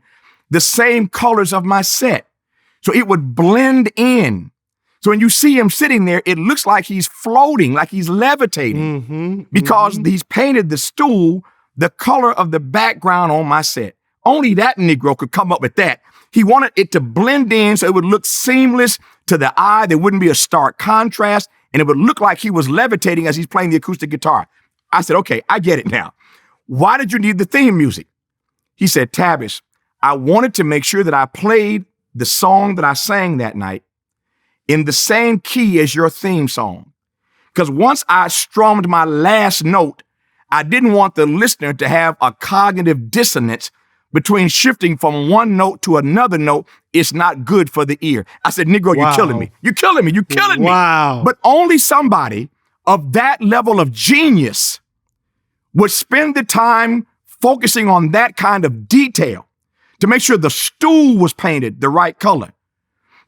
the same colors of my set, so it would blend in. So when you see him sitting there, it looks like he's floating, like he's levitating, because he's painted the stool the color of the background on my set. Only that Negro could come up with that. He wanted it to blend in so it would look seamless to the eye. There wouldn't be a stark contrast, and it would look like he was levitating as he's playing the acoustic guitar. I said, okay, I get it now. Why did you need the theme music? He said, Tavis, I wanted to make sure that I played the song that I sang that night in the same key as your theme song. Because once I strummed my last note, I didn't want the listener to have a cognitive dissonance between shifting from one note to another note. It's not good for the ear. I said, Negro, you're killing me. You're killing me. You're killing me. Wow. But only somebody of that level of genius would spend the time focusing on that kind of detail to make sure the stool was painted the right color,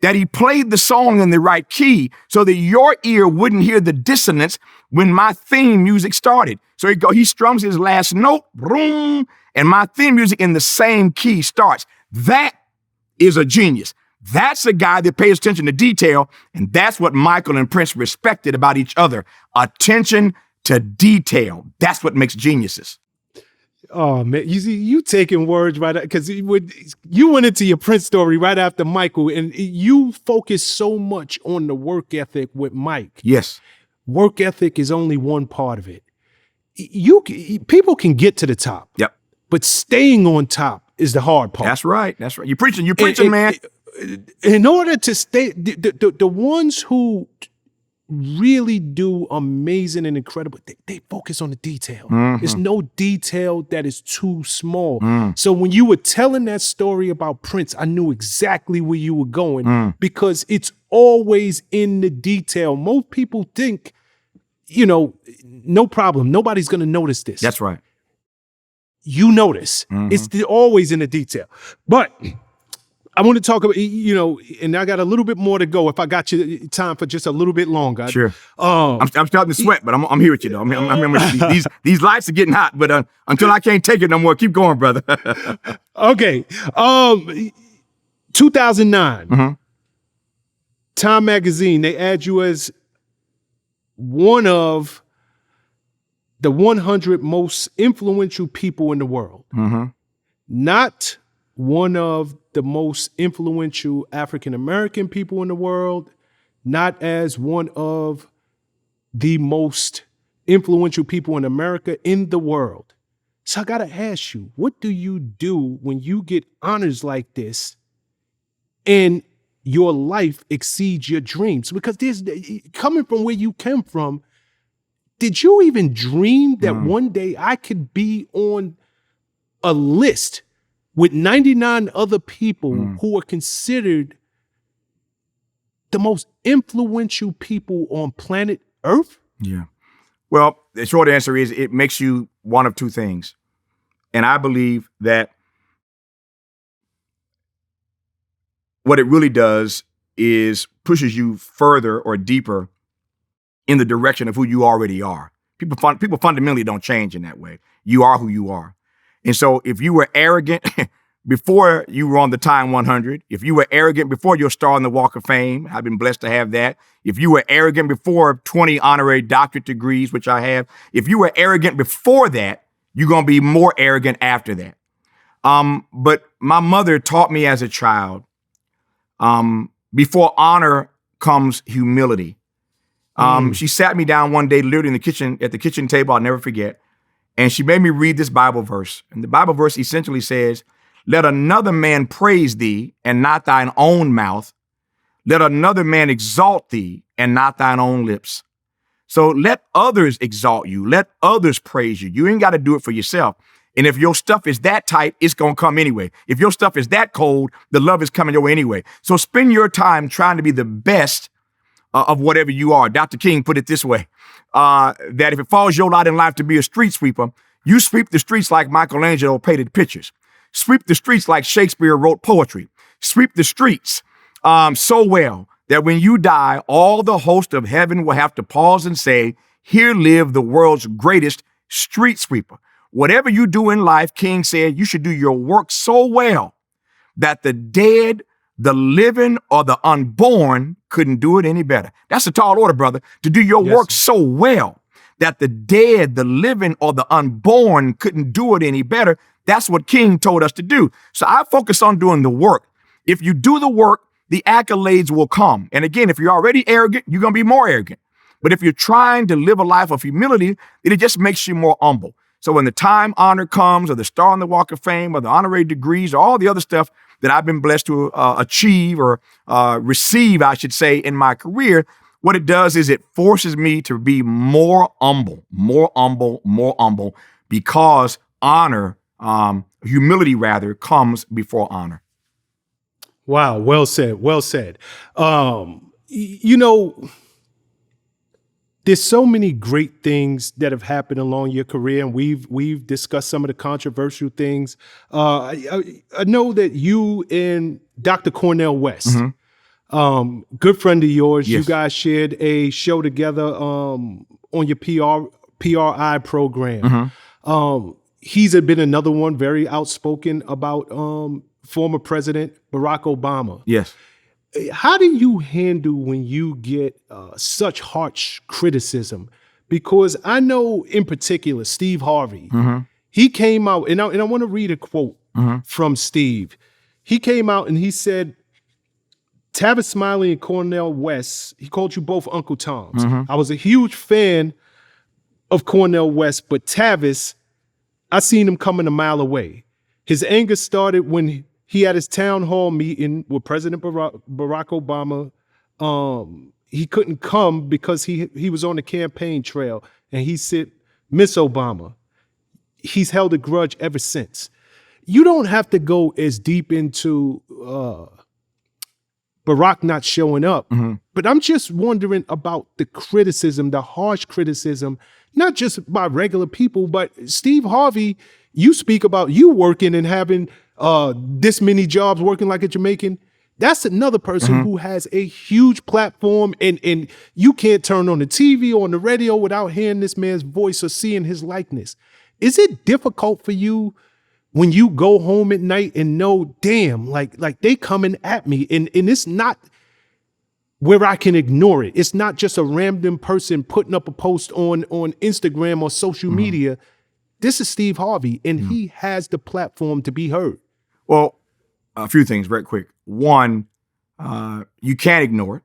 that he played the song in the right key so that your ear wouldn't hear the dissonance when my theme music started. So he strums his last note, boom, and my theme music in the same key starts. That is a genius. That's a guy that pays attention to detail, and that's what Michael and Prince respected about each other. Attention to detail. That's what makes geniuses. Oh man, you see, you taking words right, because you went into your Prince story right after Michael, and you focus so much on the work ethic with Mike. Yes, work ethic is only one part of it. People can get to the top. Yep, but staying on top is the hard part. That's right. That's right. You're preaching, man. In order to stay, the ones who really do amazing and incredible, they focus on the detail. Mm-hmm. There's no detail that is too small. So when you were telling that story about Prince, I knew exactly where you were going because it's always in the detail. Most people think, no problem. Nobody's going to notice this. That's right. You notice. It's always in the detail. But I want to talk about, and I got a little bit more to go. If I got you time for just a little bit longer. Sure. I'm starting to sweat, but I'm here with you though. I remember these lights are getting hot, but until I can't take it no more, keep going, brother. Okay. 2009, Time Magazine, they add you as one of the 100 most influential people in the world. Not one of the most influential African-American people in the world, not as one of the most influential people in America, in the world. So I gotta ask you, what do you do when you get honors like this and your life exceeds your dreams? Because coming from where you came from, did you even dream that one day I could be on a list with 99 other people who are considered the most influential people on planet Earth? Yeah. Well, the short answer is it makes you one of two things. And I believe that what it really does is pushes you further or deeper in the direction of who you already are. People fundamentally don't change in that way. You are who you are. And so if you were arrogant before you were on the Time 100, if you were arrogant before your star on the Walk of Fame, I've been blessed to have that. If you were arrogant before 20 honorary doctorate degrees, which I have, if you were arrogant before that, you're going to be more arrogant after that. But my mother taught me as a child, before honor comes humility. She sat me down one day, literally at the kitchen table, I'll never forget. And she made me read this Bible verse. And the Bible verse essentially says, "Let another man praise thee and not thine own mouth. Let another man exalt thee and not thine own lips." So let others exalt you. Let others praise you. You ain't got to do it for yourself. And if your stuff is that tight, it's going to come anyway. If your stuff is that cold, the love is coming your way anyway. So spend your time trying to be the best of whatever you are. Dr. King put it this way, that if it falls your lot in life to be a street sweeper, you sweep the streets like Michelangelo painted pictures. Sweep the streets like Shakespeare wrote poetry. Sweep the streets so well that when you die, all the host of heaven will have to pause and say, "Here live the world's greatest street sweeper." Whatever you do in life, King said, you should do your work so well that the dead, the living, or the unborn couldn't do it any better. That's a tall order, brother, to do your work so well that the dead, the living, or the unborn couldn't do it any better. That's what King told us to do. So I focus on doing the work. If you do the work, the accolades will come. And again, if you're already arrogant, you're going to be more arrogant. But if you're trying to live a life of humility, it just makes you more humble. So when the time honor comes, or the star on the Walk of Fame, or the honorary degrees, or all the other stuff that I've been blessed to achieve or receive, I should say, in my career, what it does is it forces me to be more humble, because honor, humility rather, comes before honor. Wow, well said, well said. The there's so many great things that have happened along your career, and we've discussed some of the controversial things. I know that you and Dr. Cornel West, good friend of yours, you Yes. guys shared a show together on your PRI program. He's been another one very outspoken about former President Barack Obama. Yes. How do you handle when you get such harsh criticism? Because I know in particular, Steve Harvey, he came out, and I want to read a quote from Steve. He came out and he said, Tavis Smiley and Cornel West, he called you both Uncle Toms. I was a huge fan of Cornel West, but Tavis, I seen him coming a mile away. His anger started when he had his town hall meeting with President Barack Obama. He couldn't come because he was on the campaign trail, and he said, Miss Obama. He's held a grudge ever since. You don't have to go as deep into Barack not showing up, but I'm just wondering about the criticism, the harsh criticism, not just by regular people, but Steve Harvey, you speak about you working and having this many jobs, working like a Jamaican. That's another person who has a huge platform, and you can't turn on the TV or on the radio without hearing this man's voice or seeing his likeness. Is it difficult for you when you go home at night and know, damn, like they coming at me, and it's not where I can ignore it? It's not just a random person putting up a post on Instagram or social media. This is Steve Harvey, and he has the platform to be heard. Well, a few things very quick. One, you can't ignore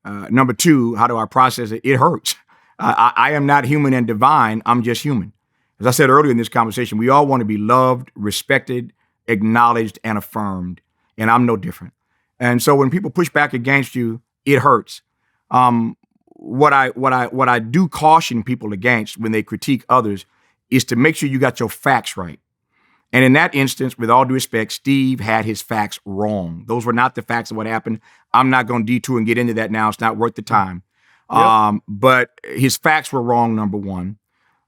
it. Number two, how do I process it? It hurts. I am not human and divine. I'm just human. As I said earlier in this conversation, we all want to be loved, respected, acknowledged, and affirmed. And I'm no different. And so when people push back against you, it hurts. What I do caution people against when they critique others is to make sure you got your facts right. And in that instance, with all due respect, Steve had his facts wrong. Those were not the facts of what happened. I'm not going to detour and get into that now. It's not worth the time. But his facts were wrong, number one.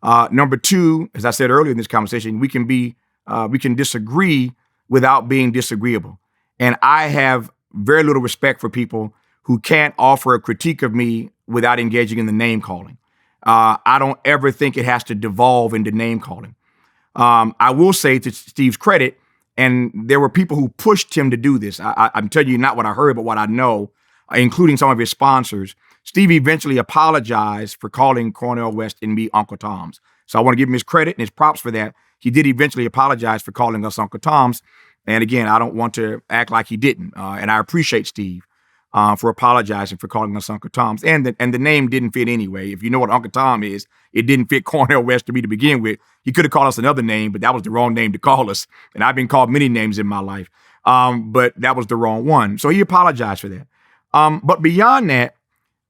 Number two, as I said earlier in this conversation, we can disagree without being disagreeable. And I have very little respect for people who can't offer a critique of me without engaging in the name calling. I don't ever think it has to devolve into name calling. I will say to Steve's credit, and there were people who pushed him to do this. I'm telling you not what I heard, but what I know, including some of his sponsors. Steve eventually apologized for calling Cornel West and me Uncle Toms. So I want to give him his credit and his props for that. He did eventually apologize for calling us Uncle Toms. And again, I don't want to act like he didn't. And I appreciate Steve for apologizing for calling us Uncle Toms. And the name didn't fit anyway. If you know what Uncle Tom is, it didn't fit Cornel West to me to begin with. He could have called us another name, but that was the wrong name to call us. And I've been called many names in my life, but that was the wrong one. So he apologized for that. But beyond that,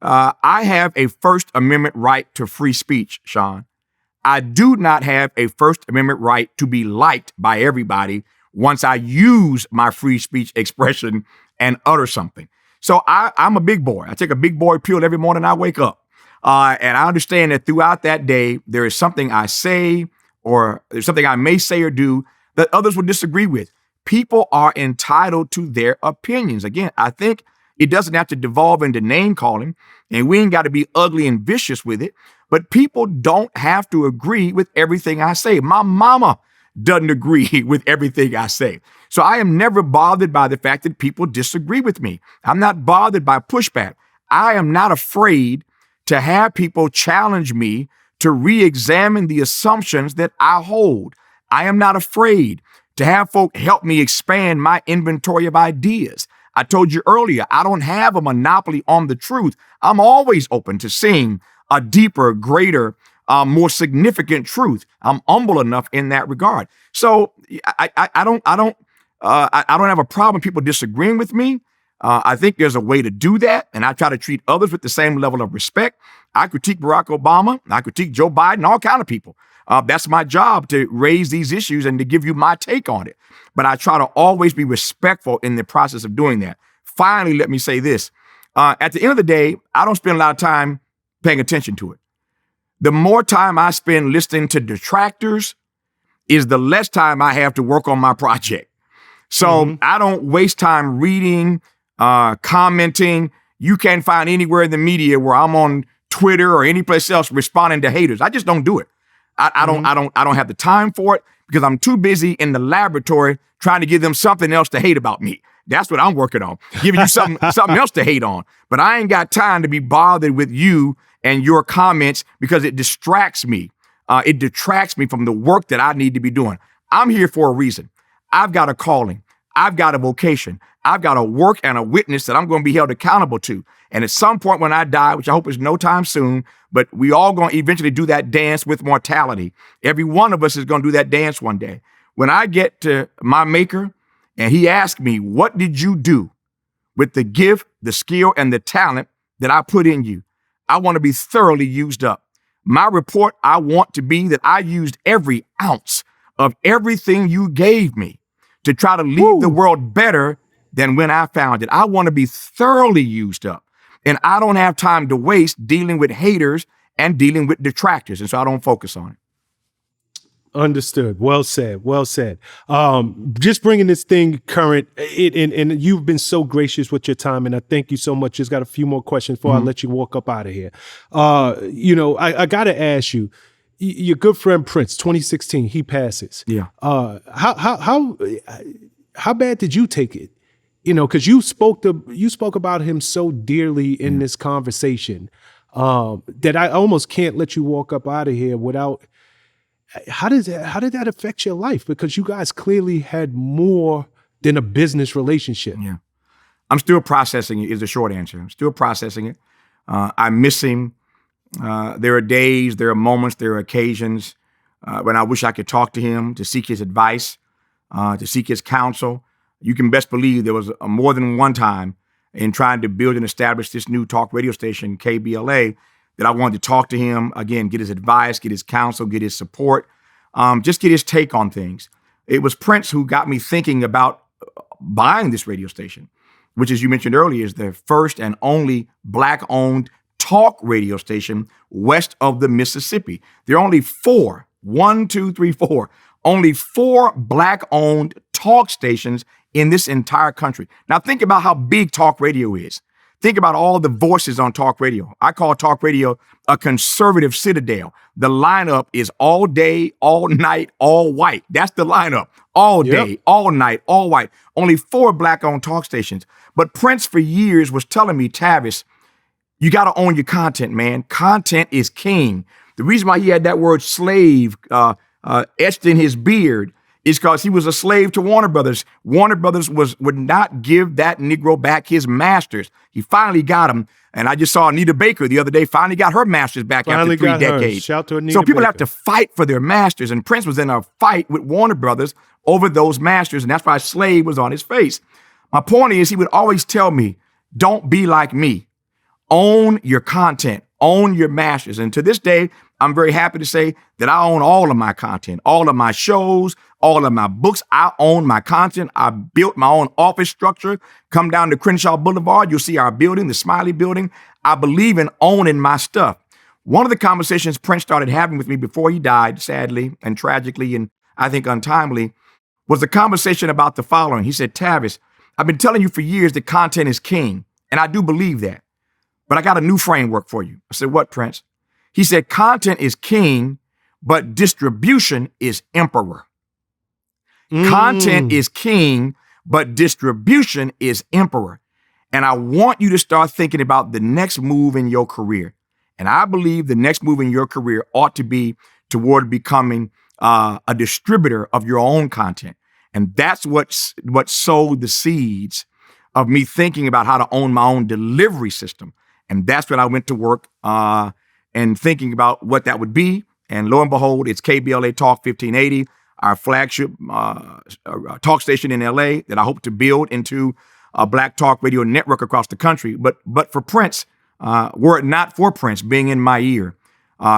I have a First Amendment right to free speech, Shawn. I do not have a First Amendment right to be liked by everybody once I use my free speech expression and utter something. So I'm a big boy. I take a big boy pill every morning I wake up. And I understand that throughout that day, there is something I say or there's something I may say or do that others will disagree with. People are entitled to their opinions. Again, I think it doesn't have to devolve into name calling, and we ain't got to be ugly and vicious with it, but people don't have to agree with everything I say. My mama doesn't agree with everything I say. So I am never bothered by the fact that people disagree with me. I'm not bothered by pushback. I am not afraid to have people challenge me to re-examine the assumptions that I hold. I am not afraid to have folk help me expand my inventory of ideas. I told you earlier, I don't have a monopoly on the truth. I'm always open to seeing a deeper, greater, more significant truth. I'm humble enough in that regard. So I don't have a problem people disagreeing with me. I think there's a way to do that, and I try to treat others with the same level of respect. I critique Barack Obama, I critique Joe Biden, all kind of people. That's my job, to raise these issues and to give you my take on it. But I try to always be respectful in the process of doing that. Finally, let me say this. At the end of the day, I don't spend a lot of time paying attention to it. The more time I spend listening to detractors is the less time I have to work on my project. So I don't waste time reading, commenting. You can't find anywhere in the media where I'm on Twitter or any place else responding to haters. I just don't do it. I don't have the time for it because I'm too busy in the laboratory trying to give them something else to hate about me. That's what I'm working on, giving you something else to hate on. But I ain't got time to be bothered with you and your comments because it distracts me. It detracts me from the work that I need to be doing. I'm here for a reason. I've got a calling. I've got a vocation. I've got a work and a witness that I'm going to be held accountable to. And at some point when I die, which I hope is no time soon, but we all going to eventually do that dance with mortality. Every one of us is going to do that dance one day. When I get to my maker and he asks me, what did you do with the gift, the skill, and the talent that I put in you? I want to be thoroughly used up. My report, I want to be that I used every ounce of everything you gave me to try to leave the world better than when I found it. I want to be thoroughly used up. And I don't have time to waste dealing with haters and dealing with detractors. And so I don't focus on it. Understood. Well said. Well said. Just bringing this thing current, and you've been so gracious with your time, and I thank you so much. Just got a few more questions before I let you walk up out of here. I got to ask you, your good friend Prince, 2016, he passes. Yeah. How bad did you take it? Because you spoke about him so dearly in this conversation that I almost can't let you walk up out of here without. How did that affect your life? Because you guys clearly had more than a business relationship. Yeah. I'm still processing it is the short answer. I'm still processing it. I miss him. There are days, there are moments, there are occasions when I wish I could talk to him, to seek his advice, to seek his counsel. You can best believe there was more than one time in trying to build and establish this new talk radio station, KBLA, that I wanted to talk to him, again, get his advice, get his counsel, get his support, just get his take on things. It was Prince who got me thinking about buying this radio station, which, as you mentioned earlier, is the first and only Black-owned talk radio station west of the Mississippi. There are only four, only four Black-owned talk stations in this entire country. Now think about how big talk radio is. Think about all the voices on talk radio. I call talk radio a conservative citadel. The lineup is all day, all night, all white. That's the lineup. All day, all night, all white. Only four Black-owned talk stations. But Prince for years was telling me, Tavis, you got to own your content, man. Content is king. The reason why he had that word slave etched in his beard is because he was a slave to Warner Brothers. Warner Brothers would not give that Negro back his masters. He finally got them. And I just saw Anita Baker the other day, finally got her masters back after 3 decades. Shout to Anita so people Baker. have to fight for their masters. And Prince was in a fight with Warner Brothers over those masters. And that's why slave was on his face. My point is, he would always tell me, don't be like me. Own your content. Own your masters. And to this day, I'm very happy to say that I own all of my content, all of my shows, all of my books. I own my content. I built my own office structure. Come down to Crenshaw Boulevard. You'll see our building, the Smiley building. I believe in owning my stuff. One of the conversations Prince started having with me before he died, sadly and tragically, and I think untimely, was the conversation about the following. He said, Tavis, I've been telling you for years that content is king, and I do believe that. But I got a new framework for you. I said, what, Prince? He said, content is king, but distribution is emperor. Content is king, but distribution is emperor. And I want you to start thinking about the next move in your career. And I believe the next move in your career ought to be toward becoming a distributor of your own content. And that's what sowed the seeds of me thinking about how to own my own delivery system. And that's when I went to work and thinking about what that would be. And lo and behold, it's KBLA Talk 1580, our flagship talk station in LA that I hope to build into a Black talk radio network across the country. But for Prince, were it not for Prince being in my ear,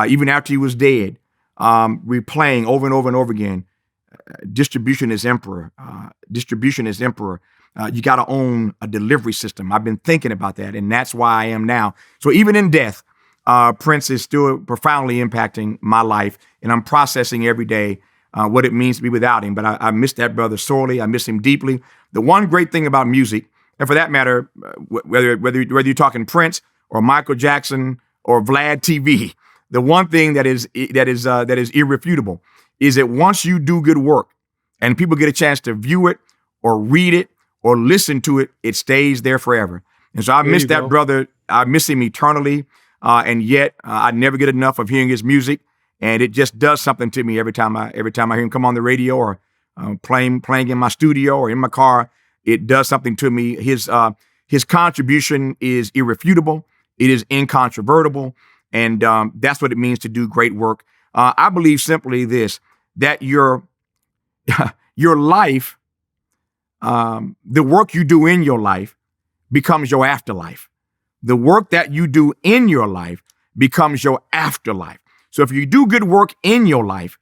even after he was dead, replaying over and over and over again, distribution is emperor. Distribution is emperor. You got to own a delivery system. I've been thinking about that, and that's why I am now. So even in death, Prince is still profoundly impacting my life, and I'm processing every day what it means to be without him. But I miss that brother sorely. I miss him deeply. The one great thing about music, and for that matter, whether you're talking Prince or Michael Jackson or VladTV, the one thing that is irrefutable is that once you do good work and people get a chance to view it or read it or listen to it, it stays there forever. And so I miss that brother. I miss him eternally. And yet I never get enough of hearing his music. And it just does something to me every time I hear him come on the radio or playing in my studio or in my car. It does something to me. His contribution is irrefutable. It is incontrovertible. And that's what it means to do great work. I believe simply this, that your life, the work you do in your life becomes your afterlife. The work that you do in your life becomes your afterlife. So if you do good work in your life,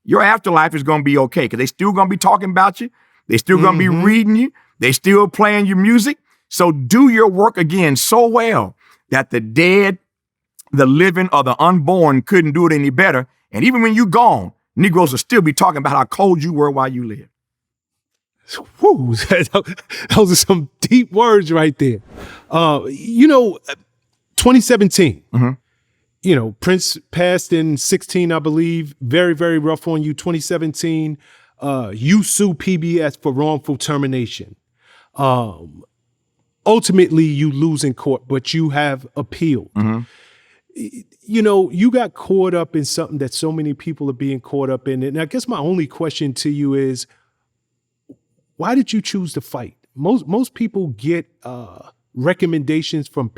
your afterlife is going to be okay because they still going to be talking about you. They still going to be reading you. They still playing your music. So do your work again so well that the dead, the living, or the unborn couldn't do it any better. And even when you're gone, Negroes will still be talking about how cold you were while you lived. Whew, those are some deep words right there. 2017, Prince passed in 16, I believe. Very, very rough on you. 2017, you sue PBS for wrongful termination. Ultimately, you lose in court, but you have appealed. You got caught up in something that so many people are being caught up in. And I guess my only question to you is, why did you choose to fight? Most people get recommendations from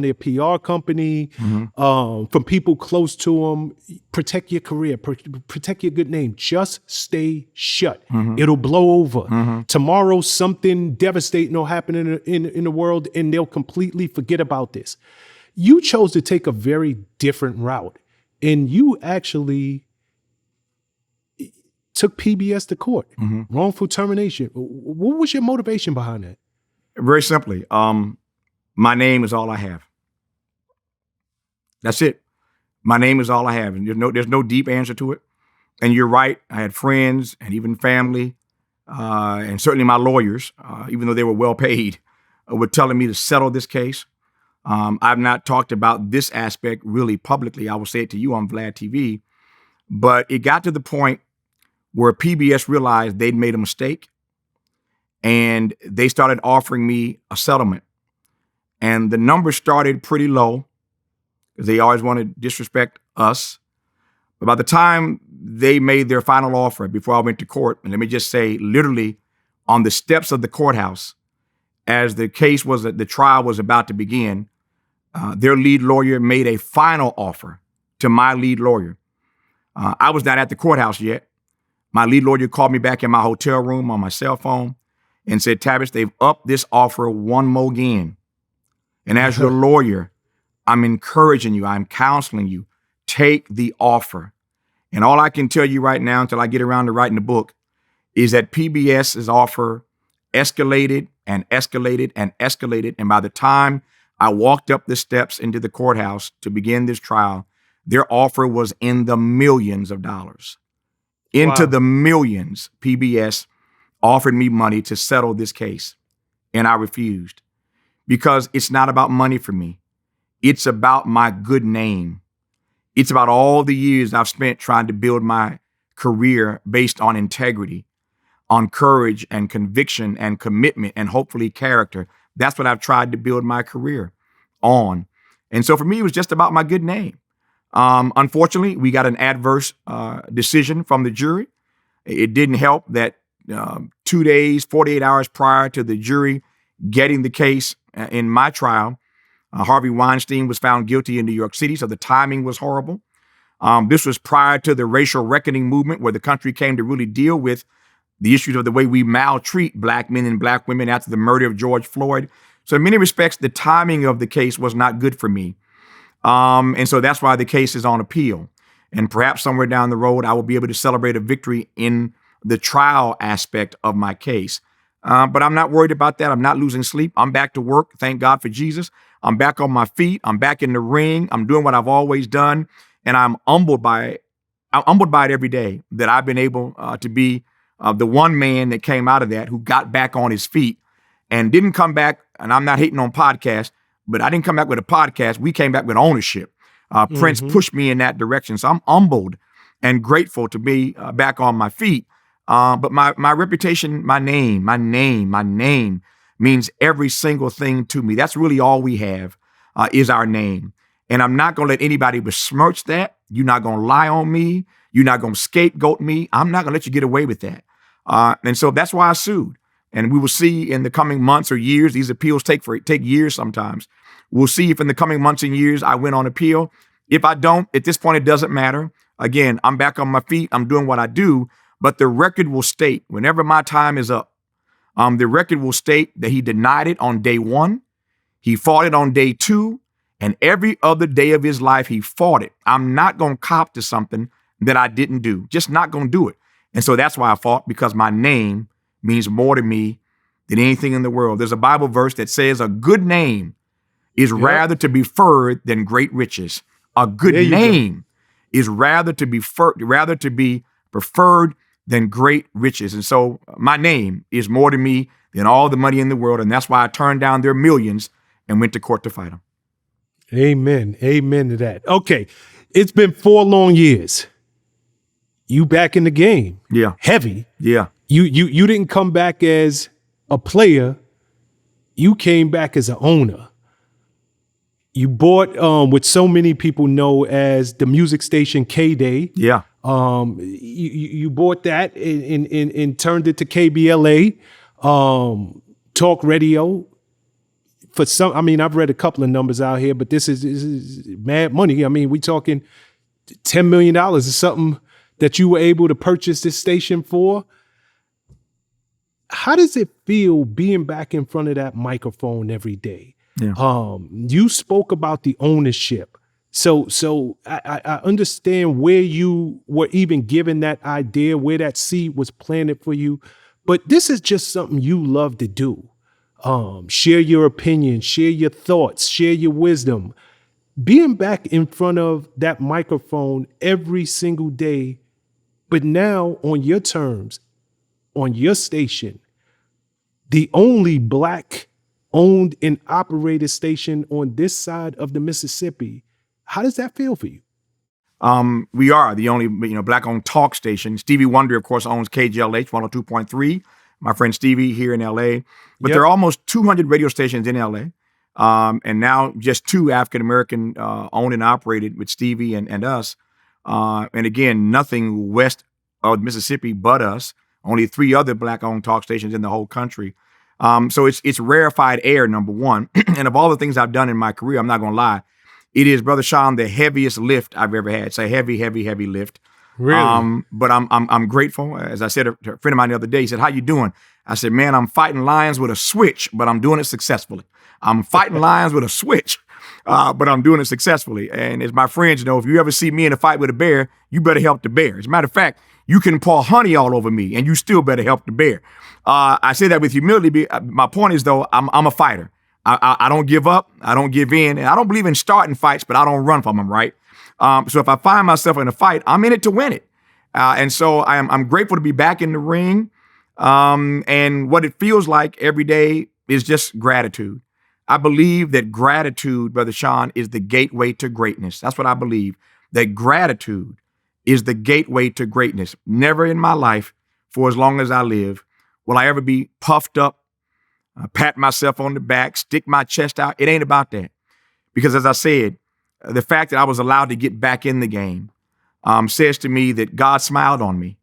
their PR company, from people close to them. Protect your career, protect your good name. Just stay shut. It'll blow over. Tomorrow, something devastating will happen in the world, and they'll completely forget about this. You chose to take a very different route, and you actually took PBS to court, wrongful termination. What was your motivation behind that? Very simply, my name is all I have. That's it. My name is all I have. And there's no deep answer to it. And you're right. I had friends and even family, and certainly my lawyers, even though they were well paid, were telling me to settle this case. I've not talked about this aspect really publicly. I will say it to you on VladTV. But it got to the point where PBS realized they'd made a mistake, and they started offering me a settlement. And the numbers started pretty low because they always want to disrespect us. But by the time they made their final offer before I went to court, and let me just say, literally on the steps of the courthouse, as the trial was about to begin, their lead lawyer made a final offer to my lead lawyer. I was not at the courthouse yet. My lead lawyer called me back in my hotel room on my cell phone and said, Tavis, they've upped this offer one more again. And as your lawyer, I'm encouraging you, I'm counseling you, take the offer. And all I can tell you right now until I get around to writing the book is that PBS's offer escalated and escalated and escalated. And by the time I walked up the steps into the courthouse to begin this trial, their offer was in the millions of dollars. Into the millions, PBS offered me money to settle this case. And I refused because it's not about money for me. It's about my good name. It's about all the years I've spent trying to build my career based on integrity, on courage and conviction and commitment and hopefully character. That's what I've tried to build my career on. And so for me, it was just about my good name. Unfortunately, we got an adverse decision from the jury. It didn't help that 2 days, 48 hours prior to the jury getting the case in my trial, Harvey Weinstein was found guilty in New York City, so the timing was horrible. This was prior to the racial reckoning movement where the country came to really deal with the issues of the way we maltreat Black men and Black women after the murder of George Floyd. So in many respects, the timing of the case was not good for me. And so that's why the case is on appeal. And perhaps somewhere down the road, I will be able to celebrate a victory in the trial aspect of my case. But I'm not worried about that. I'm not losing sleep. I'm back to work. Thank God for Jesus. I'm back on my feet. I'm back in the ring. I'm doing what I've always done. And I'm humbled by it. I'm humbled by it every day that I've been able to be the one man that came out of that, who got back on his feet and didn't come back. And I'm not hating on podcasts, but I didn't come back with a podcast. We came back with ownership. Prince pushed me in that direction. So I'm humbled and grateful to be back on my feet. But my reputation, my name means every single thing to me. That's really all we have is our name. And I'm not going to let anybody besmirch that. You're not going to lie on me. You're not going to scapegoat me. I'm not going to let you get away with that. And so that's why I sued. And we will see in the coming months or years, these appeals take years sometimes. We'll see if in the coming months and years I win on appeal. If I don't, at this point, it doesn't matter. Again, I'm back on my feet. I'm doing what I do. But the record will state, whenever my time is up, the record will state that he denied it on day 1. He fought it on day 2. And every other day of his life, he fought it. I'm not going to cop to something that I didn't do. Just not going to do it. And so that's why I fought, because my name means more to me than anything in the world. There's a Bible verse that says a good name is rather to be preferred than great riches. A good name is rather to be preferred than great riches. And so my name is more to me than all the money in the world. And that's why I turned down their millions and went to court to fight them. Amen. Amen to that. Okay. It's been 4 long years. You back in the game. Yeah. Heavy. Yeah. You didn't come back as a player. You came back as an owner. You bought what so many people know as the music station K-Day. Yeah. You bought that and turned it to KBLA, talk radio. For some, I mean, I've read a couple of numbers out here, but this is mad money. I mean, we talking $10 million is something that you were able to purchase this station for. How does it feel being back in front of that microphone every day? Yeah. You spoke about the ownership. So I understand where you were even given that idea, where that seed was planted for you, but this is just something you love to do. Share your opinion, share your thoughts, share your wisdom. Being back in front of that microphone every single day, but now on your terms, on your station, the only Black owned and operated station on this side of the Mississippi. How does that feel for you? We are the only, Black-owned talk station. Stevie Wonder, of course, owns KGLH 102.3. My friend Stevie here in LA. But there are almost 200 radio stations in LA. And now just 2 African-American owned and operated with Stevie and us. And again, nothing west of Mississippi but us. Only 3 other Black-owned talk stations in the whole country. So it's rarefied air, number one. And of all the things I've done in my career, I'm not going to lie, it is, Brother Shawn, the heaviest lift I've ever had. It's a heavy, heavy, heavy lift. Really? But I'm grateful. As I said to a friend of mine the other day, he said, "How you doing?" I said, "Man, I'm fighting lions with a switch, but I'm doing it successfully. I'm fighting lions with a switch, but I'm doing it successfully." And as my friends know, if you ever see me in a fight with a bear, you better help the bear. As a matter of fact, you can pour honey all over me, and you still better help the bear. I say that with humility. My point is, though, I'm a fighter. I don't give up. I don't give in. And I don't believe in starting fights, but I don't run from them, right? So if I find myself in a fight, I'm in it to win it. And so I'm grateful to be back in the ring. And what it feels like every day is just gratitude. I believe that gratitude, Brother Shawn, is the gateway to greatness. That's what I believe, that gratitude is the gateway to greatness. Never in my life, for as long as I live, will I ever be puffed up, pat myself on the back, stick my chest out. It ain't about that. Because as I said, the fact that I was allowed to get back in the game says to me that God smiled on me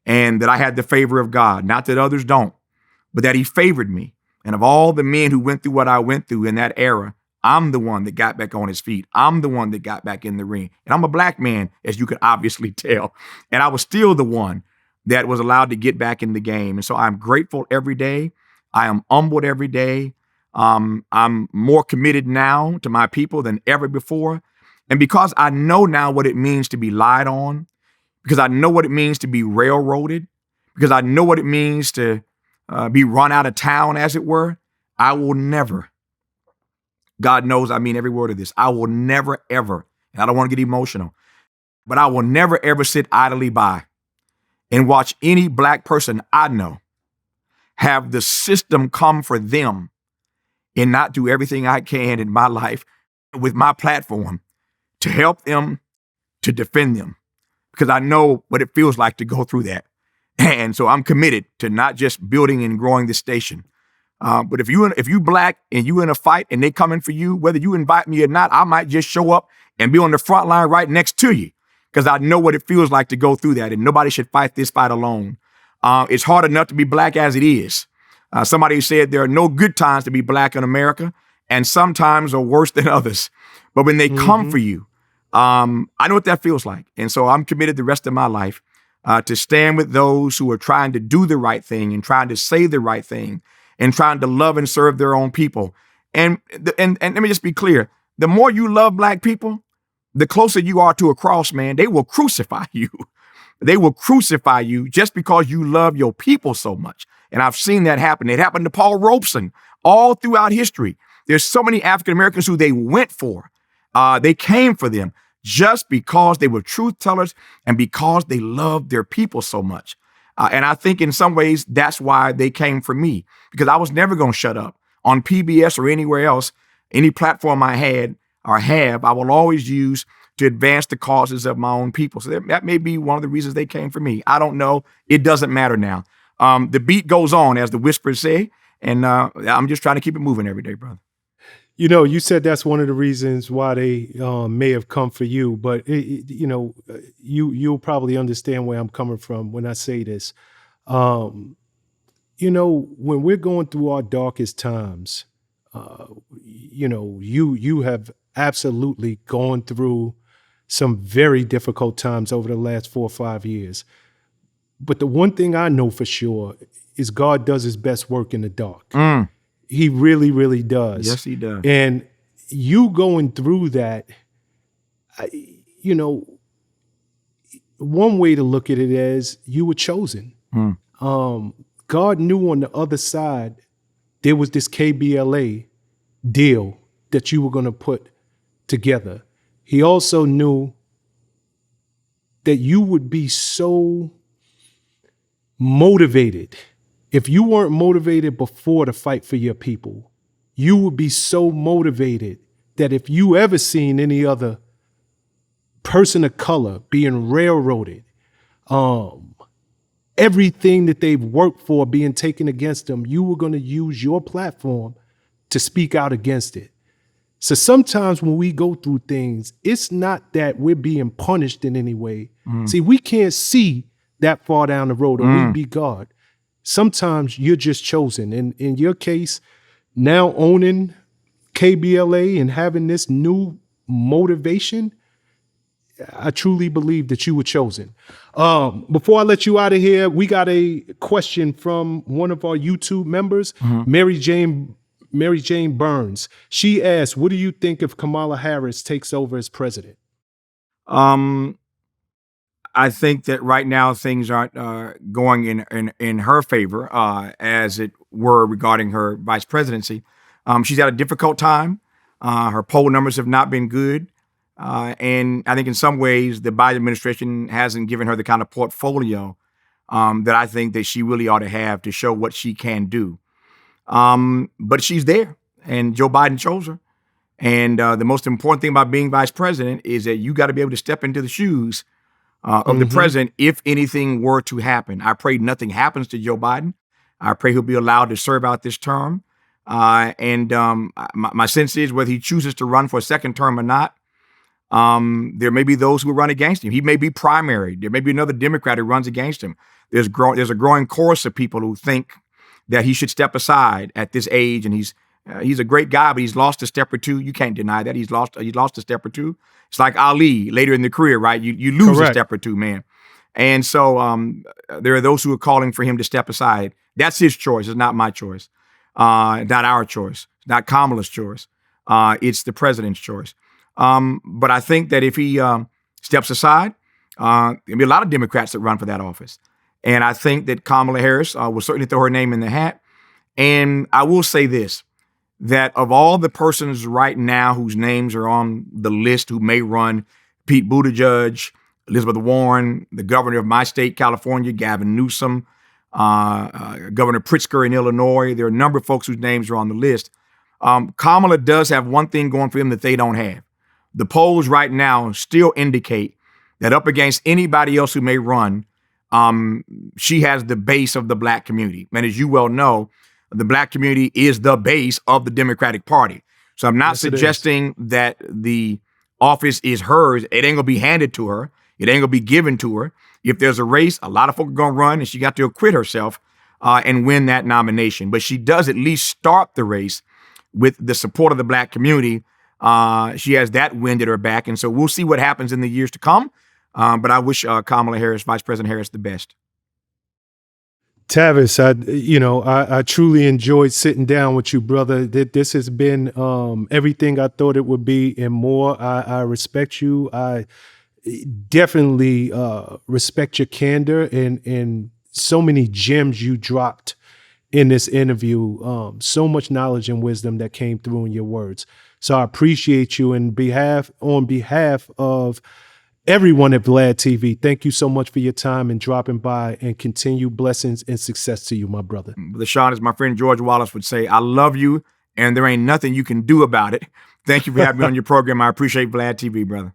and that I had the favor of God. Not that others don't, but that he favored me. And of all the men who went through what I went through in that era, I'm the one that got back on his feet. I'm the one that got back in the ring. And I'm a Black man, as you could obviously tell. And I was still the one that was allowed to get back in the game. And so I'm grateful every day. I am humbled every day. I'm more committed now to my people than ever before. And because I know now what it means to be lied on, because I know what it means to be railroaded, because I know what it means to be run out of town, as it were, I will never, God knows I mean every word of this, I will never, ever, and I don't want to get emotional, but I will never, ever sit idly by and watch any Black person I know have the system come for them and not do everything I can in my life with my platform to help them, to defend them, because I know what it feels like to go through that. And so I'm committed to not just building and growing this station, but if you Black and you in a fight and they coming for you, whether you invite me or not, I might just show up and be on the front line right next to you, because I know what it feels like to go through that, and nobody should fight this fight alone. It's hard enough to be Black as it is. Somebody said there are no good times to be Black in America, and sometimes are worse than others. But when they come for you, I know what that feels like. And so I'm committed the rest of my life to stand with those who are trying to do the right thing and trying to say the right thing and trying to love and serve their own people. And let me just be clear. The more you love Black people, the closer you are to a cross, man. They will crucify you. They will crucify you just because you love your people so much. And I've seen that happen. It happened to Paul Robeson all throughout history. There's so many African Americans who they went for. They came for them just because they were truth tellers and because they loved their people so much. And I think in some ways that's why they came for me, because I was never going to shut up on PBS or anywhere else. Any platform I had or have, I will always use to advance the causes of my own people. So that may be one of the reasons they came for me. I don't know. It doesn't matter now. The beat goes on, as the whispers say, and I'm just trying to keep it moving every day, brother. You know, you said that's one of the reasons why they may have come for you, but you'll probably understand where I'm coming from when I say this. When we're going through our darkest times, you have absolutely gone through some very difficult times over the last 4 or 5 years. But the one thing I know for sure is God does his best work in the dark. He really, really does. Yes, he does. And you going through that, one way to look at it is you were chosen. God knew on the other side there was this KBLA deal that you were going to put together. He also knew that you would be so motivated. If you weren't motivated before to fight for your people, you would be so motivated that if you ever seen any other person of color being railroaded, everything that they've worked for being taken against them, you were going to use your platform to speak out against it. So sometimes when we go through things, it's not that we're being punished in any way. See, we can't see that far down the road, or we be God. Sometimes you're just chosen. And in your case, now owning KBLA and having this new motivation, I truly believe that you were chosen. Before I let you out of here, we got a question from one of our YouTube members, Mary Jane Burns. She asked, what do you think if Kamala Harris takes over as president? I think that right now things aren't going in her favor, as it were, regarding her vice presidency. She's had a difficult time. Her poll numbers have not been good. And I think in some ways the Biden administration hasn't given her the kind of portfolio that I think that she really ought to have to show what she can do. But she's there, and Joe Biden chose her. And the most important thing about being vice president is that you got to be able to step into the shoes of the president if anything were to happen. I pray nothing happens to Joe Biden. I pray he'll be allowed to serve out this term. My sense is whether he chooses to run for a second term or not, there may be those who run against him. He may be primary. There may be another Democrat who runs against him. There's a growing chorus of people who think that he should step aside at this age, and he's a great guy, but he's lost a step or two. You can't deny that. He's lost a step or two. It's like Ali later in the career, right? You lose a step or two, man. And so there are those who are calling for him to step aside. That's his choice. It's not my choice. It's not our choice. It's not Kamala's choice. It's the president's choice. But I think that if he steps aside, there'll be a lot of Democrats that run for that office. And I think that Kamala Harris will certainly throw her name in the hat. And I will say this, that of all the persons right now whose names are on the list who may run, Pete Buttigieg, Elizabeth Warren, the governor of my state, California, Gavin Newsom, Governor Pritzker in Illinois, there are a number of folks whose names are on the list. Kamala does have one thing going for them that they don't have. The polls right now still indicate that up against anybody else who may run, she has the base of the Black community. And as you well know, the Black community is the base of the Democratic Party. So I'm not suggesting that the office is hers. It ain't gonna be handed to her. It ain't gonna be given to her. If there's a race, a lot of folk are gonna run, and she got to acquit herself and win that nomination. But she does at least start the race with the support of the Black community. She has that wind at her back. And so we'll see what happens in the years to come. But I wish Kamala Harris, Vice President Harris, the best. Tavis, I truly enjoyed sitting down with you, brother. This has been everything I thought it would be and more. I respect you. I definitely respect your candor and so many gems you dropped in this interview. So much knowledge and wisdom that came through in your words. So I appreciate you on behalf of everyone at VladTV. Thank you so much for your time and dropping by, and continue blessings and success to you, my brother. Brother Shawn, as my friend George Wallace would say, I love you and there ain't nothing you can do about it. Thank you for having me on your program. I appreciate VladTV, brother.